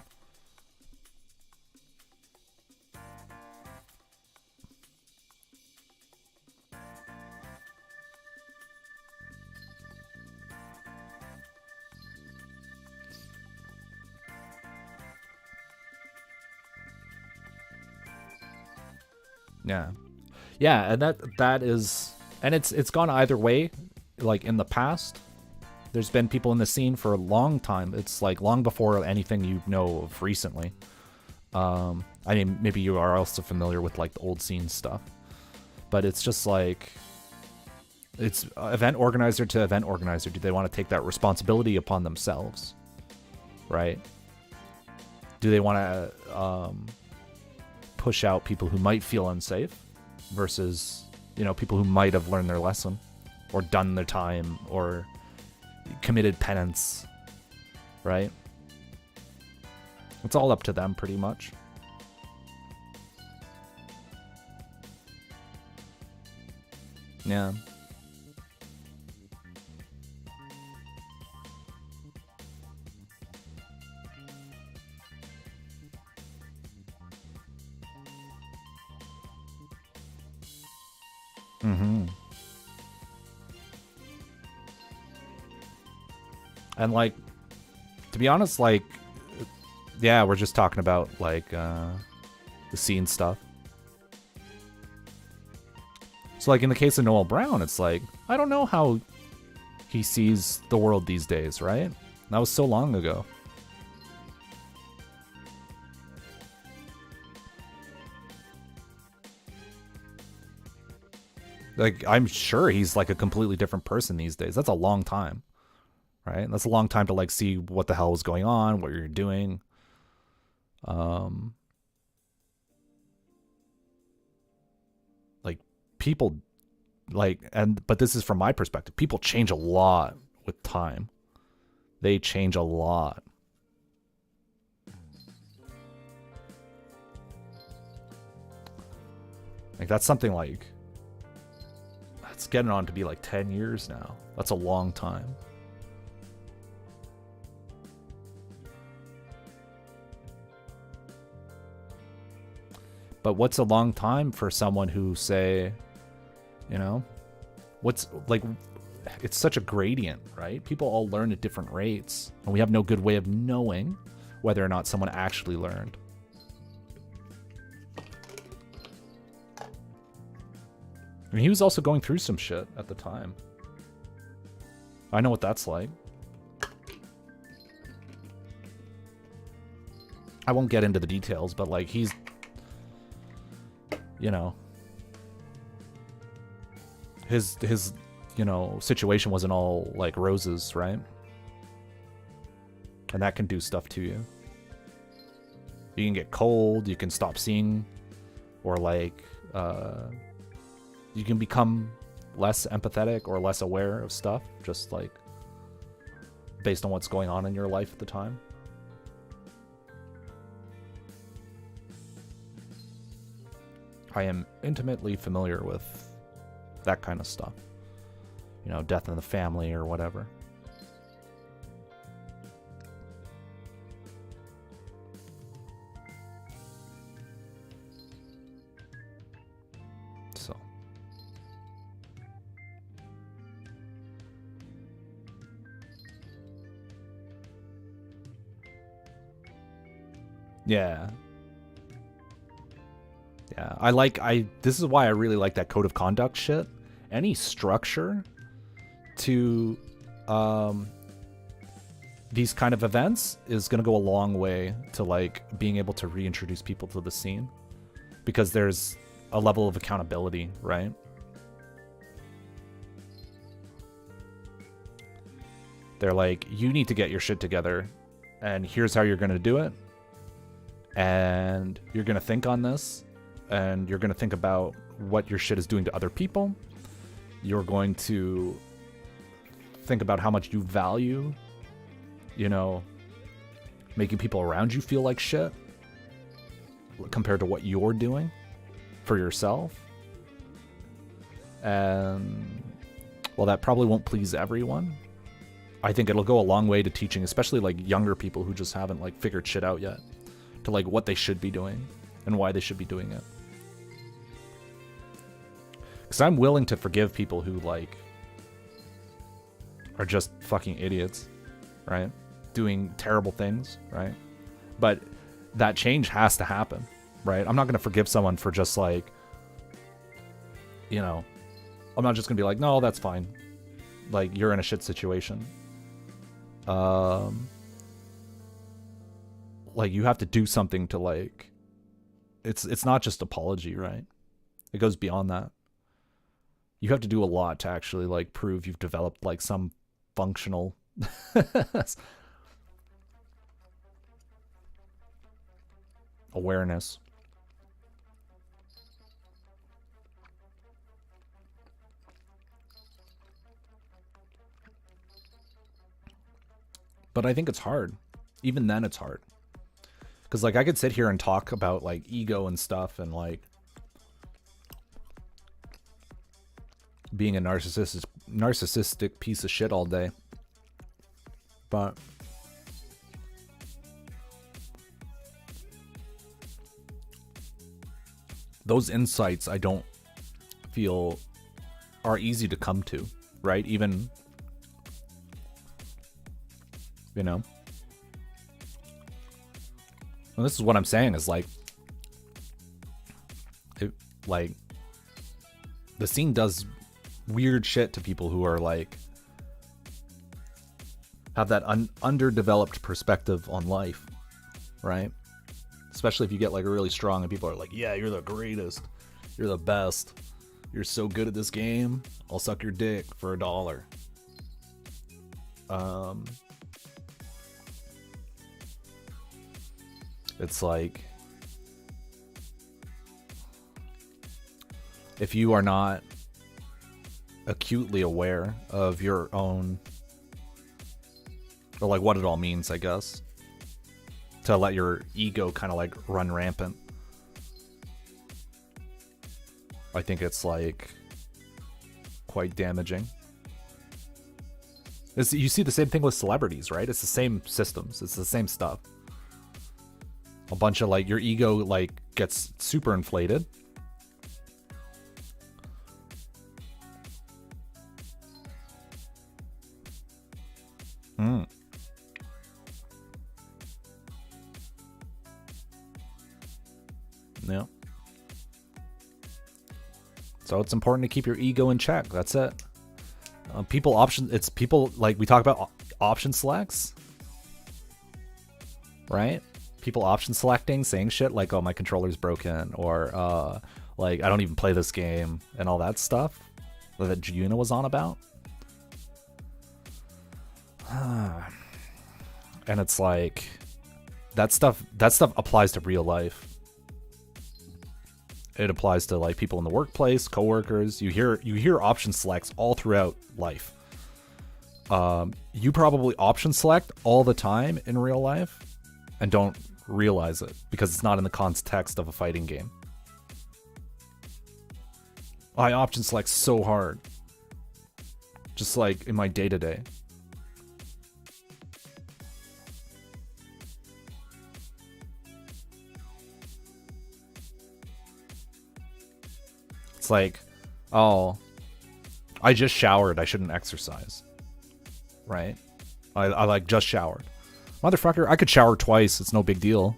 Yeah, and that is, and it's gone either way, like in the past, There's been people in the scene for a long time. It's like long before anything you know of recently. I mean, maybe you are also familiar with like the old scene stuff, but it's just like, it's event organizer to event organizer. Do they want to take that responsibility upon themselves? Right? Do they want to push out people who might feel unsafe versus, you know, people who might have learned their lesson or done their time or committed penance, right? It's all up to them pretty much. Yeah. Mm-hmm. And like, to be honest, like, yeah, we're just talking about like the scene stuff. So like in the case of Noel Brown, it's like, I don't know how he sees the world these days, right? That was so long ago. Like, I'm sure he's like a completely different person these days. That's a long time, right? That's a long time to like see what the hell is going on, what you're doing. Like people like, but this is from my perspective, people change a lot with time. They change a lot. Like that's something like, it's getting on to be like 10 years now. That's a long time. But what's a long time for someone who, say, you know, what's like, it's such a gradient, right? People all learn at different rates, and we have no good way of knowing whether or not someone actually learned. I mean, he was also going through some shit at the time. I know what that's like. I won't get into the details, but like he's, you know, his you know, situation wasn't all like roses, right? And that can do stuff to you. You can get cold, you can stop seeing, or like you can become less empathetic or less aware of stuff, just like based on what's going on in your life at the time. I am intimately familiar with that kind of stuff. You know, death in the family or whatever. So. Yeah. Yeah, this is why I really like that code of conduct shit. Any structure to these kind of events is going to go a long way to like being able to reintroduce people to the scene, because there's a level of accountability, right? They're like, you need to get your shit together, and here's how you're going to do it, and you're going to think on this, and you're going to think about what your shit is doing to other people. You're going to think about how much you value, you know, making people around you feel like shit compared to what you're doing for yourself. And, well, that probably won't please everyone. I think it'll go a long way to teaching, especially like younger people who just haven't like figured shit out yet, to like what they should be doing and why they should be doing it. Because I'm willing to forgive people who like are just fucking idiots, right? Doing terrible things, right? But that change has to happen, right? I'm not going to forgive someone for just like, you know, I'm not just going to be like, no, that's fine. Like, you're in a shit situation. like you have to do something to like, it's not just apology, right? It goes beyond that. You have to do a lot to actually like prove you've developed like some functional awareness. But I think it's hard. Even then it's hard. Because like I could sit here and talk about like ego and stuff and like being a narcissistic piece of shit all day. But those insights I don't feel are easy to come to, right? Even, you know. And this is what I'm saying is like, like the scene does weird shit to people who are like have that underdeveloped perspective on life, right? Especially if you get like really strong and people are like, yeah, you're the greatest, you're the best, you're so good at this game, I'll suck your dick for $1. It's like, if you are not acutely aware of your own, or like what it all means, I guess, to let your ego kind of like run rampant, I think it's like quite damaging. You see the same thing with celebrities, right? It's the same systems, it's the same stuff. A bunch of like your ego like gets super inflated. Yeah. So it's important to keep your ego in check. That's it. People like we talk about option selects, right? People option selecting, saying shit like, "Oh, my controller's broken," or like, "I don't even play this game," and all that stuff that Juna was on about. And it's like that stuff applies to real life. It applies to like people in the workplace, coworkers. You hear option selects all throughout life. You probably option select all the time in real life and don't realize it because it's not in the context of a fighting game. I option select so hard. Just like in my day-to-day. It's like, oh, I just showered, I shouldn't exercise. Right? I like just showered. Motherfucker, I could shower twice, it's no big deal.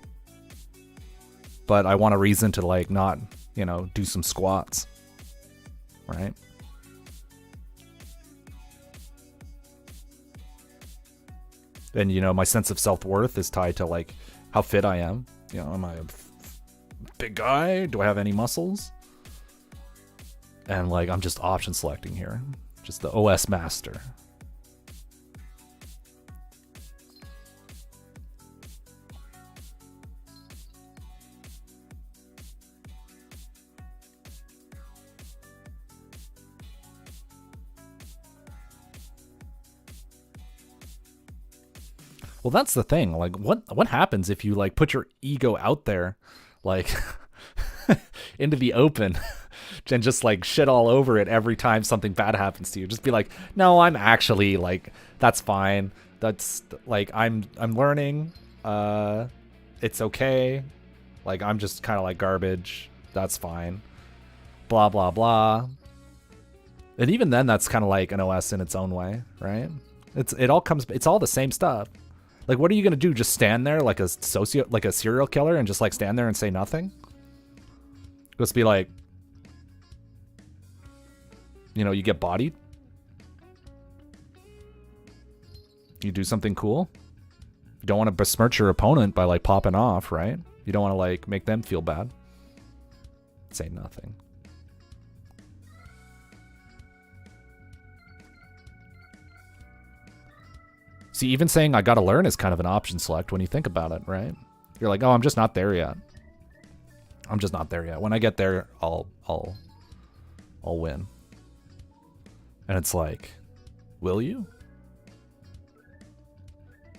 But I want a reason to like not, you know, do some squats. Right? And, you know, my sense of self-worth is tied to like how fit I am. You know, am I a big guy? Do I have any muscles? And like, I'm just option selecting here. Just the OS master. Well, that's the thing. Like, what happens if you like put your ego out there, like into the open, and just like shit all over it every time something bad happens to you? Just be like, no, I'm actually like, that's fine. That's like, I'm learning. It's okay. Like, I'm just kind of like garbage. That's fine. Blah blah blah. And even then, that's kind of like an OS in its own way, right? It's all the same stuff. Like, what are you gonna do? Just stand there like a serial killer and just like stand there and say nothing? Just be like, you know, you get bodied. You do something cool. You don't want to besmirch your opponent by like popping off, right? You don't want to like make them feel bad. Say nothing. See, even saying I gotta learn is kind of an option select when you think about it, right? You're like, oh, I'm just not there yet. I'm just not there yet. When I get there, I'll win. And it's like, will you?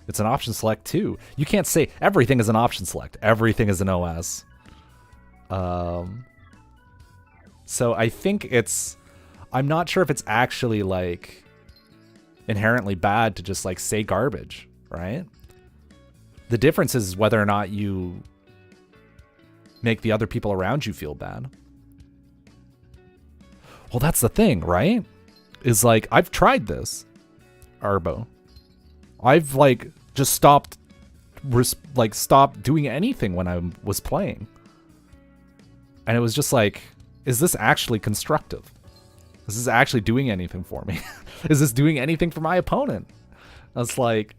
It's an option select too. You can't say everything is an option select. Everything is an OS. So I think I'm not sure if it's actually like inherently bad to just like say garbage, right? The difference is whether or not you make the other people around you feel bad. Well, that's the thing, right? Is like, I've tried this, Arbo. I've like just stopped doing anything when I was playing. And it was just like, is this actually constructive? Is this actually doing anything for me? Is this doing anything for my opponent? I was like,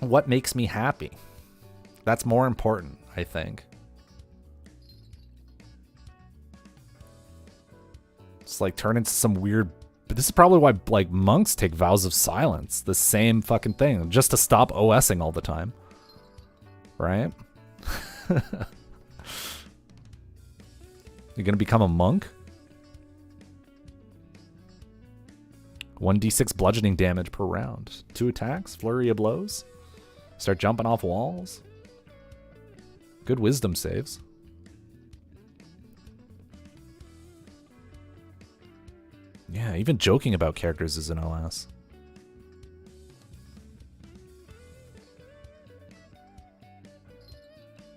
what makes me happy? That's more important, I think. It's like turn into some weird... But this is probably why like monks take vows of silence. The same fucking thing. Just to stop OSing all the time. Right? You're gonna become a monk? 1d6 bludgeoning damage per round. 2 attacks, flurry of blows. Start jumping off walls. Good wisdom saves. Yeah, even joking about characters is an OS.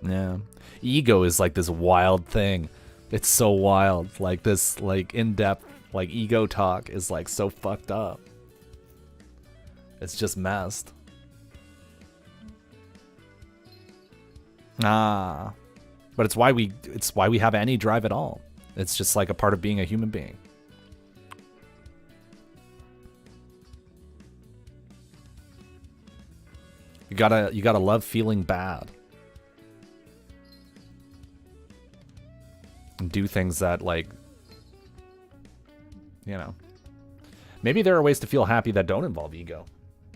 Yeah. Ego is like this wild thing. It's so wild. Like this like in-depth like ego talk is like so fucked up. It's just messed. But it's why we have any drive at all. It's just like a part of being a human being. You gotta love feeling bad. And do things that like, you know. Maybe there are ways to feel happy that don't involve ego.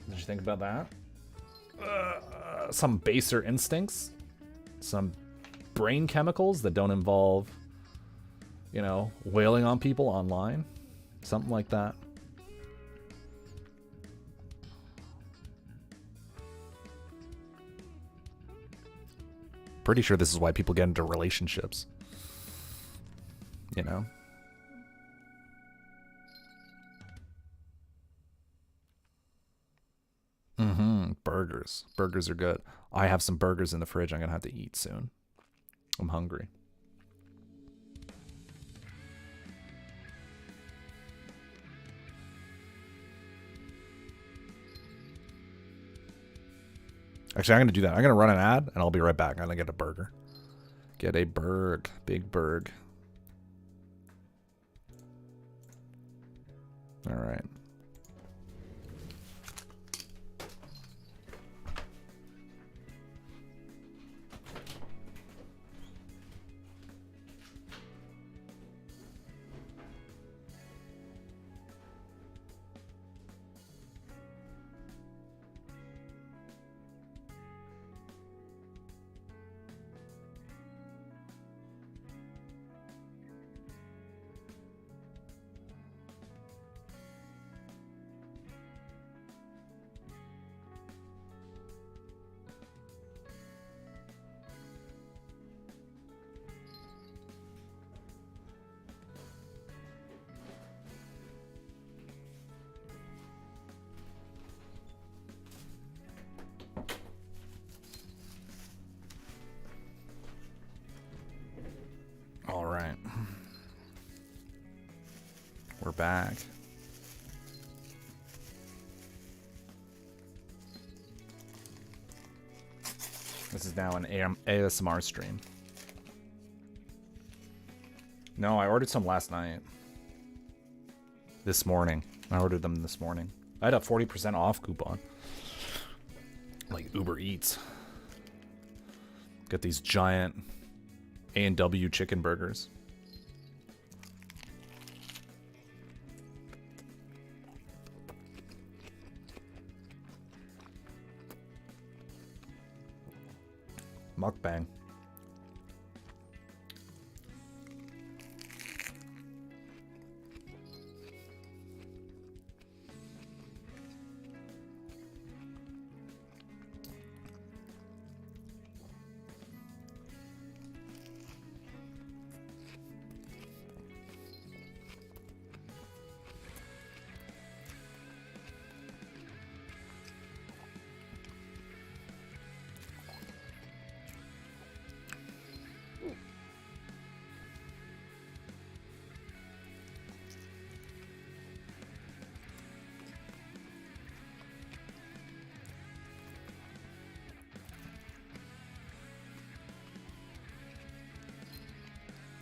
Did you think about that? Some baser instincts? Some brain chemicals that don't involve, you know, wailing on people online? Something like that. Pretty sure this is why people get into relationships. You know? Burgers. Burgers are good. I have some burgers in the fridge I'm gonna have to eat soon. I'm hungry. Actually, I'm gonna do that. I'm gonna run an ad and I'll be right back. I'm gonna get a burger. Get a burg. Big burg. Alright. Alright. We're back. This is now an ASMR stream. No, I ordered some last night. This morning. I ordered them this morning. I had a 40% off coupon. Like Uber Eats. Get these giant A&W chicken burgers. Mukbang.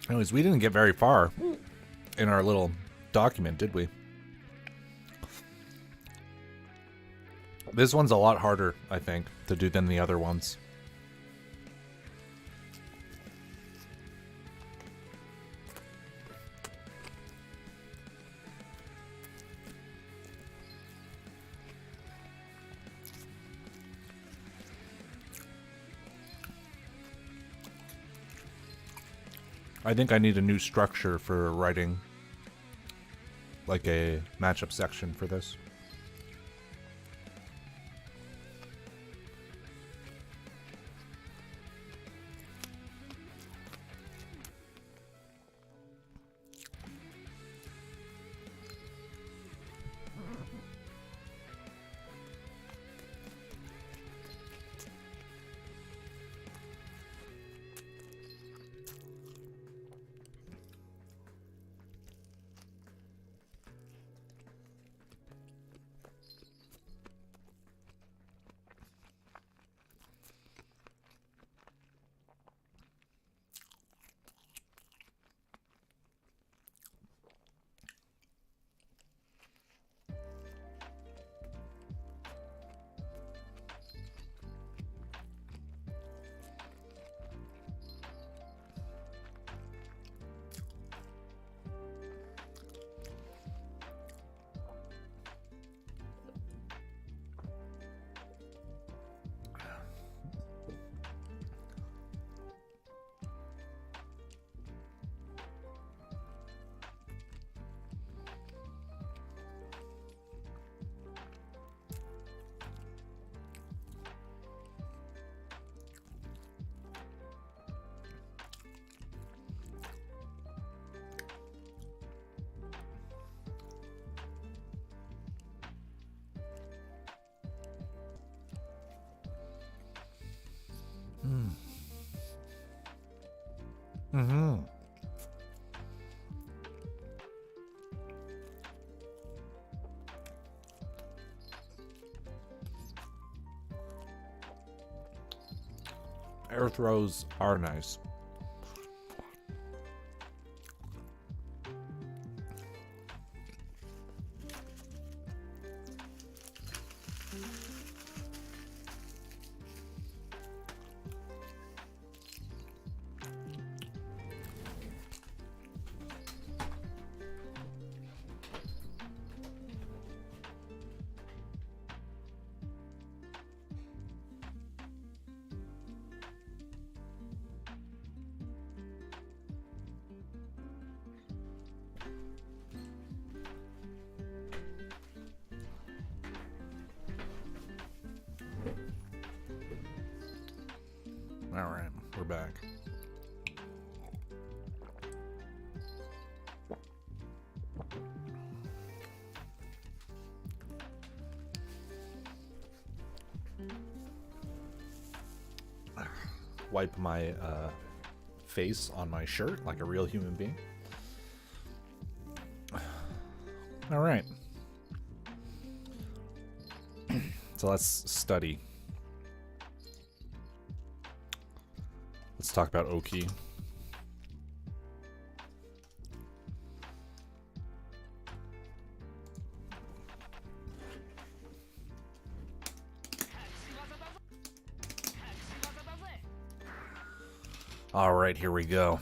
Anyways, we didn't get very far in our little document, did we? This one's a lot harder, I think, to do than the other ones. I think I need a new structure for writing, like a matchup section for this. Mm-hmm. Air throws are nice. All right, we're back. Wipe my face on my shirt like a real human being. All right. So let's study. Let's talk about Oki. All right, here we go.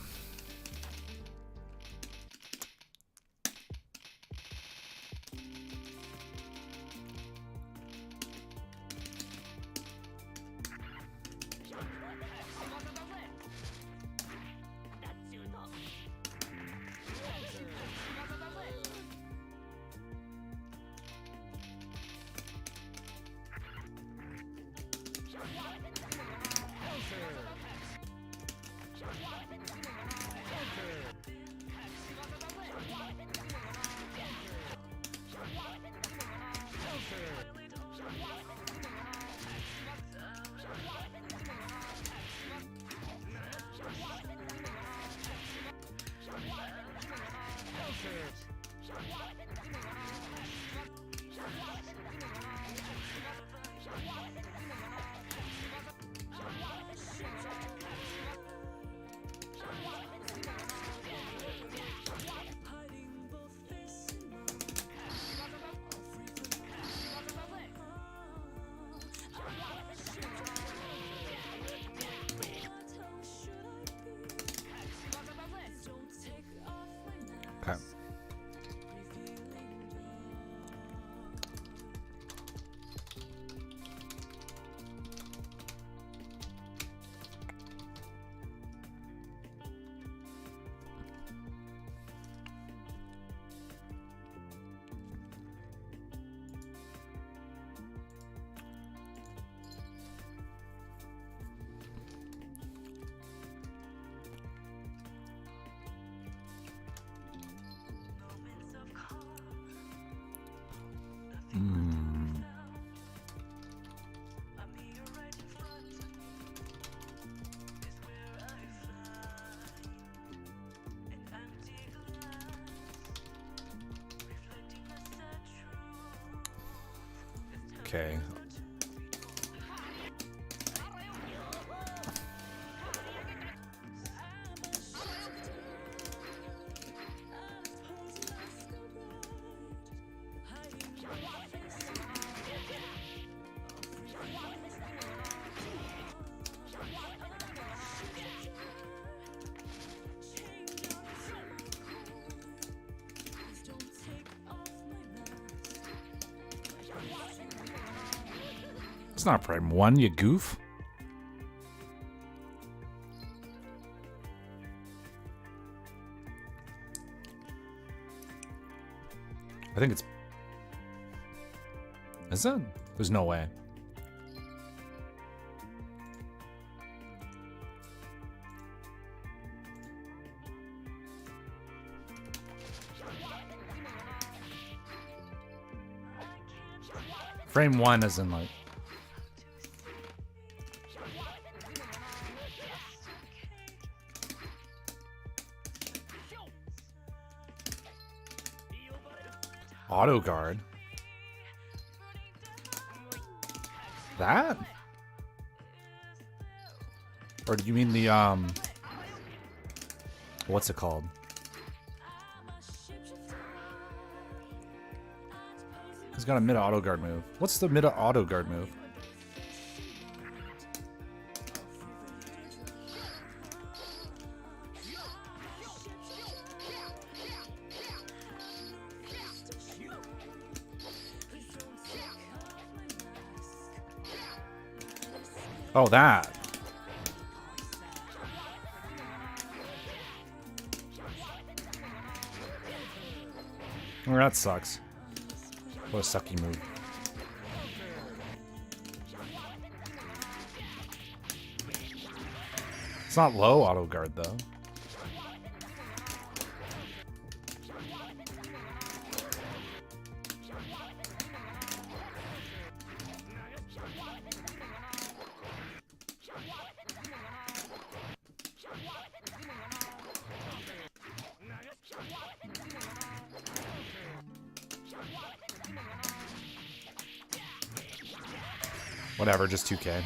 Okay. Okay. It's not frame 1, you goof. I think it's... Is it? There's no way. Frame 1 is in like... Auto guard. That? Or do you mean the what's it called? He's got a mid auto guard move. What's the mid auto guard move? Oh, that. Oh, that sucks. What a sucky move. It's not low auto guard, though. Whatever, just 2K.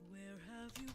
Where have you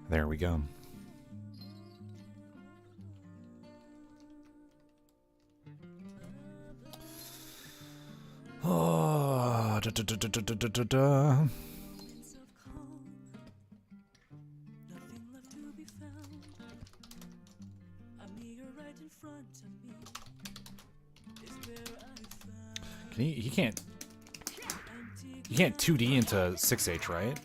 There we go. Oh, da, da, da, da, da, da, da, da. He can't 2D into 6H, right?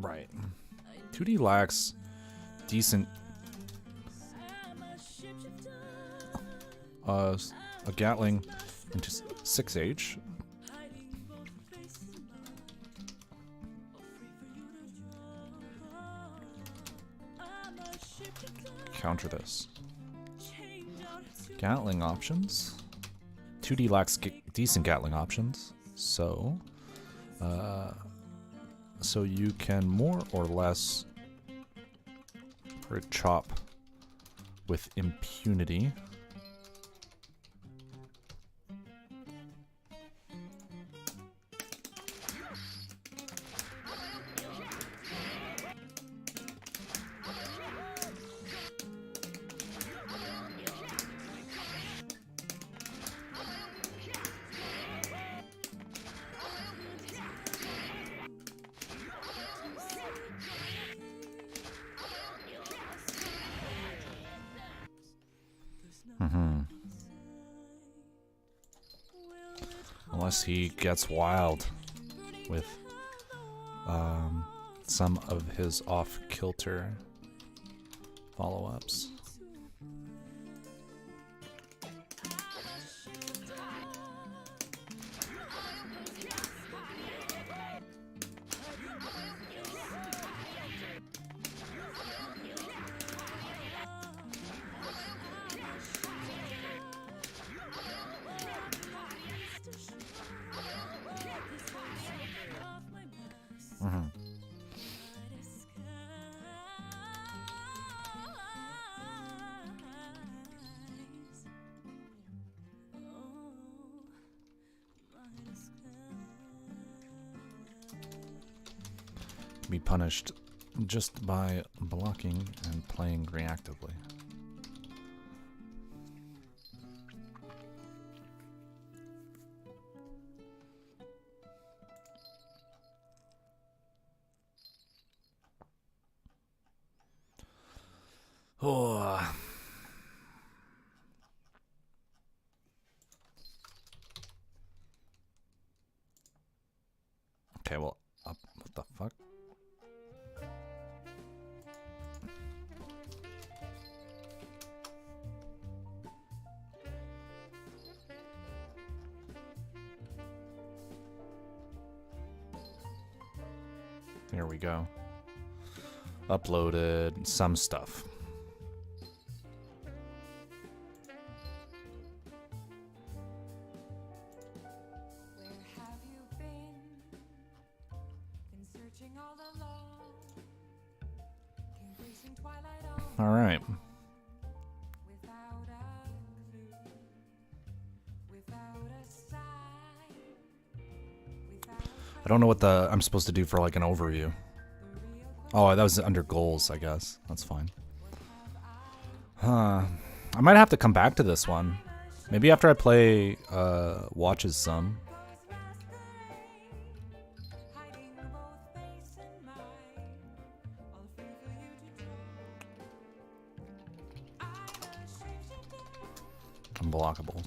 Right. 2D lacks decent a Gatling into 6H. Counter this. Gatling options. 2D lacks decent Gatling options, so you can more or less chop with impunity. Unless he gets wild with some of his off-kilter follow-ups. Be punished just by blocking and playing reactively. Oh. Okay, well, what the fuck? There we go. Uploaded some stuff. All right. I don't know what I'm supposed to do for like an overview. Oh, that was under goals, I guess. That's fine. Huh. I might have to come back to this one. Maybe after I play Watches some. Unblockable.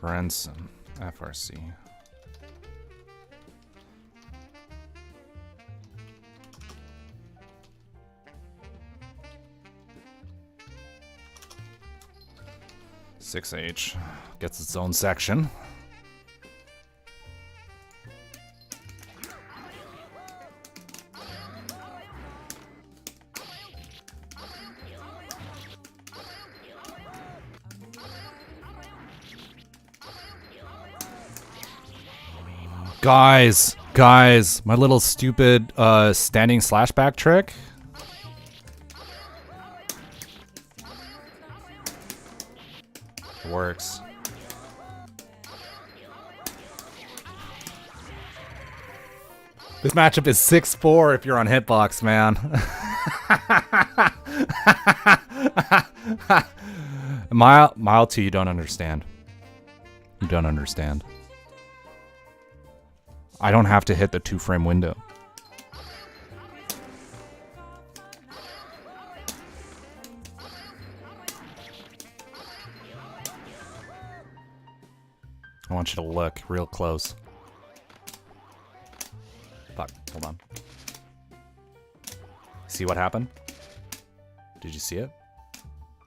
Rensen, FRC. (6H) gets its own section. Guys, my little stupid standing slashback trick. It works. This matchup is 6-4 if you're on hitbox, man. Mile 2, you don't understand. You don't understand. I don't have to hit the 2-frame window. I want you to look real close. Fuck, hold on. See what happened? Did you see it?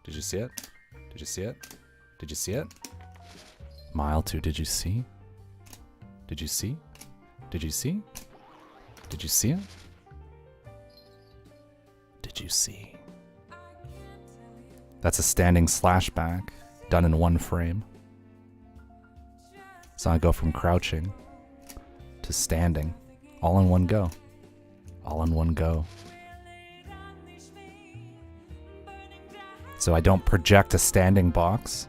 Did you see it? Did you see it? Did you see it? Mile 2, did you see? Did you see? Did you see? Did you see it? Did you see? That's a standing slashback done in 1 frame. So I go from crouching to standing all in one go. All in one go. So I don't project a standing box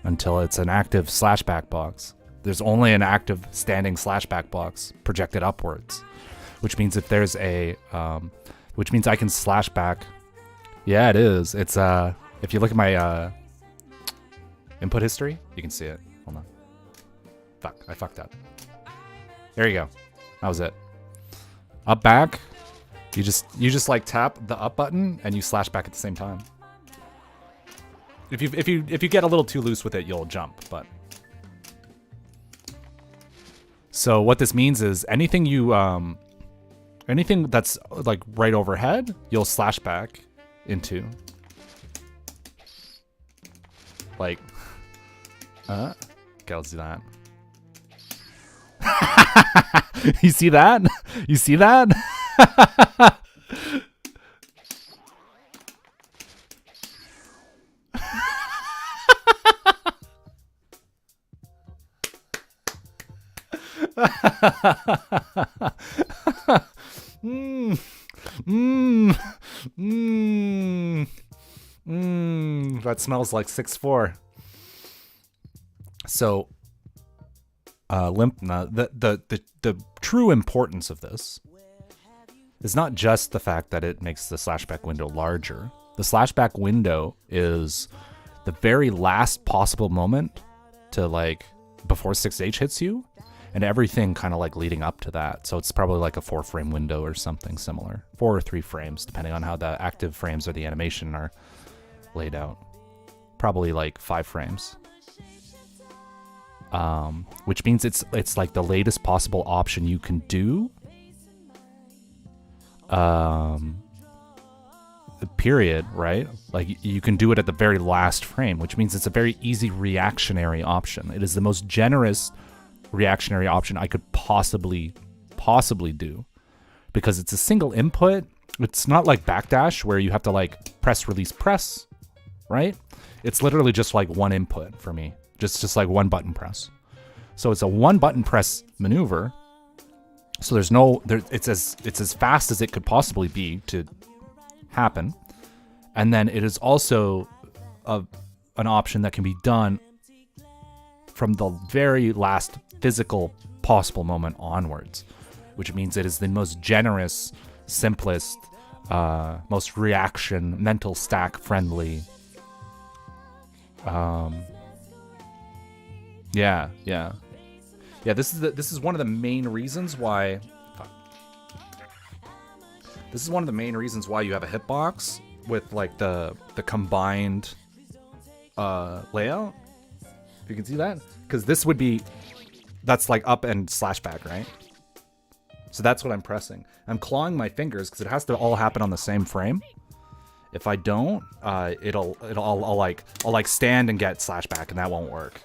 until it's an active slashback box. There's only an active standing slashback box projected upwards, which means if there's a, which means I can slash back. Yeah, it is. It's if you look at my input history, you can see it. Hold on. Fuck, I fucked up. There you go. That was it. Up back. You just like tap the up button and you slash back at the same time. If you get a little too loose with it, you'll jump, but. So what this means is anything you anything that's like right overhead, you'll slash back into. Like okay, let's do that. You see that? You see that? That smells like 6-4. So the true importance of this is not just the fact that it makes the slashback window larger. The slashback window is the very last possible moment to like before 6H hits you, and everything kind of like leading up to that. So it's probably like a 4-frame window or something similar. 4 or 3 frames, depending on how the active frames or the animation are laid out. Probably like 5 frames. Which means it's like the latest possible option you can do. Period, right? Like you can do it at the very last frame, which means it's a very easy reactionary option. It is the most generous reactionary option I could possibly do, because it's a single input. It's not like backdash where you have to like press, release, press, right? It's literally just like one input for me, just like one button press. So it's a one button press maneuver. So it's as fast as it could possibly be to happen. And then it is also an option that can be done from the very last physical possible moment onwards, which means it is the most generous, simplest, most reaction, mental stack friendly. Yeah. This is one of the main reasons why. This is one of the main reasons why you have a hitbox with like the combined layout. If you can see that, because this would be, that's like up and slash back, right? So that's what I'm pressing. I'm clawing my fingers because it has to all happen on the same frame. If I don't, I'll like stand and get slash back, and that won't work.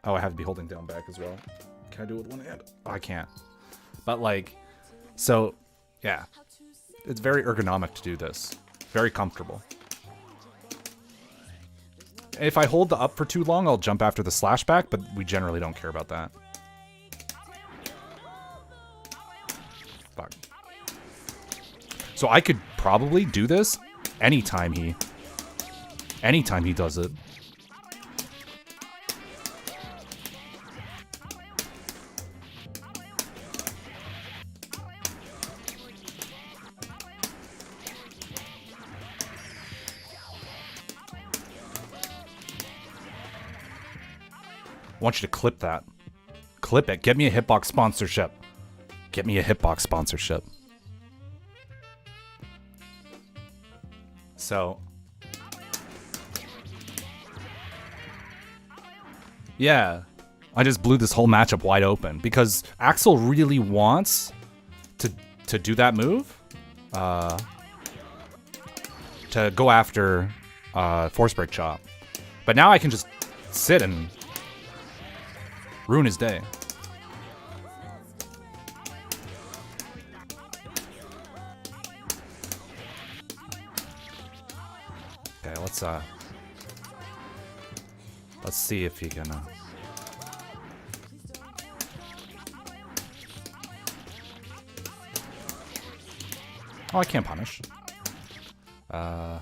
Oh, I have to be holding down back as well. Can I do it with one hand? Oh, I can't. But like, so yeah, it's very ergonomic to do this. Very comfortable. If I hold the up for too long, I'll jump after the slash back, but we generally don't care about that. Fuck. So I could probably do this anytime he does it. I want you to clip that. Clip it. Get me a hitbox sponsorship. Get me a hitbox sponsorship. So, yeah, I just blew this whole matchup wide open because Axel really wants to do that move, to go after force break chop, but now I can just sit and ruin his day. Okay, let's see if he can. Oh, I can't punish. Yeah.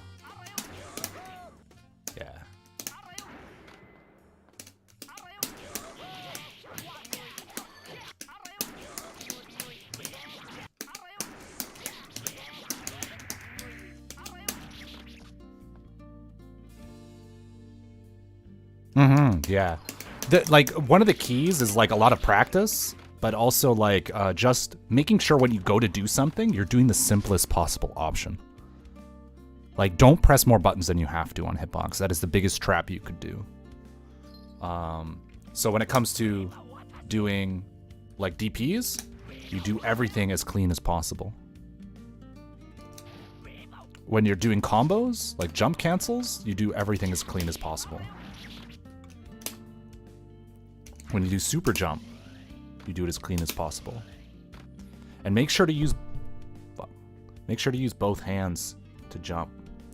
Yeah. Like, one of the keys is, like, a lot of practice, but also, like, just making sure when you go to do something, you're doing the simplest possible option. Like, don't press more buttons than you have to on hitbox. That is the biggest trap you could do. So when it comes to doing, like, DPs, you do everything as clean as possible. When you're doing combos, like jump cancels, you do everything as clean as possible. When you do super jump, you do it as clean as possible. And make sure to use both hands to jump.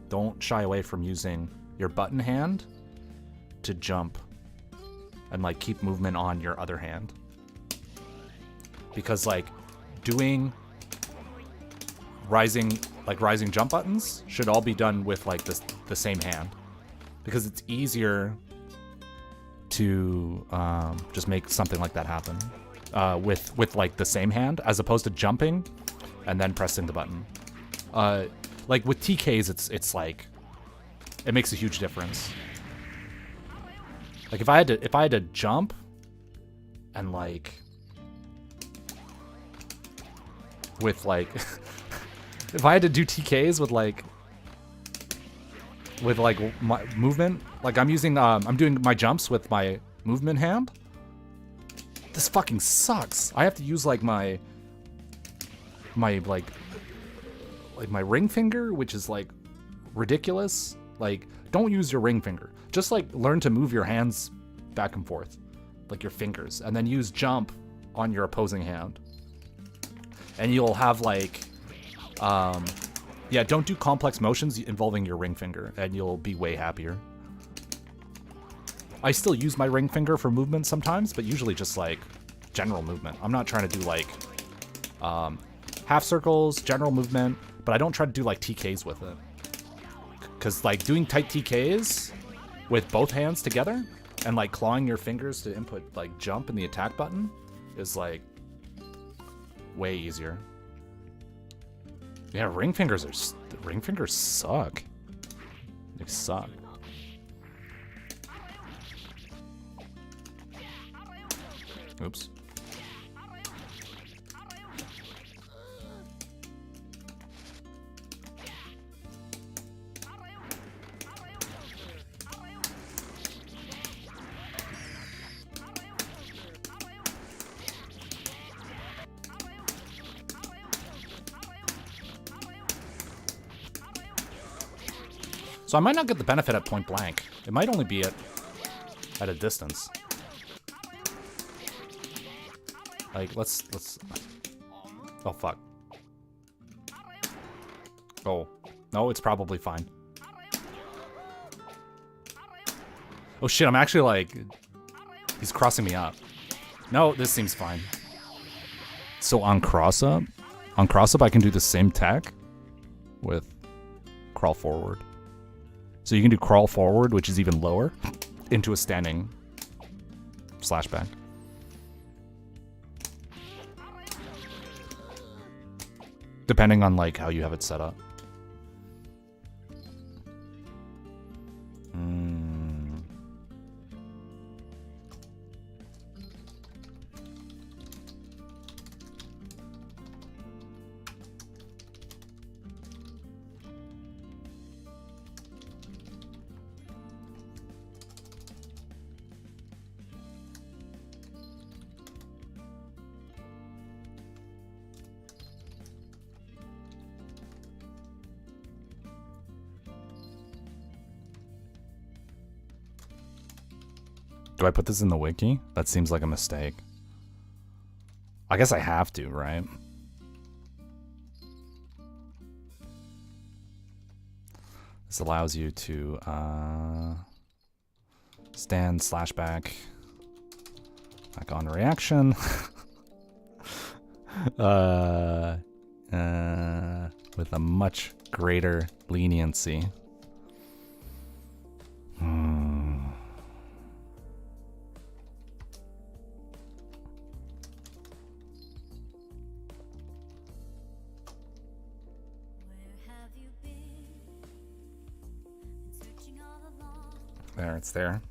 Don't shy away from using your button hand to jump and like keep movement on your other hand. Because like doing rising jump buttons should all be done with like the same hand. Because it's easier to just make something like that happen with like the same hand as opposed to jumping and then pressing the button. Like with TKs, it's like it makes a huge difference. Like if I had to jump and like with like if I had to do TKs with like my movement, like I'm doing my jumps with my movement hand. This fucking sucks. I have to use like my ring finger, which is like ridiculous. Like, don't use your ring finger. Just like learn to move your hands back and forth, like your fingers, and then use jump on your opposing hand. And you'll have like, yeah, don't do complex motions involving your ring finger, and you'll be way happier. I still use my ring finger for movement sometimes, but usually just like general movement. I'm not trying to do like half circles, general movement, but I don't try to do like TKs with it. Because like doing tight TKs with both hands together and like clawing your fingers to input like jump in the attack button is like way easier. Yeah, ring fingers suck. They suck. Oops. So I might not get the benefit at point blank. It might only be at a distance. Like, let's... Oh, fuck. Oh. No, it's probably fine. Oh, shit, I'm actually, like... He's crossing me up. No, this seems fine. So on cross-up... On cross-up, I can do the same tech with crawl forward. So you can do crawl forward, which is even lower, into a standing slashback. Depending on like how you have it set up. Do I put this in the wiki? That seems like a mistake. I guess I have to, right? This allows you to stand /back on reaction. With a much greater leniency. There, it's there.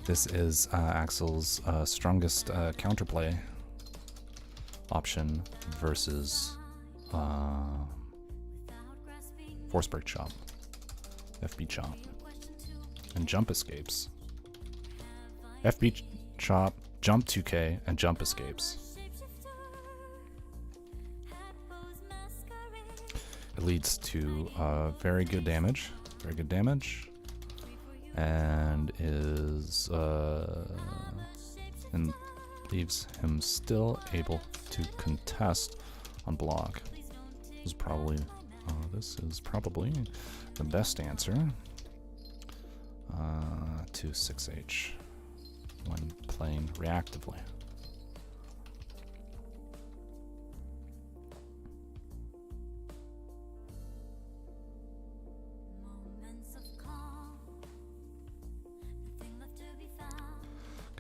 This is Axel's strongest counterplay option versus force break chop, FB chop, and jump escapes. FB chop, jump 2K, and jump escapes. It leads to very good damage. Very good damage. And is and leaves him still able to contest on block. This is probably the best answer to 6H when playing reactively.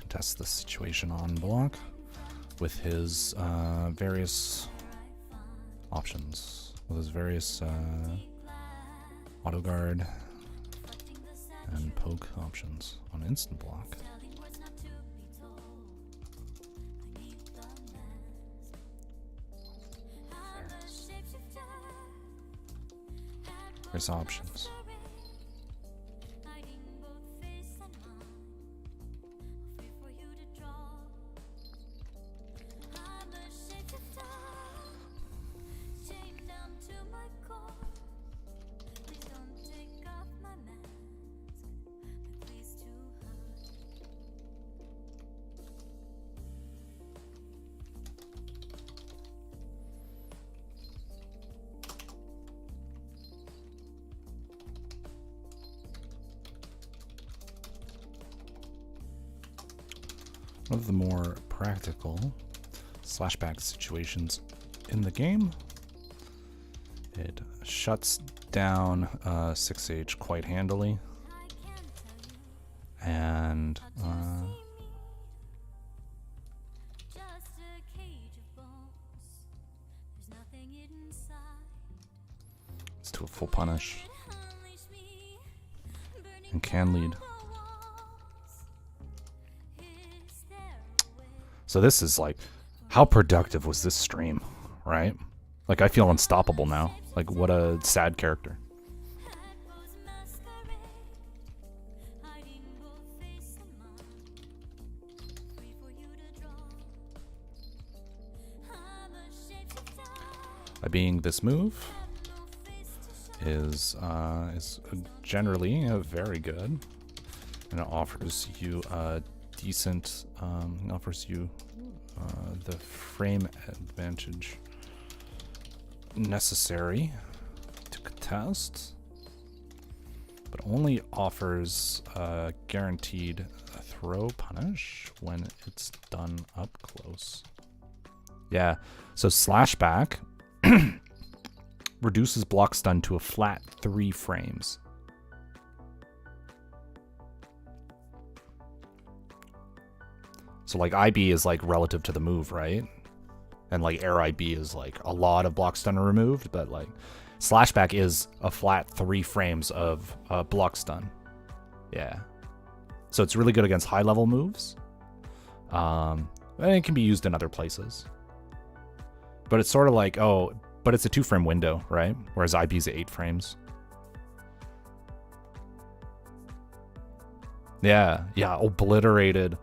Test the situation on block with his various options, with his various auto guard and poke options on instant block. There's options. One of the more practical /back situations in the game. It shuts down 6H quite handily. And let's do a full punish. And can lead. So this is like, how productive was this stream, right? Like, I feel unstoppable now. Like, what a sad character. By being this move is generally very good, and it offers you a decent, offers you the frame advantage necessary to contest, but only offers a guaranteed throw punish when it's done up close. Yeah, so slashback reduces block stun to a flat 3 frames. So like IB is like relative to the move, right? And like air IB is like a lot of block stun removed, but like slashback is a flat 3 frames of block stun. Yeah. So it's really good against high level moves. And it can be used in other places. But it's sort of like, oh, but it's a 2 frame window, right? Whereas IB is 8 frames. Yeah, obliterated.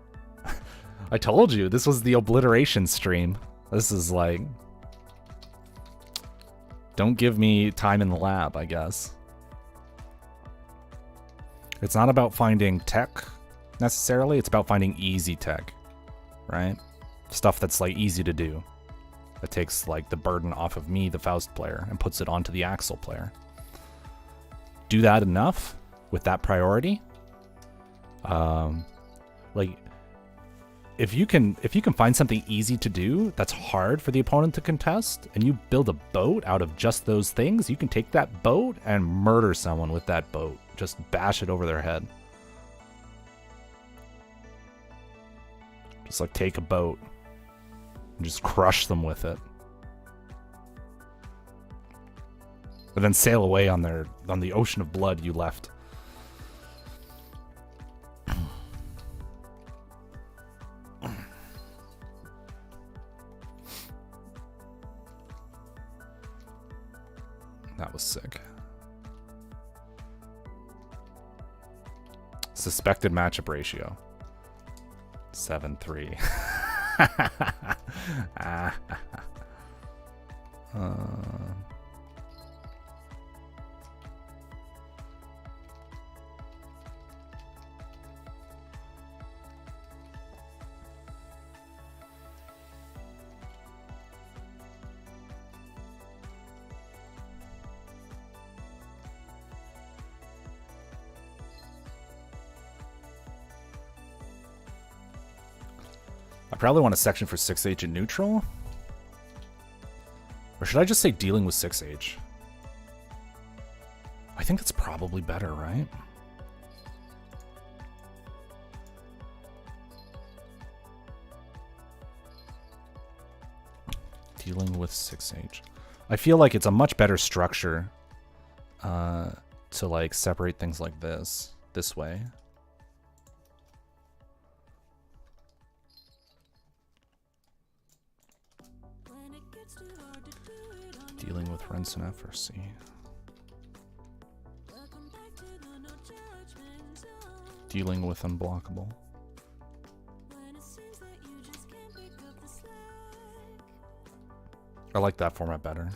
I told you, this was the obliteration stream. This is like, don't give me time in the lab, I guess. It's not about finding tech, necessarily. It's about finding easy tech, right? Stuff that's like easy to do. That takes like the burden off of me, the Faust player, and puts it onto the Axel player. Do that enough with that priority. Like, if you can find something easy to do that's hard for the opponent to contest, and you build a boat out of just those things, you can take that boat and murder someone with that boat. Just bash it over their head. Just like take a boat and just crush them with it. And then sail away on the ocean of blood you left. That was sick. Suspected matchup ratio 7-3. I probably want a section for 6H in neutral. Or should I just say dealing with 6H? I think that's probably better, right? Dealing with 6H. I feel like it's a much better structure to like separate things like this way. Dealing with rensen FRC. Dealing with unblockable. I like that format better.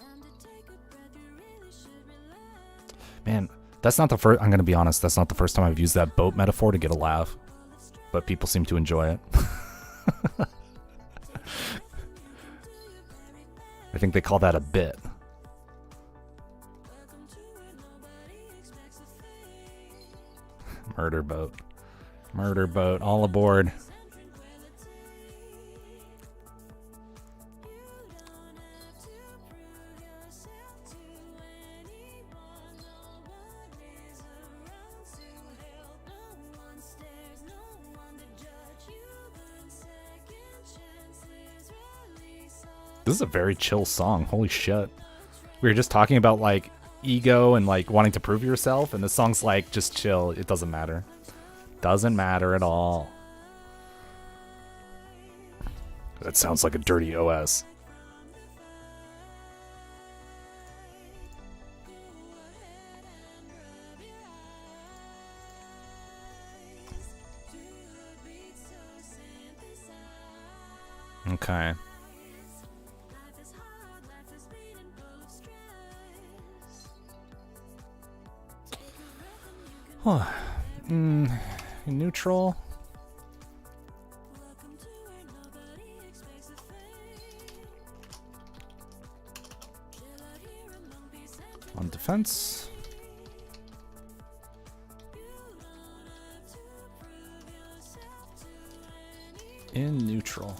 Man, that's not the first. I'm gonna be honest. That's not the first time I've used that boat metaphor to get a laugh, but people seem to enjoy it. I think they call that a bit. Murder boat. Murder boat. All aboard. This is a very chill song. Holy shit. We were just talking about like ego and like wanting to prove yourself, and the song's like just chill. It doesn't matter. Doesn't matter at all. That sounds like a dirty OS. Okay. Huh. Neutral. On defense. In neutral.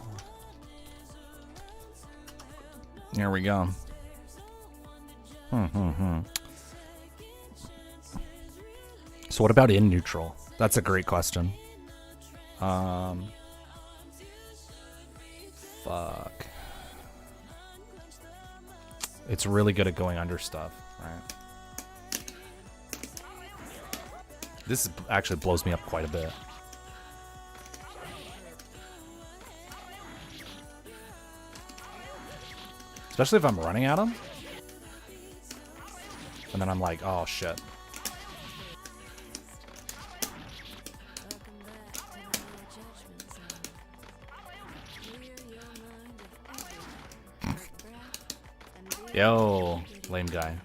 There we go. So what about in neutral? That's a great question. Fuck. It's really good at going under stuff, right? This actually blows me up quite a bit. Especially if I'm running at him. And then I'm like, oh shit. Yo, lame guy.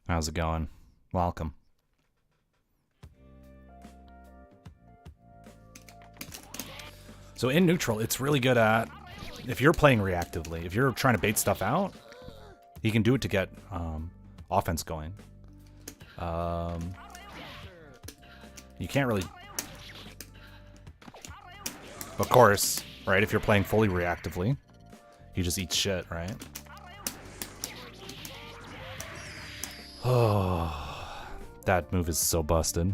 How's it going? Welcome. So in neutral, it's really good at, if you're playing reactively, if you're trying to bait stuff out, he can do it to get offense going. You can't really... Of course, right? If you're playing fully reactively, he just eats shit, right? Oh, that move is so busted.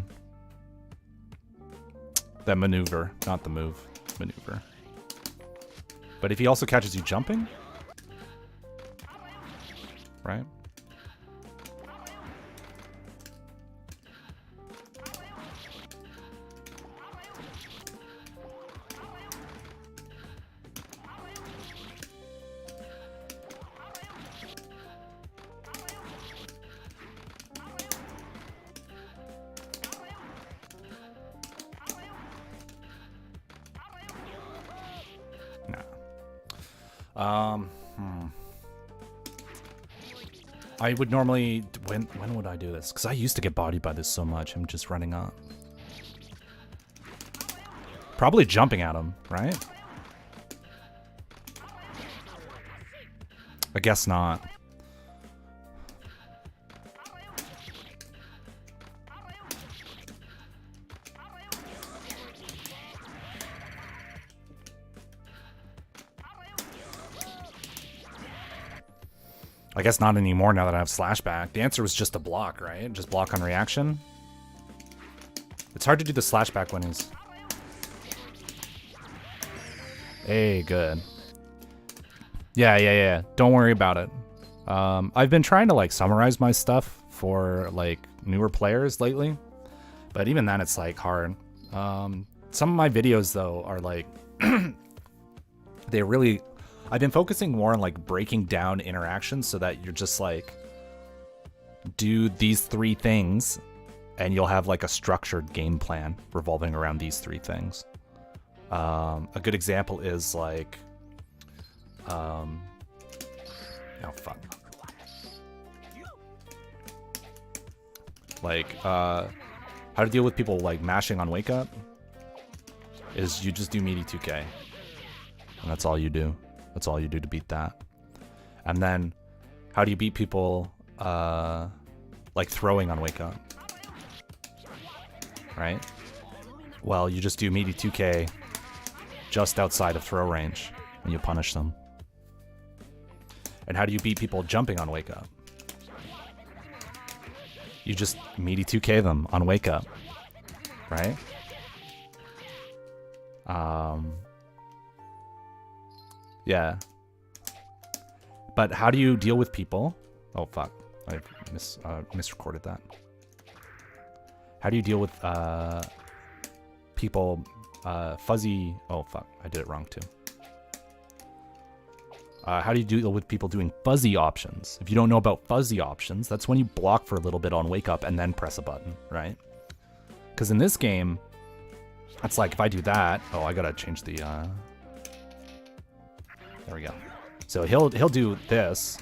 That maneuver, not the move. Maneuver. But if he also catches you jumping, right? I would normally... When would I do this? Because I used to get bodied by this so much. I'm just running up. Probably jumping at him, right? I guess not. I guess not anymore now that I have slashback. The answer was just a block, right? Just block on reaction. It's hard to do the slashback when he's... Hey, good. Yeah. Don't worry about it. I've been trying to like summarize my stuff for like newer players lately, but even then it's like hard. Some of my videos though are like they really... I've been focusing more on like breaking down interactions so that you're just like, do these three things and you'll have like a structured game plan revolving around these three things. A good example is like, oh fuck. Like, how to deal with people like mashing on wake up is you just do meaty 2K. And that's all you do. That's all you do to beat that. And then, how do you beat people, like throwing on wake up? Right? Well, you just do meaty 2K just outside of throw range, and you punish them. And how do you beat people jumping on wake up? you just meaty 2K them on wake up, right? Yeah. But how do you deal with people? Oh fuck, I misrecorded that. How do you deal with people fuzzy? Oh fuck, I did it wrong too. How do you deal with people doing fuzzy options? If you don't know about fuzzy options, that's when you block for a little bit on wake up and then press a button, right? Because in this game, it's like if I do that, oh, I gotta change the. There we go. So he'll do this,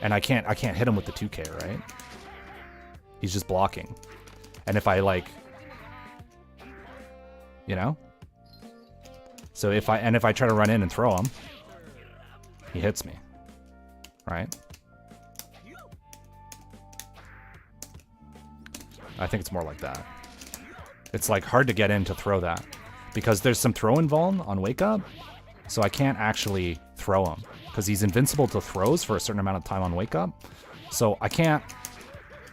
and I can't hit him with the 2K, right? He's just blocking, and if I like, you know. So if I try to run in and throw him, he hits me, right? I think it's more like that. It's like hard to get in to throw that because there's some throw invuln on wake up, so I can't actually throw him because he's invincible to throws for a certain amount of time on wake up. So I can't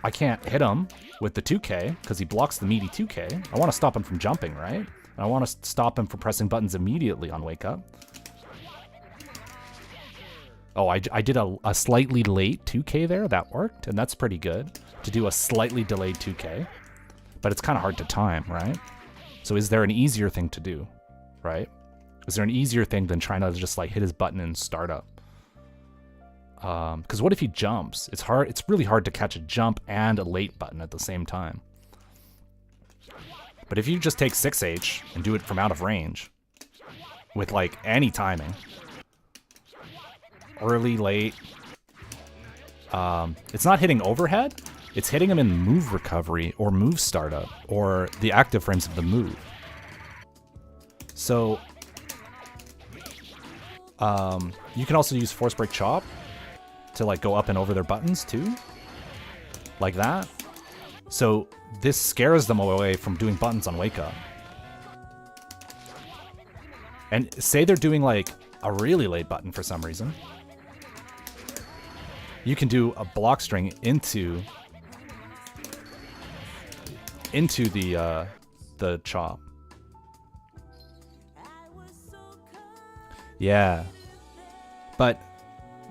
hit him with the 2K because he blocks the meaty 2K. I want to stop him from jumping, right? I want to stop him from pressing buttons immediately on wake up. Oh, I did a slightly late 2K there. That worked, and that's pretty good to do a slightly delayed 2K. But it's kind of hard to time, right? So is there an easier thing to do, right? Is there an easier thing than trying to just like hit his button and start up? Because what if he jumps? It's hard. It's really hard to catch a jump and a late button at the same time. But if you just take 6H and do it from out of range with like any timing, early, late, it's not hitting overhead, it's hitting him in move recovery or move startup or the active frames of the move. So you can also use force break chop to like go up and over their buttons too, like that. So this scares them away from doing buttons on wake up. And say they're doing like a really late button for some reason. You can do a block string into the chop. Yeah. But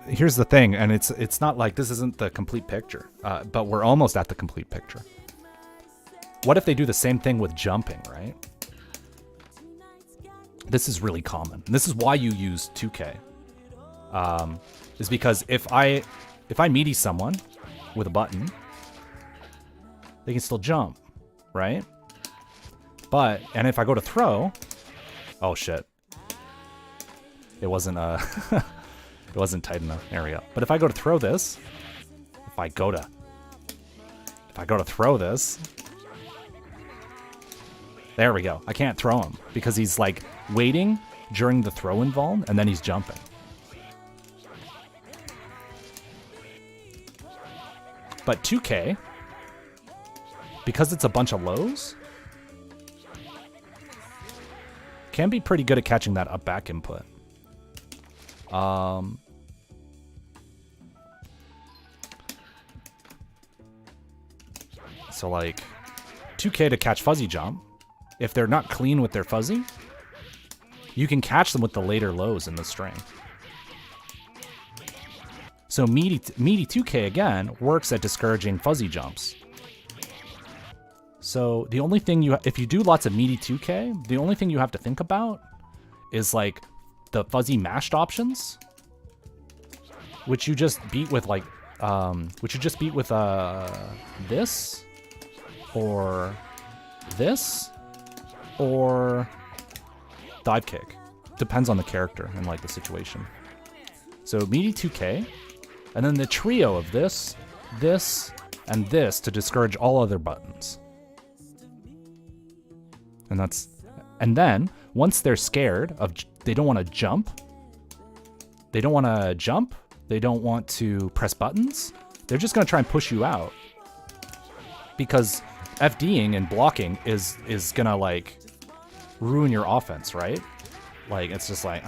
here's the thing, and it's not like this isn't the complete picture, but we're almost at the complete picture. What if they do the same thing with jumping, right? This is really common. And this is why you use 2K. Is because if I meaty someone with a button, they can still jump, right? And if I go to throw, oh shit. It wasn't it wasn't tight enough. There we go. But if I go to throw this, if I go to throw this, there we go. I can't throw him because he's like waiting during the throw invuln and then he's jumping. But 2K, because it's a bunch of lows, can be pretty good at catching that up back input. So like 2K to catch fuzzy jump, if they're not clean with their fuzzy, you can catch them with the later lows in the string. So meaty 2K again works at discouraging fuzzy jumps. So the only thing if you do lots of meaty 2K, the only thing you have to think about is like the fuzzy mashed options, which you just beat with like, this, or this, or dive kick. Depends on the character and like the situation. So meaty 2K, and then the trio of this, and this to discourage all other buttons. And then once they're scared of, they don't want to jump, they don't want to press buttons, they're just going to try and push you out. Because FDing and blocking is going to like ruin your offense, right? Like it's just like,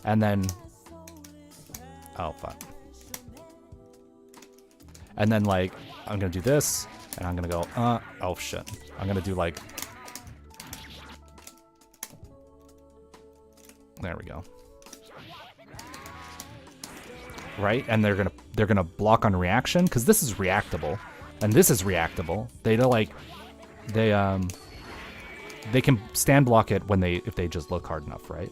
and then Oh, fuck. And then, like, I'm gonna do this, and I'm gonna go, oh, shit. I'm gonna do, like... There we go. Right? And they're gonna block on reaction, because this is reactable. And this is reactable. They can stand block it if they just look hard enough, right?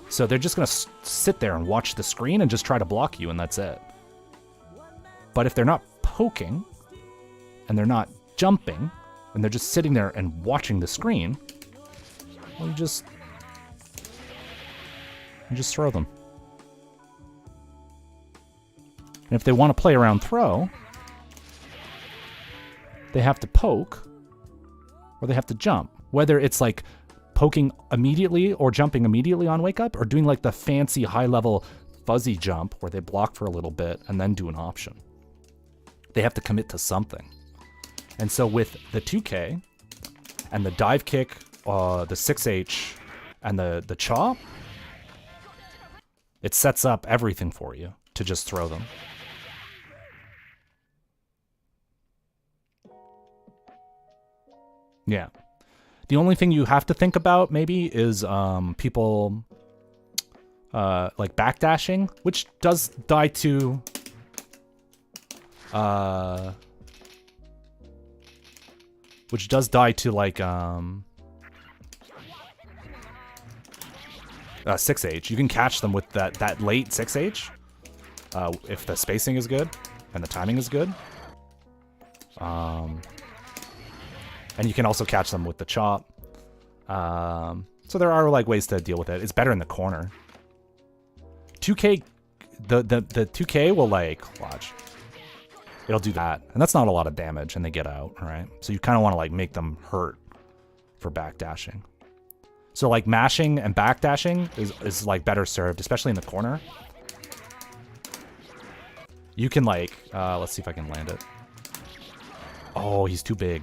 So they're just gonna sit there and watch the screen and just try to block you, and that's it. But if they're not poking, and they're not jumping, and they're just sitting there and watching the screen, well, you just throw them. And if they want to play around throw, they have to poke, or they have to jump. Whether it's like poking immediately or jumping immediately on wake up, or doing like the fancy high-level fuzzy jump where they block for a little bit and then do an option. They have to commit to something. And so with the 2K and the dive kick, the 6H, and the chop, it sets up everything for you to just throw them. Yeah. The only thing you have to think about maybe is people like backdashing, which does die to like 6H. You can catch them with that late 6H if the spacing is good and the timing is good. And you can also catch them with the chop. So there are like ways to deal with it. It's better in the corner. 2K, the 2K will like, watch. It'll do that. And that's not a lot of damage and they get out, right? So you kind of want to like make them hurt for backdashing. So like mashing and backdashing is like better served, especially in the corner. You can like, let's see if I can land it. Oh, he's too big.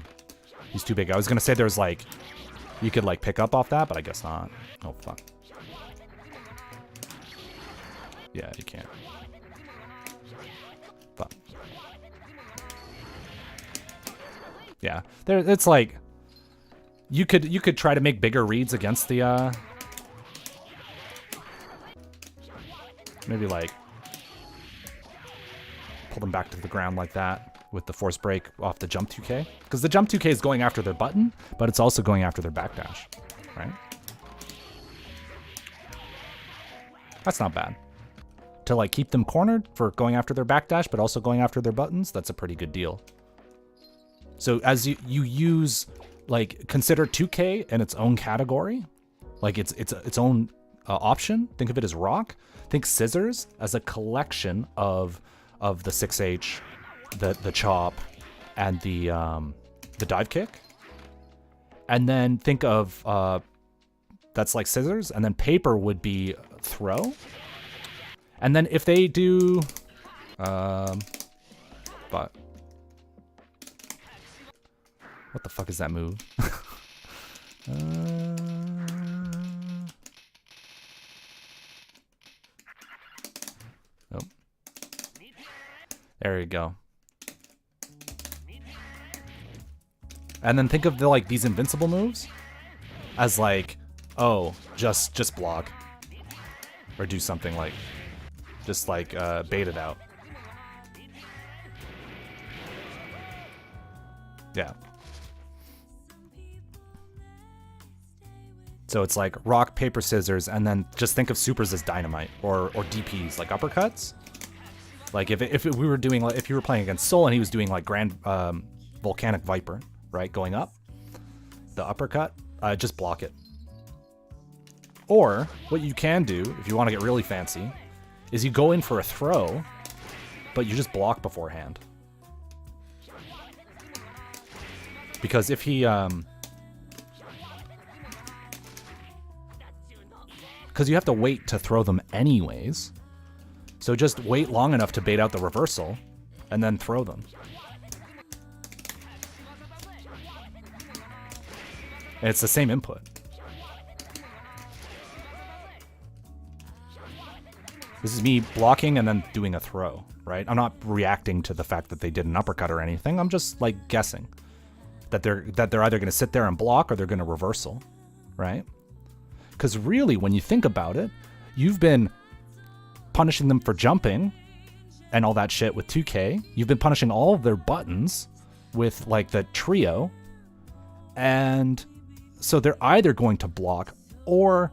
He's too big. I was going to say there's like, you could like pick up off that, but I guess not. Oh, fuck. Yeah, you can't. Fuck. Yeah, it's like, you could try to make bigger reads against the, maybe like, pull them back to the ground like that. With the force break off the jump 2K. Because the jump 2K is going after their button, but it's also going after their backdash, right? That's not bad. To like keep them cornered for going after their backdash, but also going after their buttons, that's a pretty good deal. So as you use, like, consider 2K in its own category, like its own option. Think of it as rock. Think scissors as a collection of the 6H, the chop, and the dive kick, and then think of that's like scissors, and then paper would be throw, and then if they do, but what the fuck is that move? Oh, there you go. And then think of like these invincible moves as like, oh, just block. Or do something like, just like bait it out. Yeah. So it's like rock, paper, scissors, and then just think of supers as dynamite or DPs, like uppercuts. Like if we were doing, like, if you were playing against Soul and he was doing like Grand Volcanic Viper, right, going up, the uppercut, just block it. Or what you can do, if you want to get really fancy, is you go in for a throw, but you just block beforehand. Because if he, because you have to wait to throw them anyways, so just wait long enough to bait out the reversal, and then throw them. And it's the same input. This is me blocking and then doing a throw, right? I'm not reacting to the fact that they did an uppercut or anything. I'm just like guessing that they're either going to sit there and block or they're going to reversal, right? Because really, when you think about it, you've been punishing them for jumping and all that shit with 2K. You've been punishing all of their buttons with like the trio. And so they're either going to block or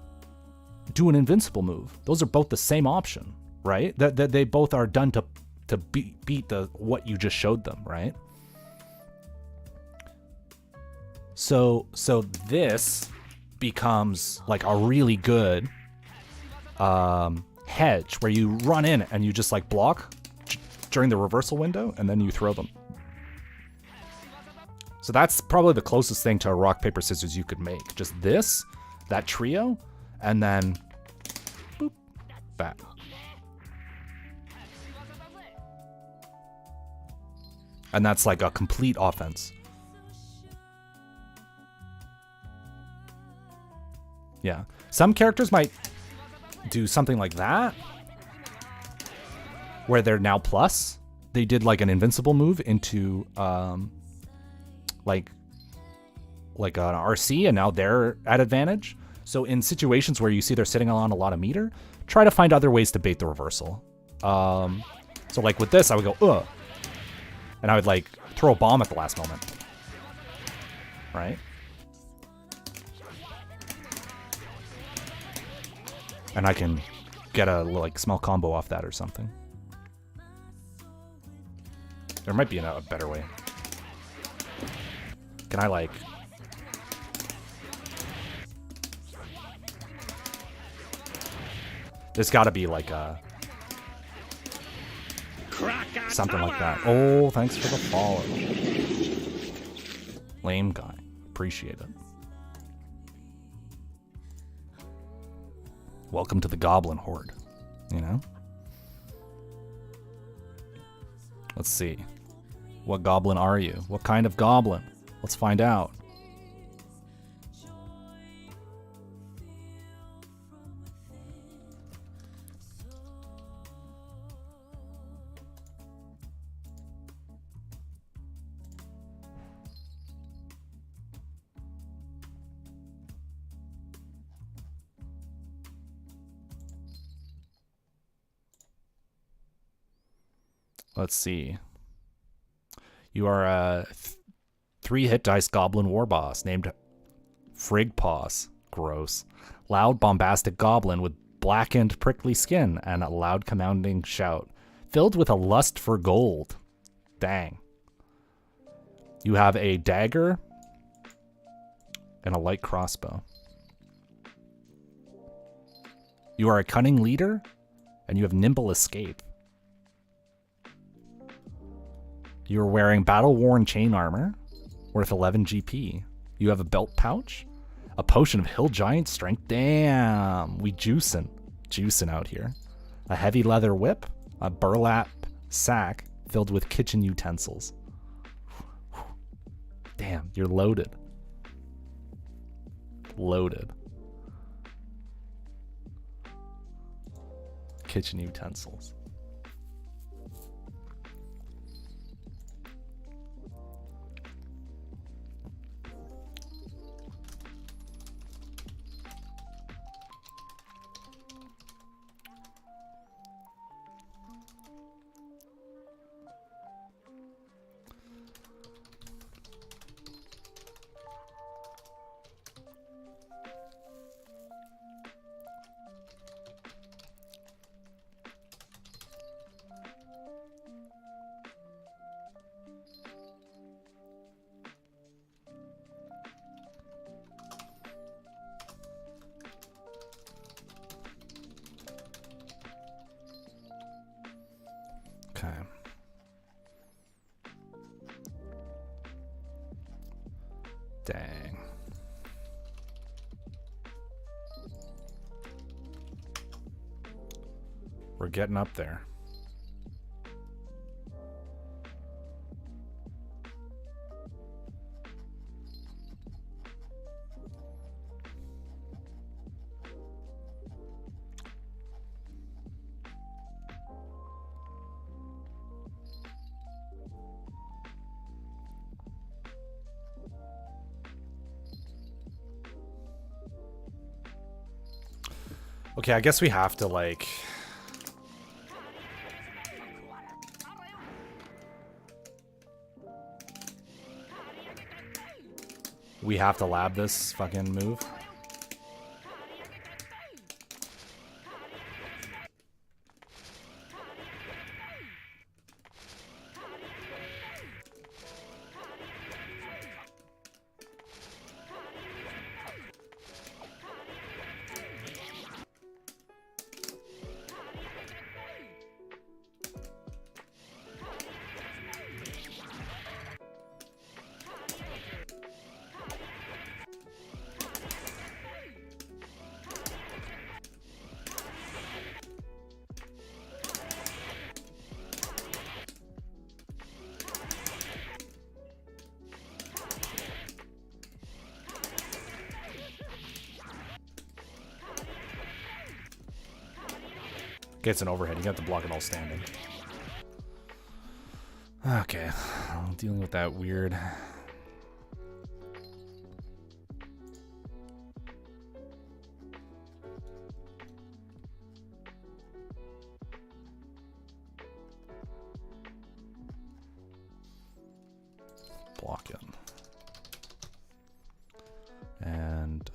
do an invincible move. Those are both the same option, right? That they both are done to beat the what you just showed them, right? So this becomes like a really good hedge where you run in and you just like block during the reversal window and then you throw them. So that's probably the closest thing to a rock, paper, scissors you could make. Just this, that trio, and then boop, that. And that's like a complete offense. Yeah. Some characters might do something like that, where they're now plus. They did like an invincible move into like an RC, and now they're at advantage. So in situations where you see they're sitting on a lot of meter, try to find other ways to bait the reversal. So like with this, I would go, ugh. And I would like throw a bomb at the last moment. Right? And I can get a like small combo off that or something. There might be a better way. Can I like... There's gotta be like a... something like that. Oh, thanks for the follow. Lame guy. Appreciate it. Welcome to the Goblin Horde. You know? Let's see. What goblin are you? What kind of goblin? Let's find out. Let's see. You are a 3-hit dice goblin war boss named Frigpaws. Gross. Loud, bombastic goblin with blackened, prickly skin and a loud, commanding shout, filled with a lust for gold. Dang. You have a dagger and a light crossbow. You are a cunning leader, and you have nimble escape. You're wearing battle-worn chain armor, worth 11 GP. You have a belt pouch, a potion of hill giant strength. Damn, we juicing out here. A heavy leather whip, a burlap sack filled with kitchen utensils. Damn, you're loaded. Loaded. Kitchen utensils. Okay. Dang. We're getting up there. Okay, I guess we have to, like... We have to lab this fucking move. Gets an overhead. You got to block it all standing. Okay. I'm dealing with that weird... block it. And,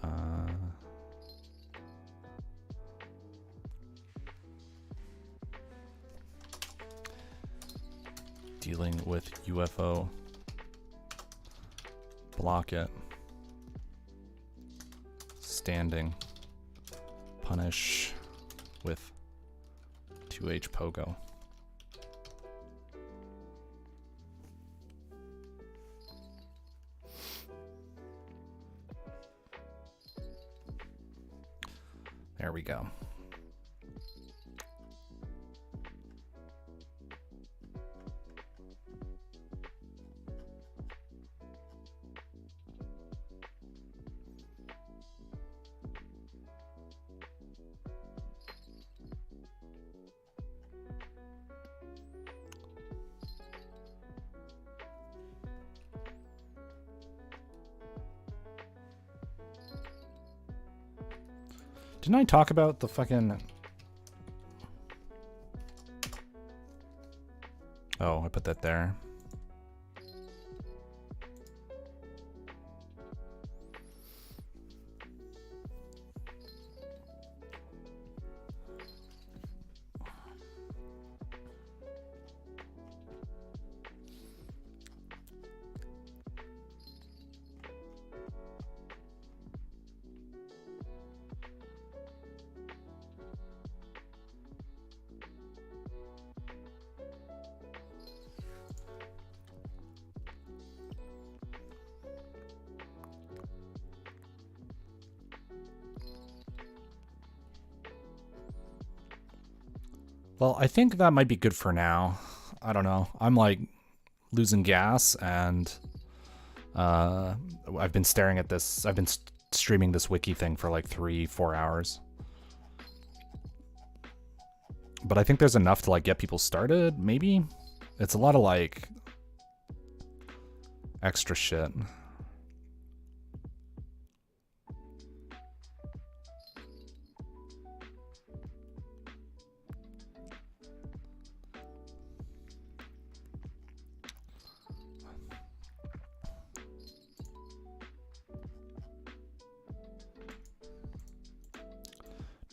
dealing with UFO. Block it. Standing. Punish with 2H pogo. There we go. Didn't I talk about the fucking... Oh, I put that there. Well, I think that might be good for now. I don't know. I'm like losing gas, and I've been staring at this. I've been streaming this Wiki thing for like 3-4 hours. But I think there's enough to like get people started, maybe? It's a lot of like extra shit.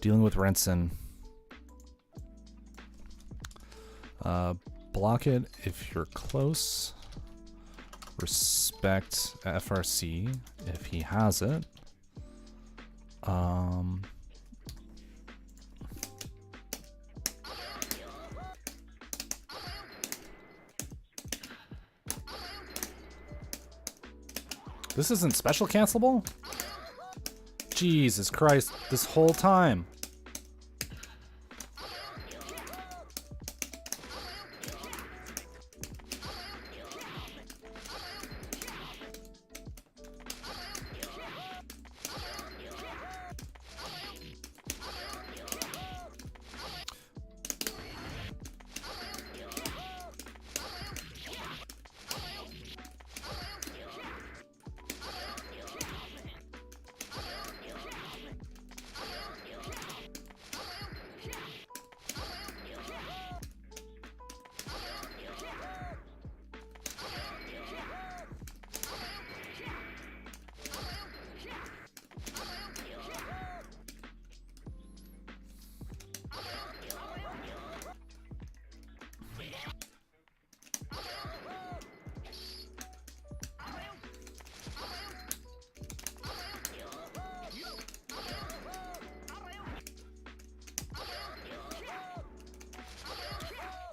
Dealing with rensen. Block it if you're close. Respect FRC if he has it. This isn't special cancelable? Jesus Christ, this whole time.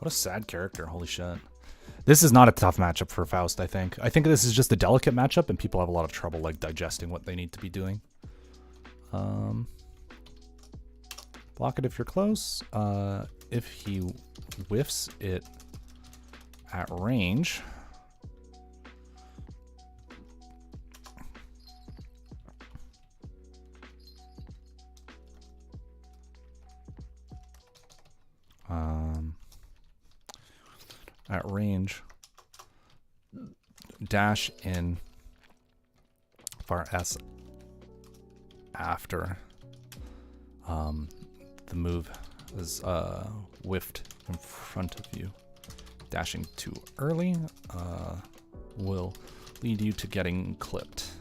What a sad character. Holy shit. This is not a tough matchup for Faust, I think. I think this is just a delicate matchup, and people have a lot of trouble like digesting what they need to be doing. Block it if you're close. If he whiffs it at range, dash in far S after the move is whiffed in front of you. Dashing too early will lead you to getting clipped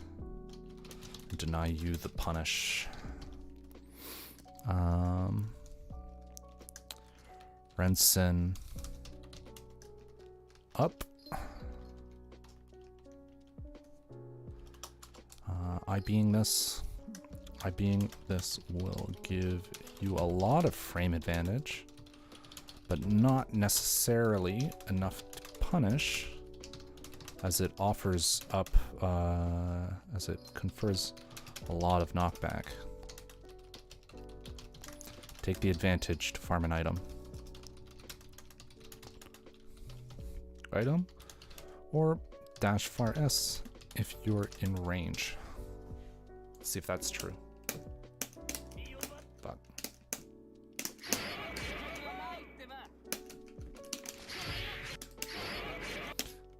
and deny you the punish. Rensen up. I being this will give you a lot of frame advantage, but not necessarily enough to punish, as it offers up, as it confers a lot of knockback. Take the advantage to farm an item. Item, or dash far S if you're in range. Let's see if that's true. Fuck.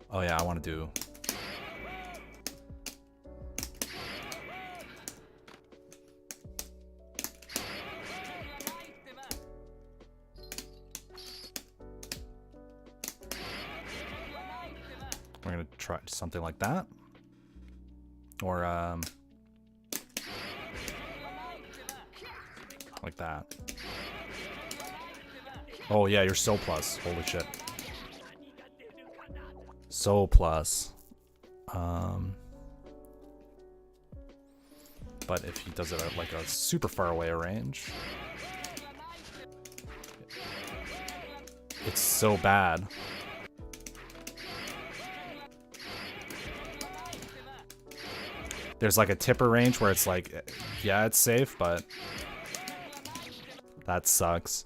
Oh yeah, I want to do. We're gonna try something like that, or like that. Oh yeah, you're so plus. Holy shit. So plus. But if he does it at like a super far away range, it's so bad. There's like a tipper range where it's like, yeah, it's safe, but that sucks.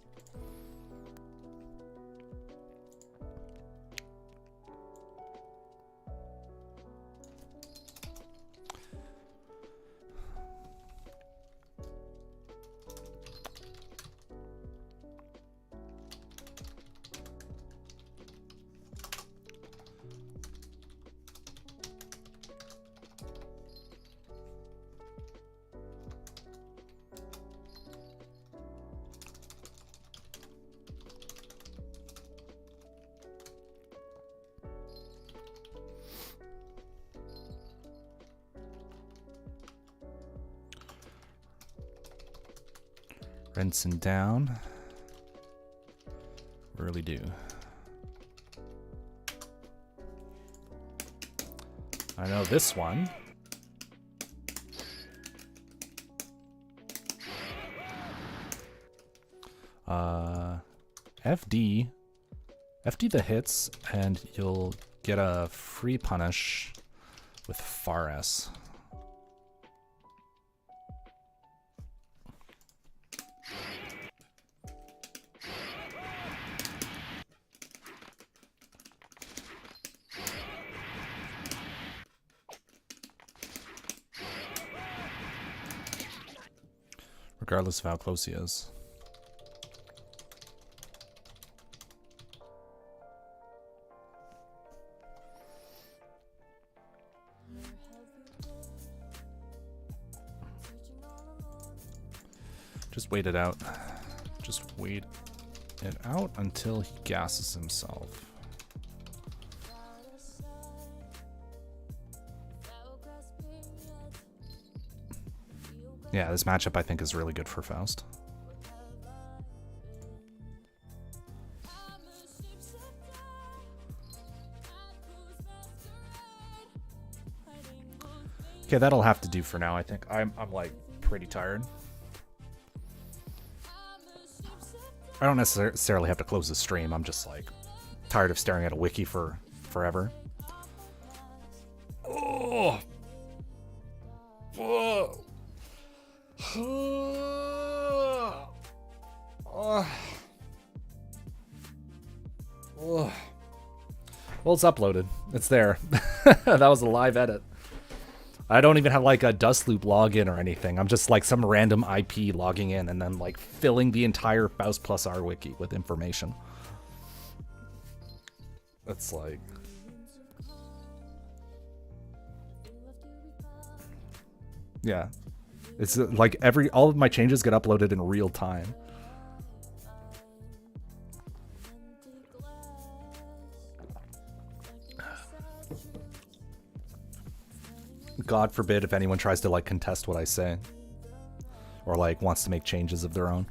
Rensen down. Really do. I know this one. FD the hits, and you'll get a free punish with far S. Regardless of how close he is. Just wait it out. Just wait it out until he gasses himself. Yeah, this matchup I think is really good for Faust. Okay, that'll have to do for now, I think. I'm like pretty tired. I don't necessarily have to close the stream. I'm just like tired of staring at a wiki for forever. Oh. Oh. Oh. Oh. Well, it's uploaded. It's there. That was a live edit. I don't even have like a dustloop login or anything. I'm just like some random IP logging in and then like filling the entire Faust plus R wiki with information. That's like... Yeah. It's like all of my changes get uploaded in real time. God forbid if anyone tries to like contest what I say or like wants to make changes of their own.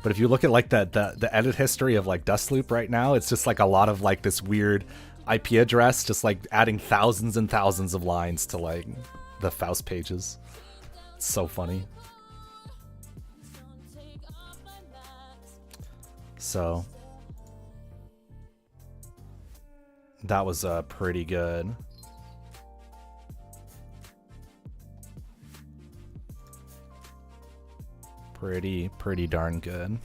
But if you look at like the edit history of like dustloop right now, it's just like a lot of like this weird IP address, just like adding thousands and thousands of lines to like the Faust pages. It's so funny. So that was pretty good. Pretty darn good.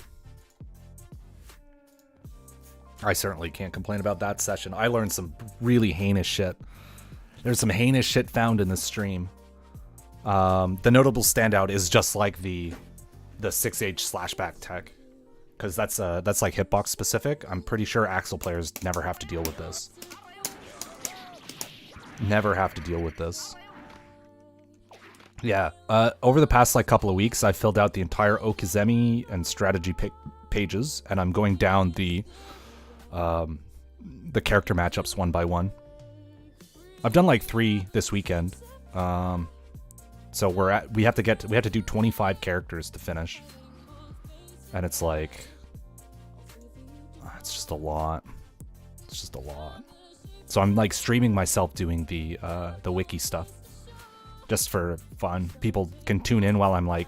I certainly can't complain about that session. I learned some really heinous shit. There's some heinous shit found in this stream. The notable standout is just like the 6H slashback tech, because that's like hitbox specific. I'm pretty sure Axel players never have to deal with this. Never have to deal with this. Yeah, over the past like couple of weeks, I filled out the entire Okizeme and strategy pages, and I'm going down the character matchups one by one. I've done like 3 this weekend, so we have to do 25 characters to finish, and it's like it's just a lot. It's just a lot. So I'm like streaming myself doing the wiki stuff. Just for fun. People can tune in while I'm like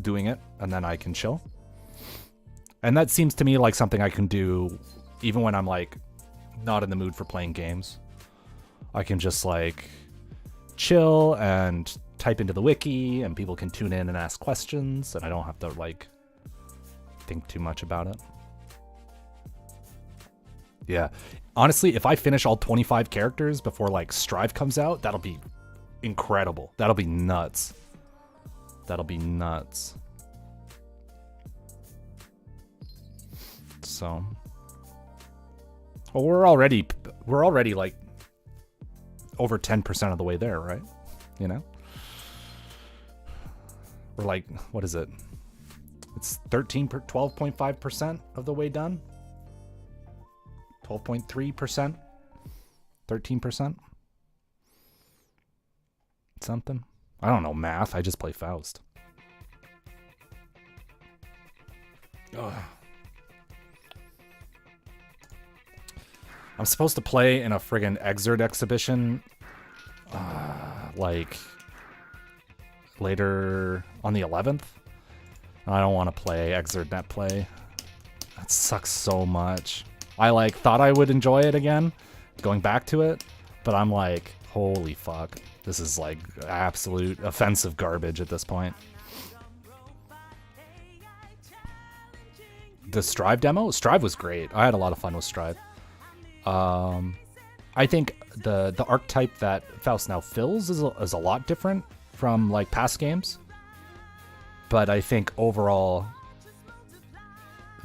doing it, and then I can chill. And that seems to me like something I can do even when I'm like not in the mood for playing games. I can just like chill and type into the wiki, and people can tune in and ask questions, and I don't have to like think too much about it. Yeah. Honestly, if I finish all 25 characters before like Strive comes out, that'll be incredible. That'll be nuts. That'll be nuts. So, well, we're already like over 10% of the way there, right? You know, we're like, what is it? It's 12.5% of the way done. 12.3%. 13%. Something. I don't know math. I just play Faust. Ugh. I'm supposed to play in a friggin' Exert exhibition like later on the 11th. I don't want to play Exert net play. That sucks so much. I like thought I would enjoy it again, going back to it, but I'm like, holy fuck. This is like absolute offensive garbage at this point. The Strive demo? Strive was great. I had a lot of fun with Strive. I think the archetype that Faust now fills is a lot different from like past games. But I think overall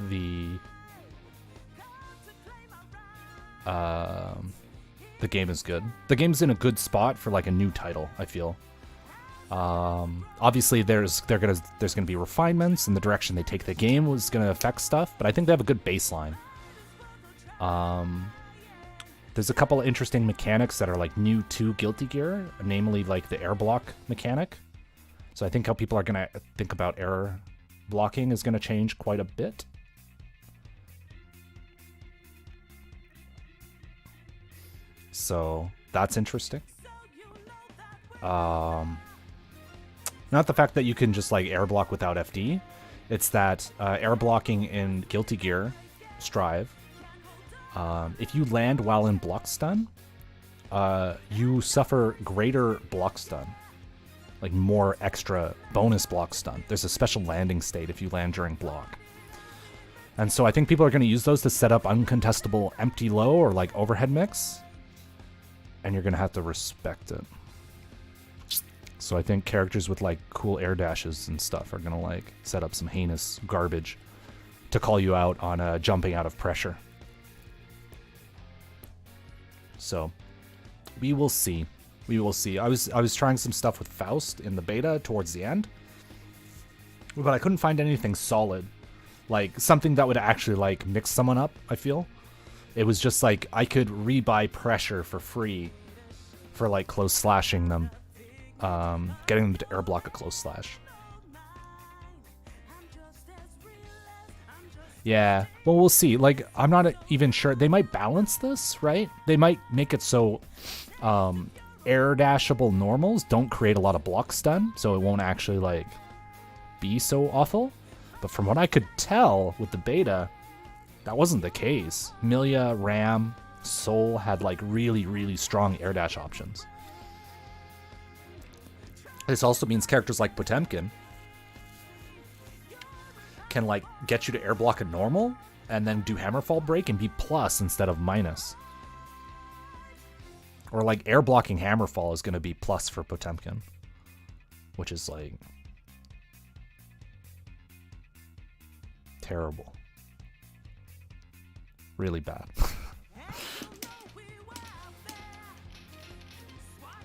the game is good. The game's in a good spot for like a new title, I feel. Obviously there's gonna be refinements, and the direction they take the game was gonna affect stuff, but I think they have a good baseline. There's a couple of interesting mechanics that are like new to Guilty Gear, namely like the air block mechanic. So I think how people are gonna think about air blocking is gonna change quite a bit. So that's interesting. Not the fact that you can just like air block without FD. It's that air blocking in Guilty Gear Strive, if you land while in block stun, you suffer greater block stun, like more extra bonus block stun. There's a special landing state if you land during block. And so I think people are going to use those to set up uncontestable empty low or like overhead mix. And you're going to have to respect it. So I think characters with like cool air dashes and stuff are going to like set up some heinous garbage to call you out on jumping out of pressure. So we will see. We will see. I was trying some stuff with Faust in the beta towards the end, but I couldn't find anything solid. Like, something that would actually, like, mix someone up, I feel. It was just, like, I could rebuy pressure for free for, like, close slashing them. Getting them to air block a close slash. Yeah, well, we'll see. Like, I'm not even sure. They might balance this, right? They might make it so air dashable normals don't create a lot of block stun, so it won't actually, like, be so awful. But from what I could tell with the beta, that wasn't the case. Milia, Ram, Soul had like really, really strong air dash options. This also means characters like Potemkin can like get you to air block a normal and then do Hammerfall break and be plus instead of minus. Or like air blocking Hammerfall is going to be plus for Potemkin, which is like terrible. Really bad.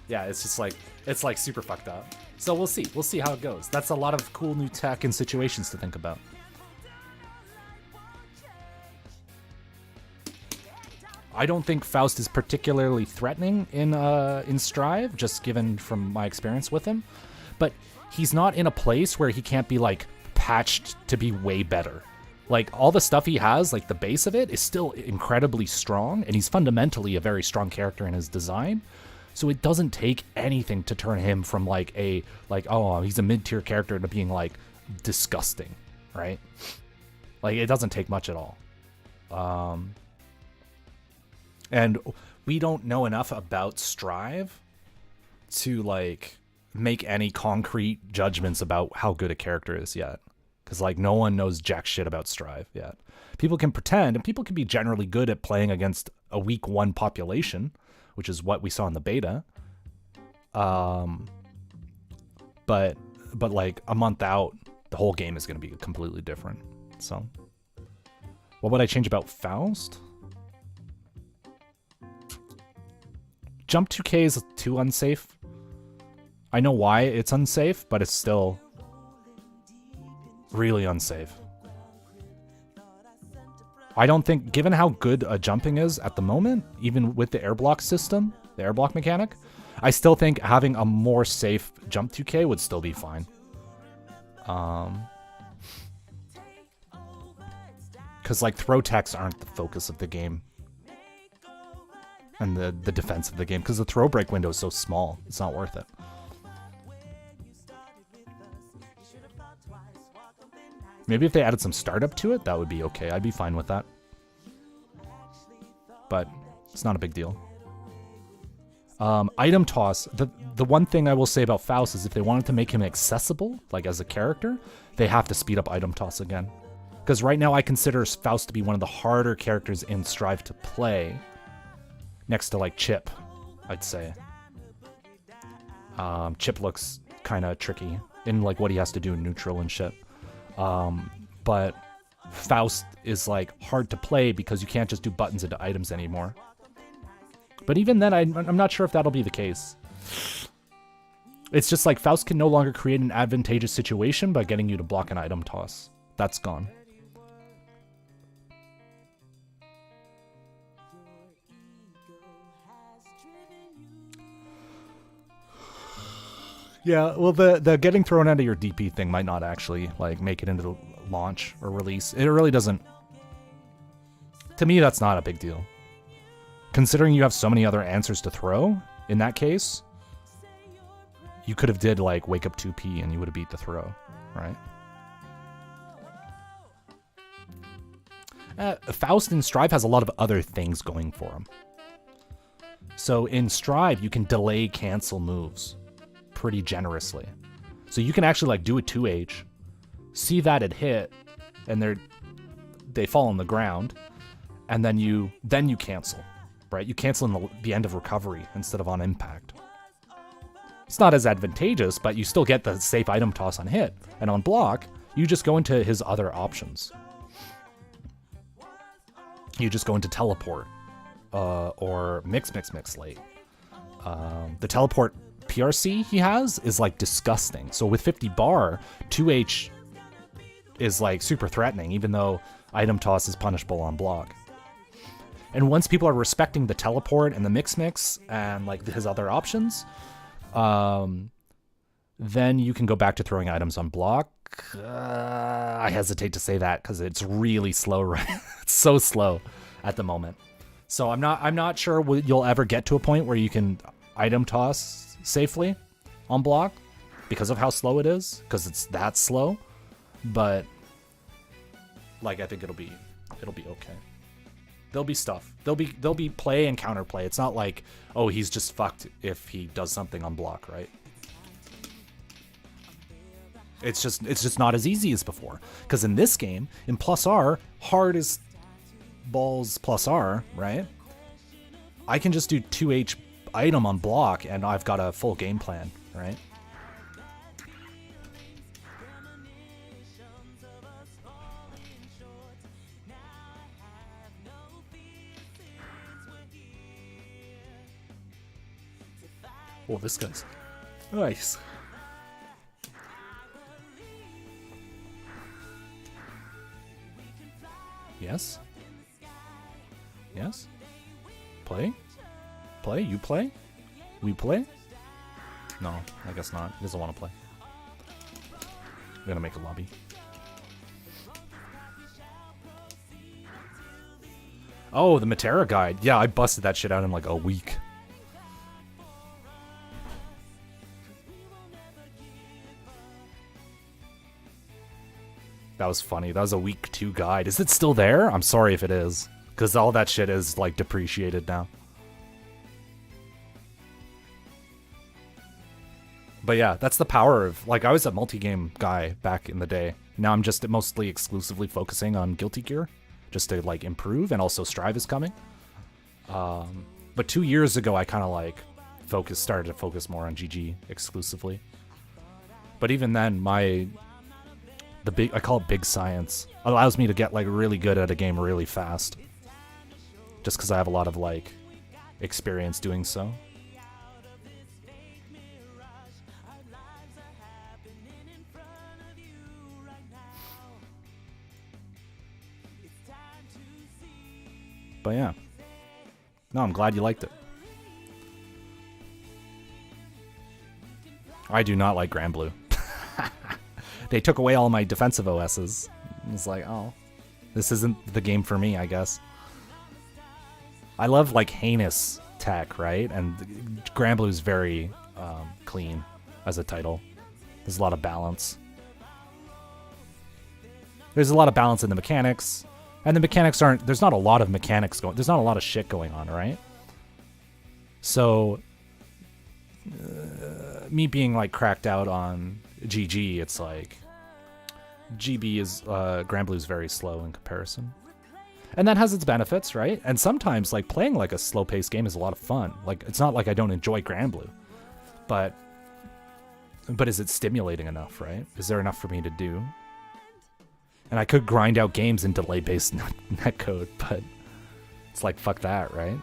Yeah, it's just like, it's like super fucked up. So we'll see. We'll see how it goes. That's a lot of cool new tech and situations to think about. I don't think Faust is particularly threatening in Strive, just given from my experience with him. But he's not in a place where he can't be like patched to be way better. Like, all the stuff he has, like the base of it, is still incredibly strong, and he's fundamentally a very strong character in his design. So it doesn't take anything to turn him from like a, like, oh, he's a mid-tier character to being like disgusting, right? Like, it doesn't take much at all. And we don't know enough about Strive to like make any concrete judgments about how good a character is yet. Because, like, no one knows jack shit about Strive yet. People can pretend, and people can be generally good at playing against a week 1 population, which is what we saw in the beta. But like, a month out, the whole game is going to be completely different. So, what would I change about Faust? Jump 2K is too unsafe. I know why it's unsafe, but it's still really unsafe. I don't think, given how good jumping is at the moment, even with the air block system, the air block mechanic, I still think having a more safe jump 2K would still be fine. Because like throw techs aren't the focus of the game. And the defense of the game, because the throw break window is so small, it's not worth it. Maybe if they added some startup to it, that would be okay. I'd be fine with that. But it's not a big deal. Item toss. The one thing I will say about Faust is if they wanted to make him accessible, like as a character, they have to speed up item toss again. Because right now I consider Faust to be one of the harder characters in Strive to play. Next to like Chip, I'd say. Chip looks kind of tricky in like what he has to do in neutral and shit. But Faust is like hard to play because you can't just do buttons into items anymore. But even then, I'm not sure if that'll be the case. It's just like Faust can no longer create an advantageous situation by getting you to block an item toss. That's gone. Yeah, well, the getting thrown out of your DP thing might not actually like make it into the launch or release. It really doesn't. To me, that's not a big deal. Considering you have so many other answers to throw, in that case, you could have did like wake up 2P and you would have beat the throw, right? Faust in Strive has a lot of other things going for him. So in Strive, you can delay cancel moves pretty generously. So you can actually like do a 2H, see that it hit, and they fall on the ground, and then you cancel, right? You cancel in the end of recovery instead of on impact. It's not as advantageous, but you still get the safe item toss on hit. And on block, you just go into his other options. You just go into teleport, or mix late. The teleport PRC he has is like disgusting. So with 50 bar, 2H is like super threatening, even though item toss is punishable on block. And once people are respecting the teleport and the mix and like his other options, then you can go back to throwing items on block. I hesitate to say that because it's really slow, right? It's so slow at the moment. So I'm not sure you'll ever get to a point where you can item toss safely on block because of how slow it is, because it's that slow. But like I think it'll be okay. There'll be stuff. There'll be play and counterplay. It's not like, oh, he's just fucked if he does something on block, right? It's just not as easy as before. Because in this game, in plus R, hard is balls plus R, right? I can just do 2H item on block and I've got a full game plan, right? Oh, this guy's nice. Yes? Yes? Play? Play? You play? We play? No, I guess not. He doesn't want to play. I'm gonna make a lobby. Oh, the Matera guide. Yeah, I busted that shit out in like a week. That was funny. That was a week 2 guide. Is it still there? I'm sorry if it is, because all that shit is like depreciated now. But yeah, that's the power of, like, I was a multi-game guy back in the day. Now I'm just mostly exclusively focusing on Guilty Gear, just to like improve, and also Strive is coming. But 2 years ago, I kind of like started to focus more on GG exclusively. But even then, I call it big science, allows me to get like really good at a game really fast, just because I have a lot of like experience doing so. But yeah, no, I'm glad you liked it. I do not like Grand Blue. They took away all my defensive OSs. I was like, oh, this isn't the game for me, I guess. I love like heinous tech, right? And Grand Blue's very clean as a title. There's a lot of balance. There's a lot of balance in the mechanics. And the mechanics there's not a lot of mechanics going, there's not a lot of shit going on, right? So, me being like cracked out on GG, it's like GB is Grand Blue's very slow in comparison, and that has its benefits, right? And sometimes like playing like a slow-paced game is a lot of fun. Like, it's not like I don't enjoy Grand Blue, but is it stimulating enough, right? Is there enough for me to do? And I could grind out games in delay-based netcode, but it's like, fuck that, right?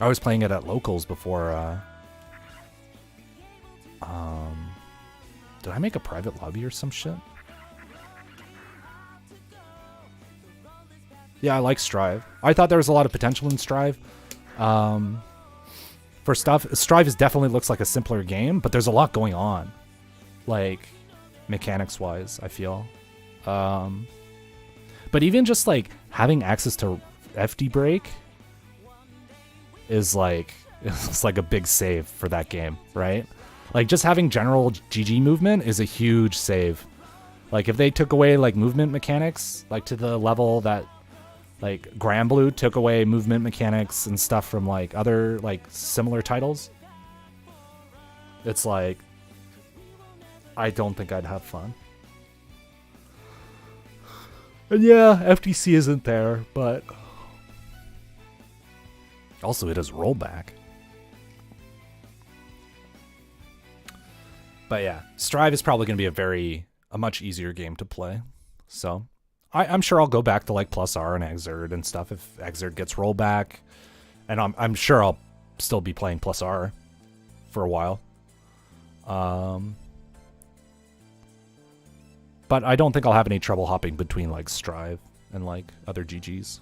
I was playing it at locals before. Did I make a private lobby or some shit? Yeah, I like Strive. I thought there was a lot of potential in Strive. For stuff, Strive definitely looks like a simpler game, but there's a lot going on, like mechanics-wise, I feel. But even just like having access to FD break is like is like a big save for that game, right? Like just having general GG movement is a huge save. Like if they took away like movement mechanics, like to the level that like Granblue took away movement mechanics and stuff from like other like similar titles, it's like I don't think I'd have fun. And yeah, FTC isn't there, but also it has rollback. But yeah, Strive is probably going to be a much easier game to play. So I'm sure I'll go back to like Plus R and Exerd and stuff if Exerd gets rollback. And I'm sure I'll still be playing Plus R for a while. But I don't think I'll have any trouble hopping between like Strive and like other GGs.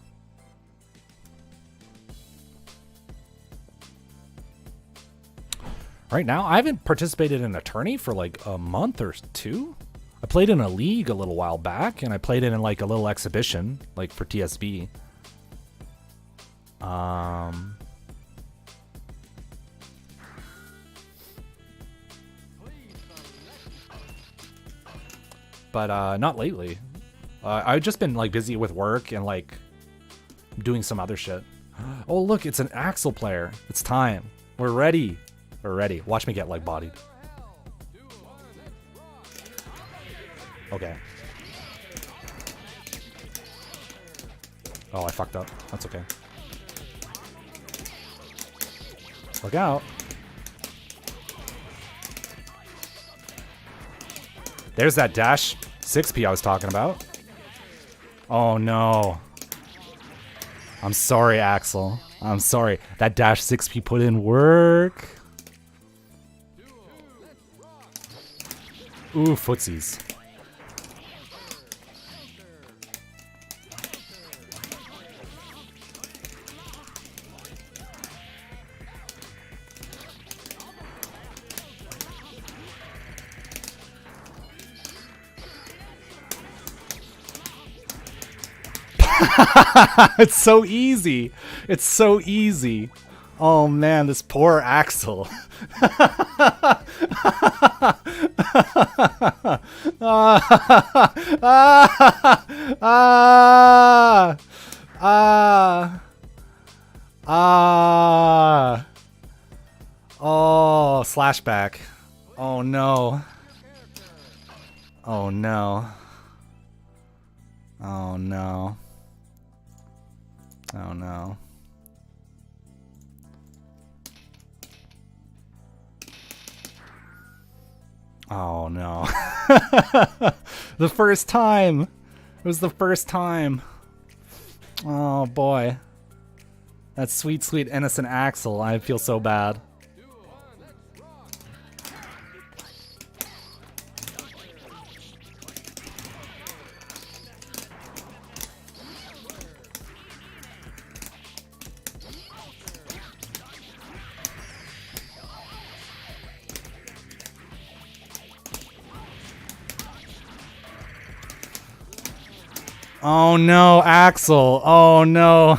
Right now, I haven't participated in a tourney for like a month or two. I played in a league a little while back, and I played in like a little exhibition, like for TSB. But not lately. I've just been like busy with work and like doing some other shit. Oh look, it's an Axel player. It's time. We're ready. We're ready. Watch me get like bodied. Okay. Oh, I fucked up. That's okay. Look out. There's that dash 6P I was talking about. Oh no. I'm sorry, Axel. I'm sorry. That dash 6P put in work. Ooh, footsies. It's so easy. It's so easy. Oh man, this poor Axel. Oh, slashback. Oh no. Oh no. Oh no. Oh no. Oh no. The first time. It was the first time. Oh boy. That sweet, sweet, innocent Axel. I feel so bad. Oh no, Axel. Oh no.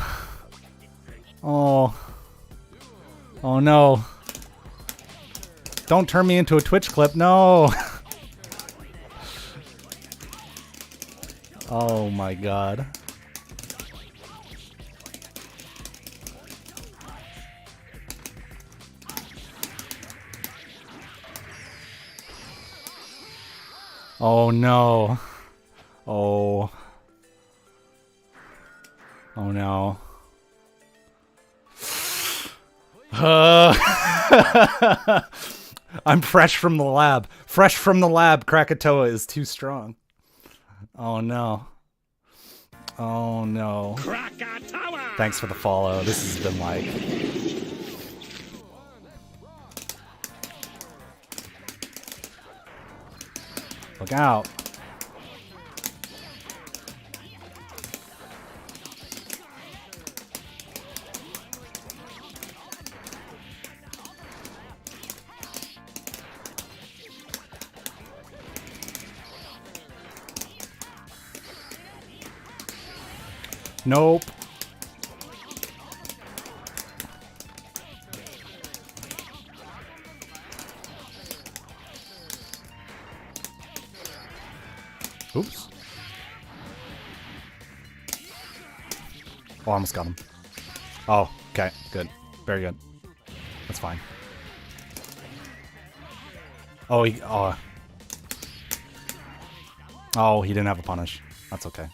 Oh. Oh no. Don't turn me into a Twitch clip. No. Oh my god. Oh no. Oh. Oh no. I'm fresh from the lab. Fresh from the lab. Krakatoa is too strong. Oh no. Oh no. Krakatoa! Thanks for the follow. This has been like... Look out. Nope. Oh, I almost got him. Oh, okay, good. Very good. That's fine. Oh, oh, he didn't have a punish. That's okay.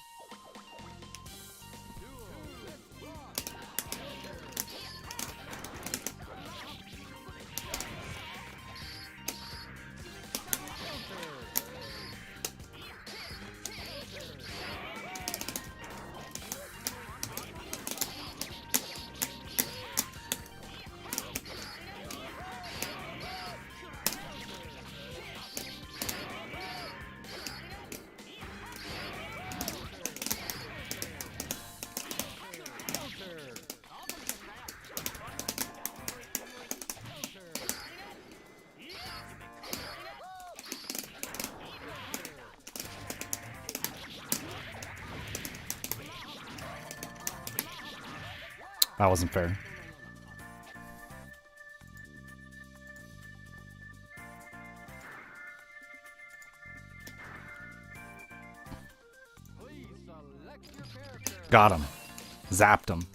That wasn't fair. Got him. Zapped him.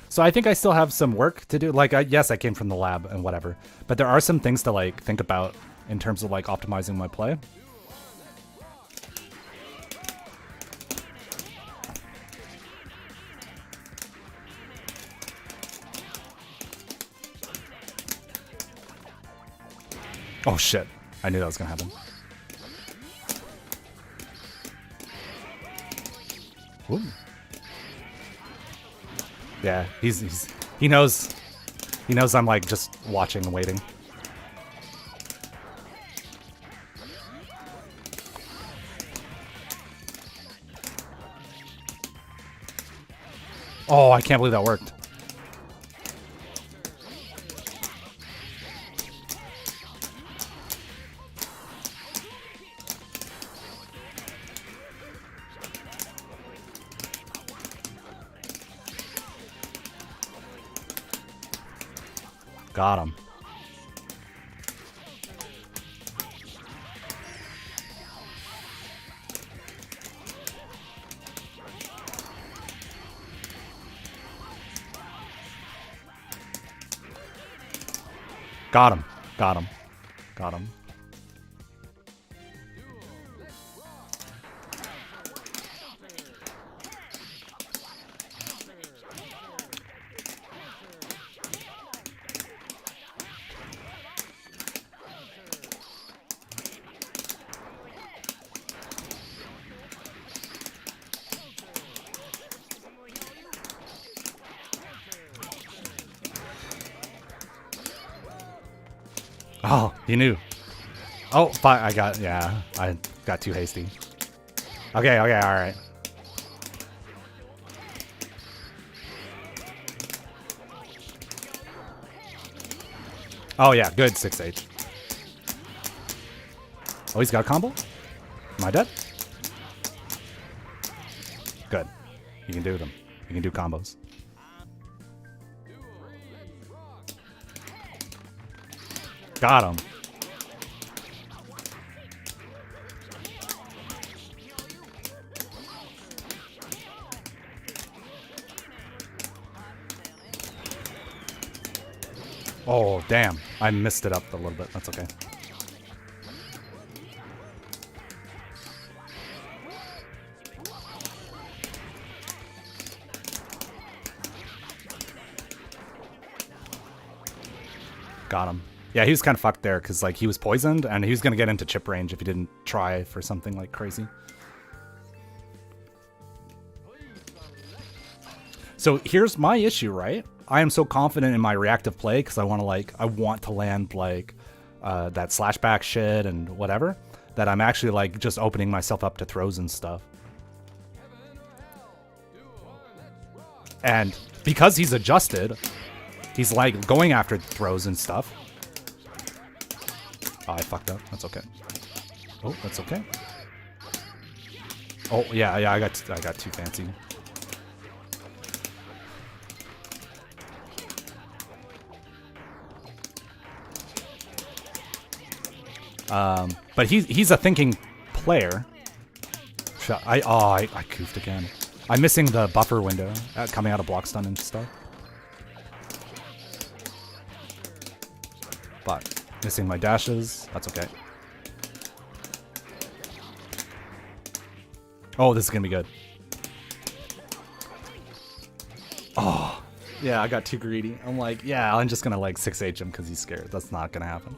So I think I still have some work to do. Like, yes, I came from the lab and whatever, but there are some things to like think about in terms of like optimizing my play. Oh shit. I knew that was gonna happen. Ooh. Yeah, he knows I'm like just watching and waiting. Oh, I can't believe that worked. Got him. Got him. Got him. Got him. Oh, he knew. Oh, fuck, I got too hasty. Okay, alright. Oh yeah, good 6H. Oh, he's got a combo? Am I dead? Good. You can do them. You can do combos. Got him. Oh, damn. I missed it up a little bit. That's okay. Got him. Yeah, he was kind of fucked there because like he was poisoned and he was going to get into chip range if he didn't try for something like crazy. So here's my issue, right? I am so confident in my reactive play because I want to land like that slashback shit and whatever, that I'm actually like just opening myself up to throws and stuff. And because he's adjusted, he's like going after throws and stuff. Oh, I fucked up. That's okay. Oh, that's okay. Oh yeah, I got too fancy. But he's a thinking player. I goofed again. I'm missing the buffer window coming out of block stun and stuff. But missing my dashes. That's okay. Oh, this is gonna be good. Oh, yeah, I got too greedy. I'm like, yeah, I'm just gonna like 6H him because he's scared. That's not gonna happen.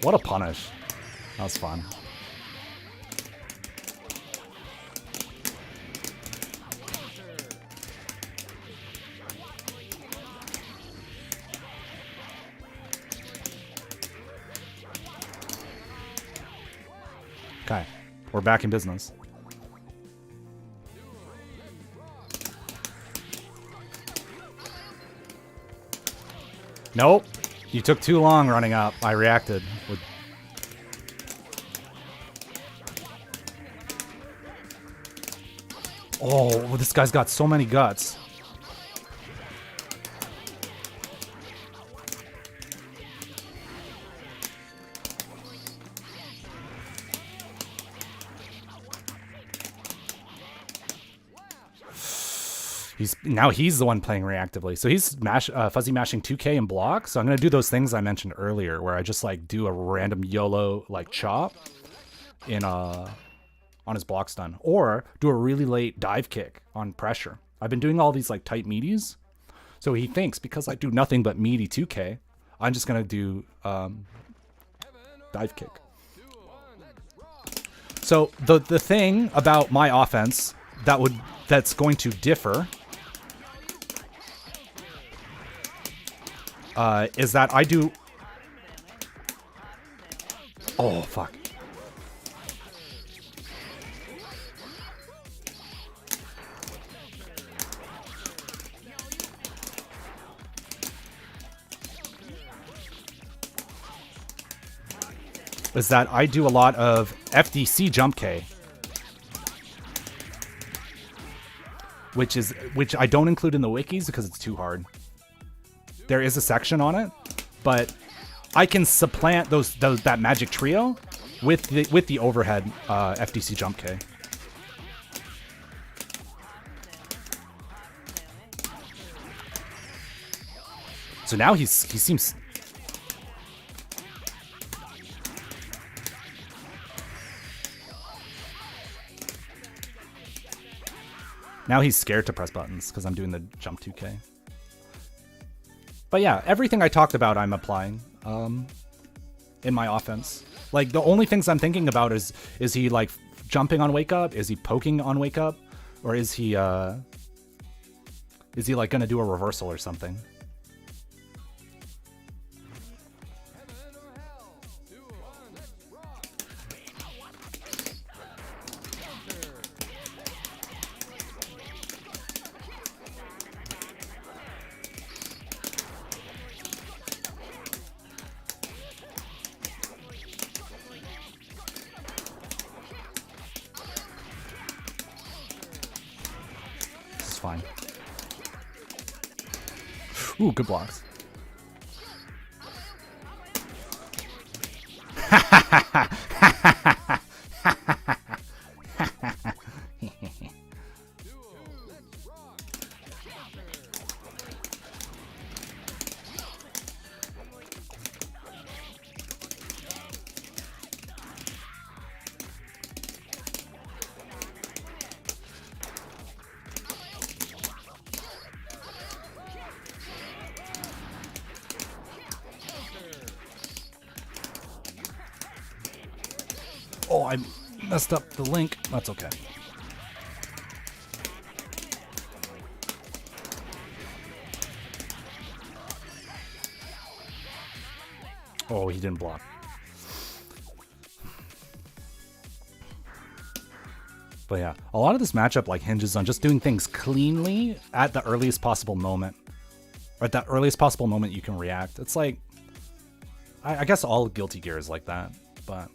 What a punish. That was fun. Okay, we're back in business. Nope. You took too long running up. I reacted. Oh, this guy's got so many guts. He's the one playing reactively. So he's fuzzy mashing 2K and block. So I'm going to do those things I mentioned earlier where I just like do a random YOLO like chop in on his block stun, or do a really late dive kick on pressure. I've been doing all these like tight meaties. So he thinks because I do nothing but meaty 2K, I'm just going to do dive kick. So the thing about my offense that's going to differ is that I do... Oh, fuck. Is that I do a lot of FDC jump K. Which I don't include in the wikis because it's too hard. There is a section on it, but I can supplant that magic trio with the overhead FDC jump K. So now he seems. Now he's scared to press buttons because I'm doing the jump 2K. But yeah, everything I talked about I'm applying in my offense. Like the only things I'm thinking about is he like jumping on wake up? Is he poking on wake up? Or is he like gonna do a reversal or something? Fine. Ooh, good blocks. Oh, I messed up the link. That's okay. Oh, he didn't block. But yeah, a lot of this matchup like hinges on just doing things cleanly at the earliest possible moment. Or at the earliest possible moment you can react. It's like, I guess all Guilty Gear is like that, but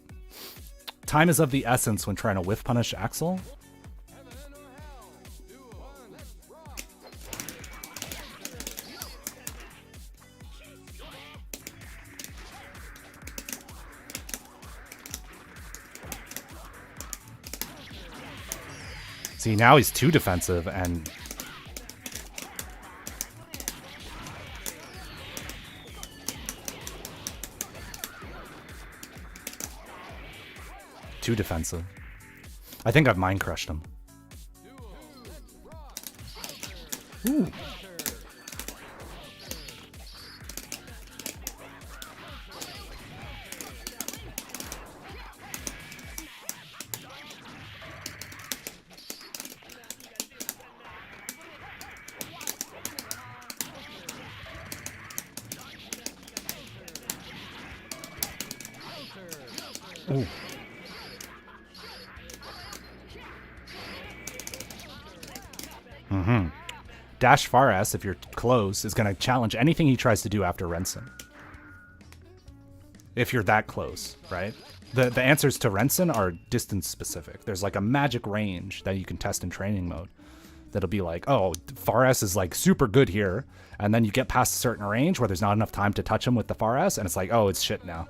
time is of the essence when trying to whiff punish Axel. See, now he's too defensive and... Too defensive. I think I've mind crushed him. Ooh. Ooh. Mm-hmm. Dash far S, if you're close, is going to challenge anything he tries to do after rensen. If you're that close, right? The answers to rensen are distance specific. There's like a magic range that you can test in training mode. That'll be like, oh, far S is like super good here. And then you get past a certain range where there's not enough time to touch him with the far S. And it's like, oh, it's shit now.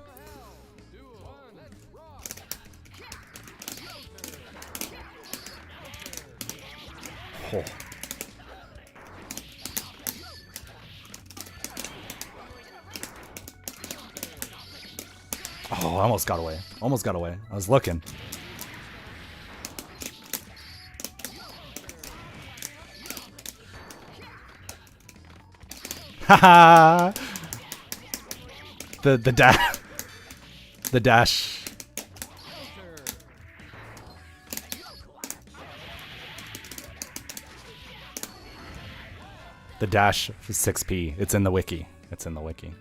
Oh. Oh, I almost got away. Almost got away. I was looking. Haha. The dash. The dash. The dash is 6p. It's in the wiki. It's in the wiki.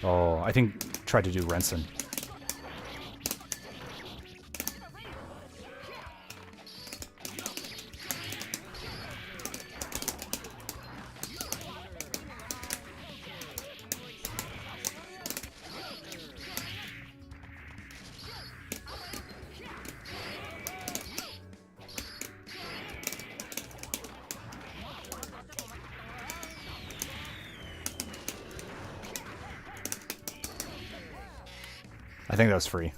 Oh, I think tried to do rensen. I think that was free.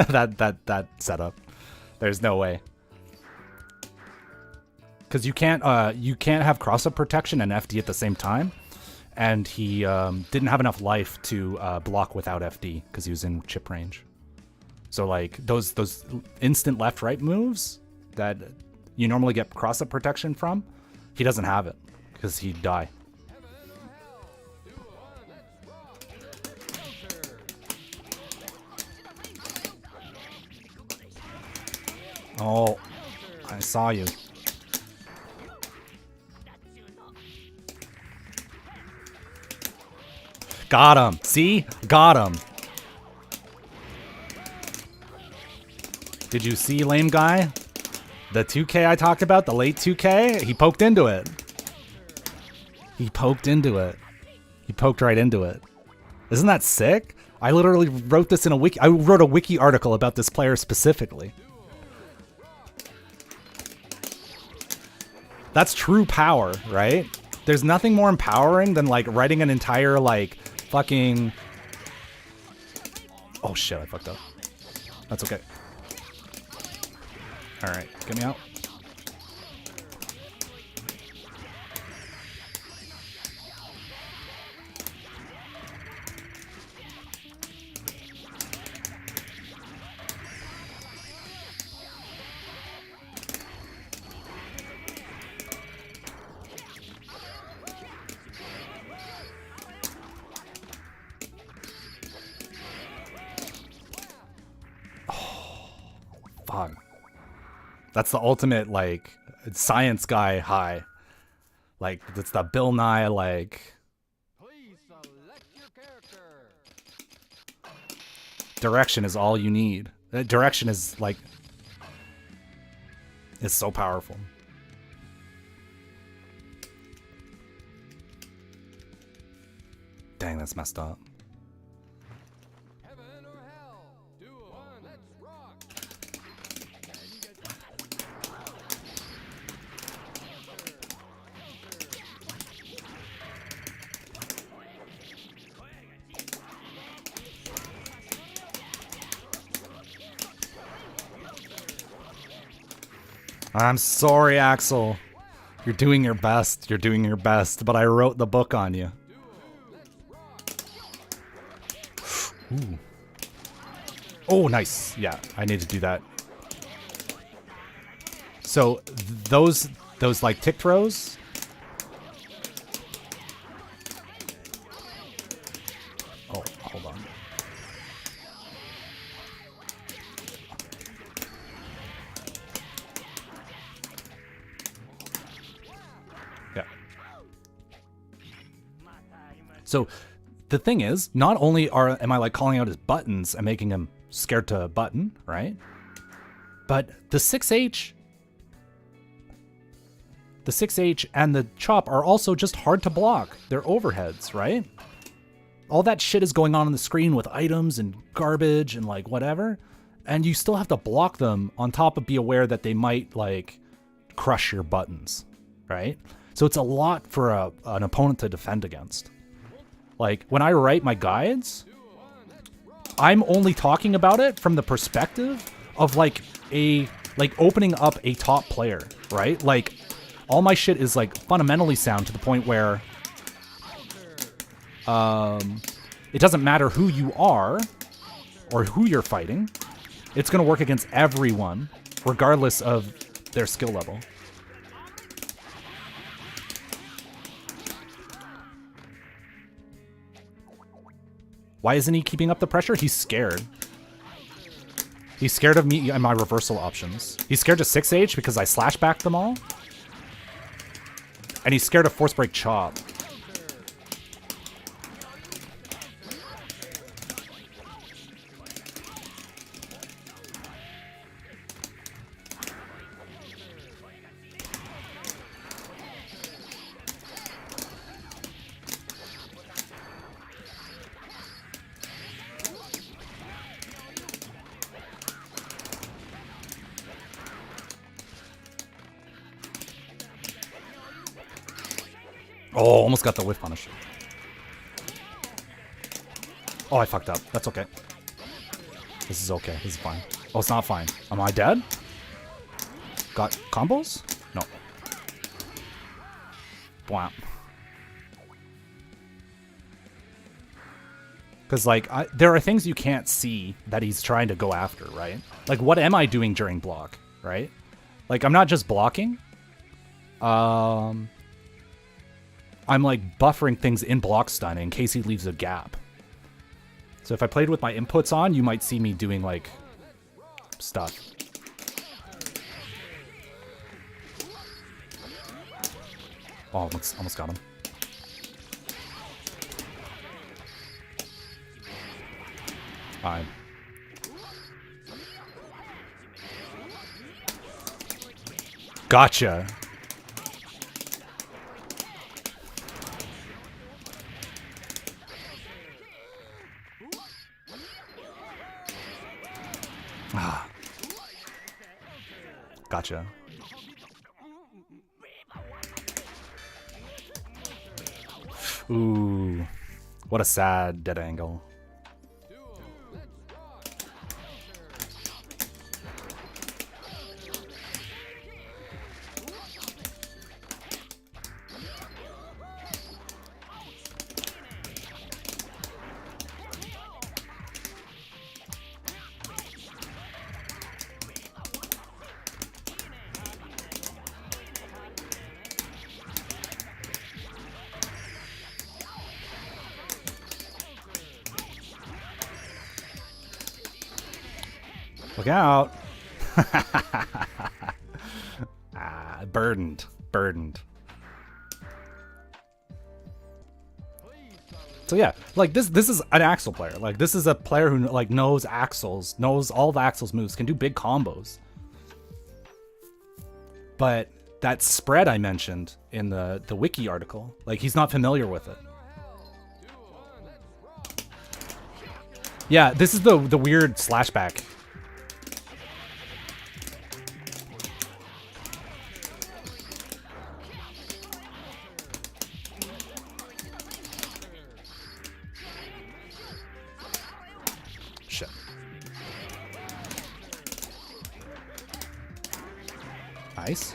that setup. There's no way. Because you can't have cross-up protection and FD at the same time. And he didn't have enough life to block without FD because he was in chip range. So like those instant left-right moves that you normally get cross-up protection from, he doesn't have it because he'd die. Oh, I saw you. Got him. See? Got him. Did you see, lame guy? The 2K I talked about, the late 2K? He poked into it. He poked into it. He poked right into it. Isn't that sick? I literally wrote this in a wiki. I wrote a wiki article about this player specifically. That's true power, right? There's nothing more empowering than like writing an entire like fucking... Oh shit, I fucked up. That's okay. Alright, get me out. Fuck. That's the ultimate, like, science guy high. Like, it's the Bill Nye, like... Please select your character. Direction is all you need. Direction is, like... It's so powerful. Dang, that's messed up. I'm sorry, Axel. You're doing your best. You're doing your best, but I wrote the book on you. Ooh. Oh, nice. Yeah, I need to do that. So those like tick throws. Oh, hold on. Yeah. So the thing is, not only am I like calling out his buttons and making him scared to button, right? But the 6H and the chop are also just hard to block. They're overheads, right? All that shit is going on the screen with items and garbage and like whatever. And you still have to block them on top of be aware that they might like crush your buttons, right? So it's a lot for an opponent to defend against. Like when I write my guides, I'm only talking about it from the perspective of like opening up a top player, right? Like all my shit is like fundamentally sound to the point where it doesn't matter who you are or who you're fighting. It's going to work against everyone regardless of their skill level. Why isn't he keeping up the pressure? He's scared. He's scared of me and my reversal options. He's scared of 6H because I slash back them all. And he's scared of force break chop. Oh, almost got the whiff punish. Oh, I fucked up. That's okay. This is okay. This is fine. Oh, it's not fine. Am I dead? Got combos? No. Wow. Because, like, there are things you can't see that he's trying to go after, right? Like, what am I doing during block, right? Like, I'm not just blocking. I'm like buffering things in block stun in case he leaves a gap. So if I played with my inputs on, you might see me doing like stuff. Oh, almost got him. Fine. Gotcha. Gotcha. Ooh, what a sad dead angle. Look out. Burdened. So yeah, like this is an Axel player. Like this is a player who like knows Axels, knows all of Axel's moves, can do big combos. But that spread I mentioned in the Wiki article, like he's not familiar with it. Yeah, this is the weird slashback. Nice.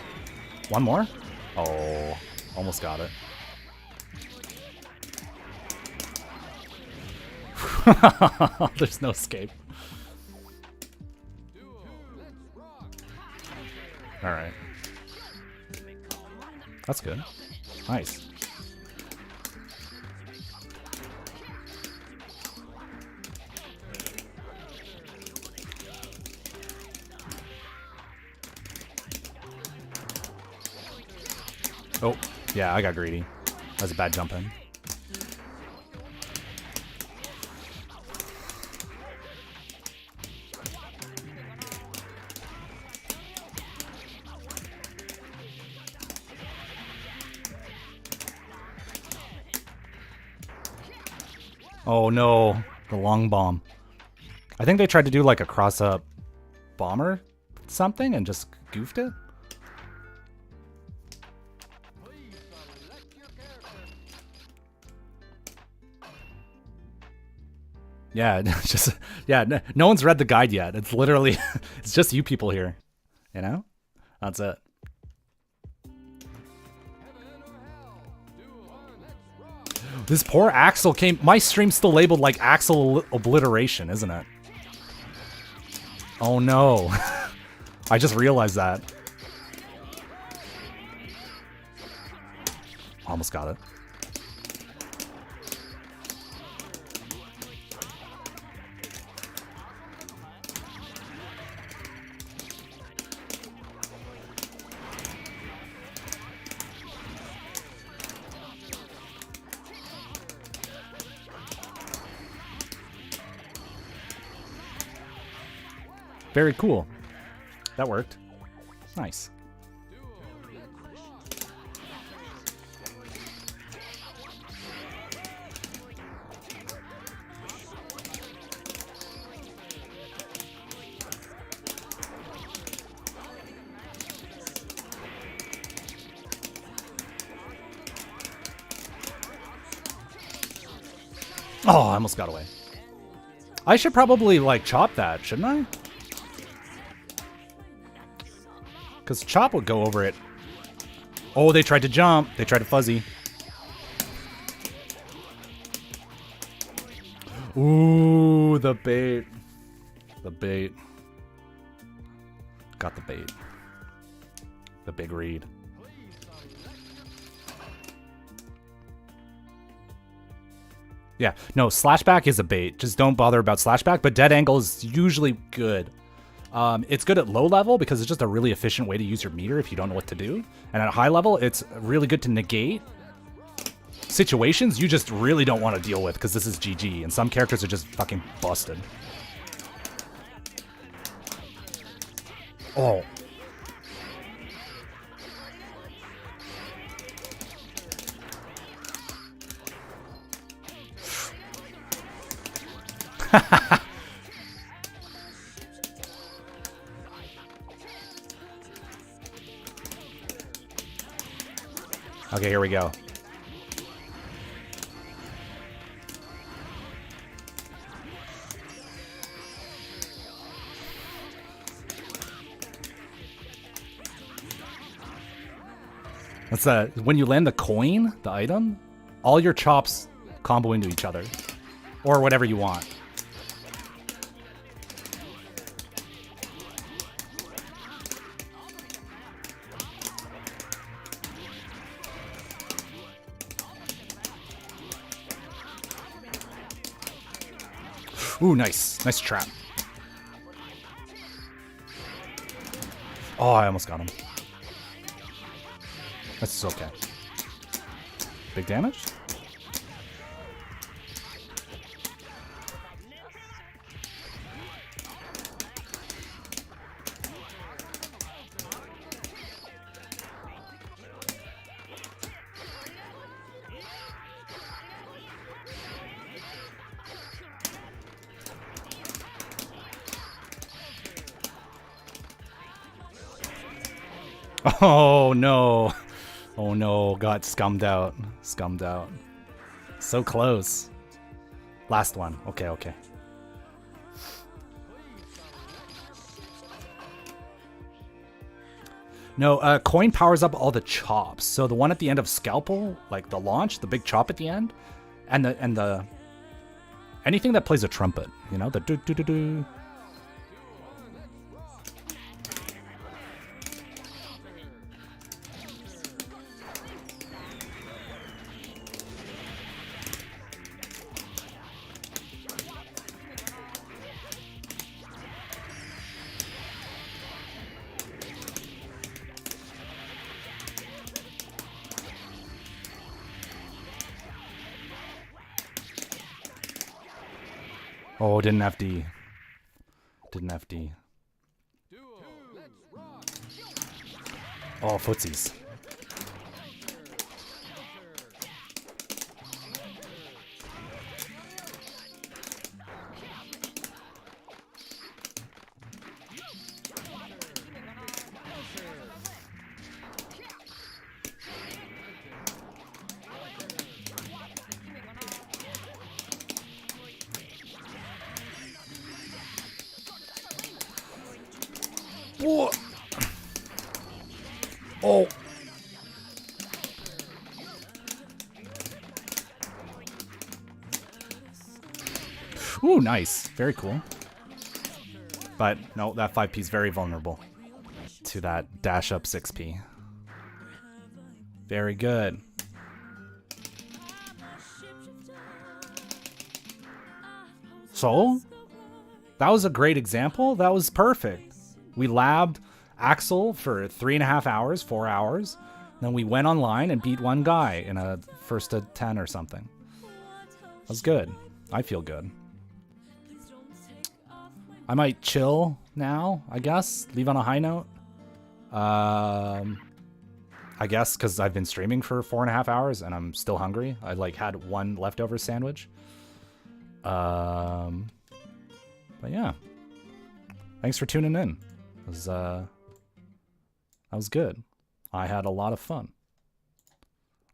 One more. Oh, almost got it. There's no escape. All right. That's good. Nice. Oh, yeah, I got greedy. That was a bad jump in. Oh no, the long bomb. I think they tried to do like a cross-up bomber something and just goofed it. Yeah, just no one's read the guide yet. It's literally it's just you people here. You know? That's it. This poor Axel came. My stream's still labeled like Axel Obliteration, isn't it? Oh no. I just realized that. Almost got it. Very cool. That worked. Nice. Oh, I almost got away. I should probably, like, chop that, shouldn't I? Because chop would go over it. Oh, they tried to jump. They tried to fuzzy. Ooh, the bait. The bait. Got the bait. The big read. Yeah, no, slashback is a bait. Just don't bother about slashback, but dead angle is usually good. It's good at low level because it's just a really efficient way to use your meter if you don't know what to do. And at high level, it's really good to negate situations you just really don't want to deal with because this is GG. And some characters are just fucking busted. Oh. Okay, here we go. That's when you land the coin, the item, all your chops combo into each other. Or whatever you want. Ooh, nice. Nice trap. Oh, I almost got him. That's okay. Big damage? Oh no. Oh no, got scummed out. Scummed out. So close. Last one. Okay, okay. No, coin powers up all the chops. So the one at the end of Scalpel, like the launch, the big chop at the end, and the anything that plays a trumpet, you know, the do do do do. Oh, didn't have D. Didn't have D. Oh, footsies. Whoa. Oh. Ooh, nice. Very cool. But no, that 5P is very vulnerable to that dash up 6P. Very good. So, that was a great example. That was perfect. We labbed Axel for 3.5 hours, 4 hours. Then we went online and beat one guy in a first to 10 or something. That was good. I feel good. I might chill now, I guess. Leave on a high note. I guess because I've been streaming for 4.5 hours and I'm still hungry. I like had one leftover sandwich. But yeah. Thanks for tuning in. That was good. I had a lot of fun.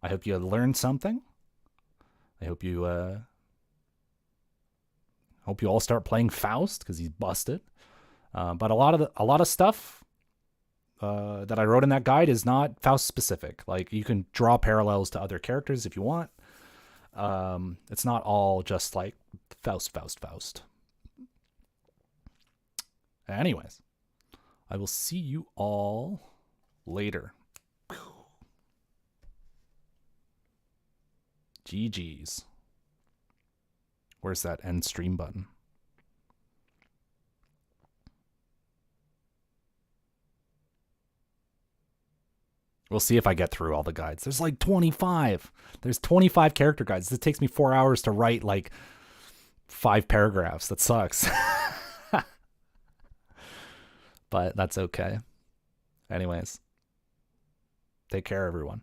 I hope you learned something. I hope you all start playing Faust because he's busted. But a lot of stuff that I wrote in that guide is not Faust specific. Like you can draw parallels to other characters if you want. It's not all just like Faust. Anyways, I will see you all later. GG's. Where's that end stream button? We'll see if I get through all the guides. There's like 25. There's 25 character guides. This takes me 4 hours to write like 5 paragraphs. That sucks. But that's okay. Anyways, take care, everyone.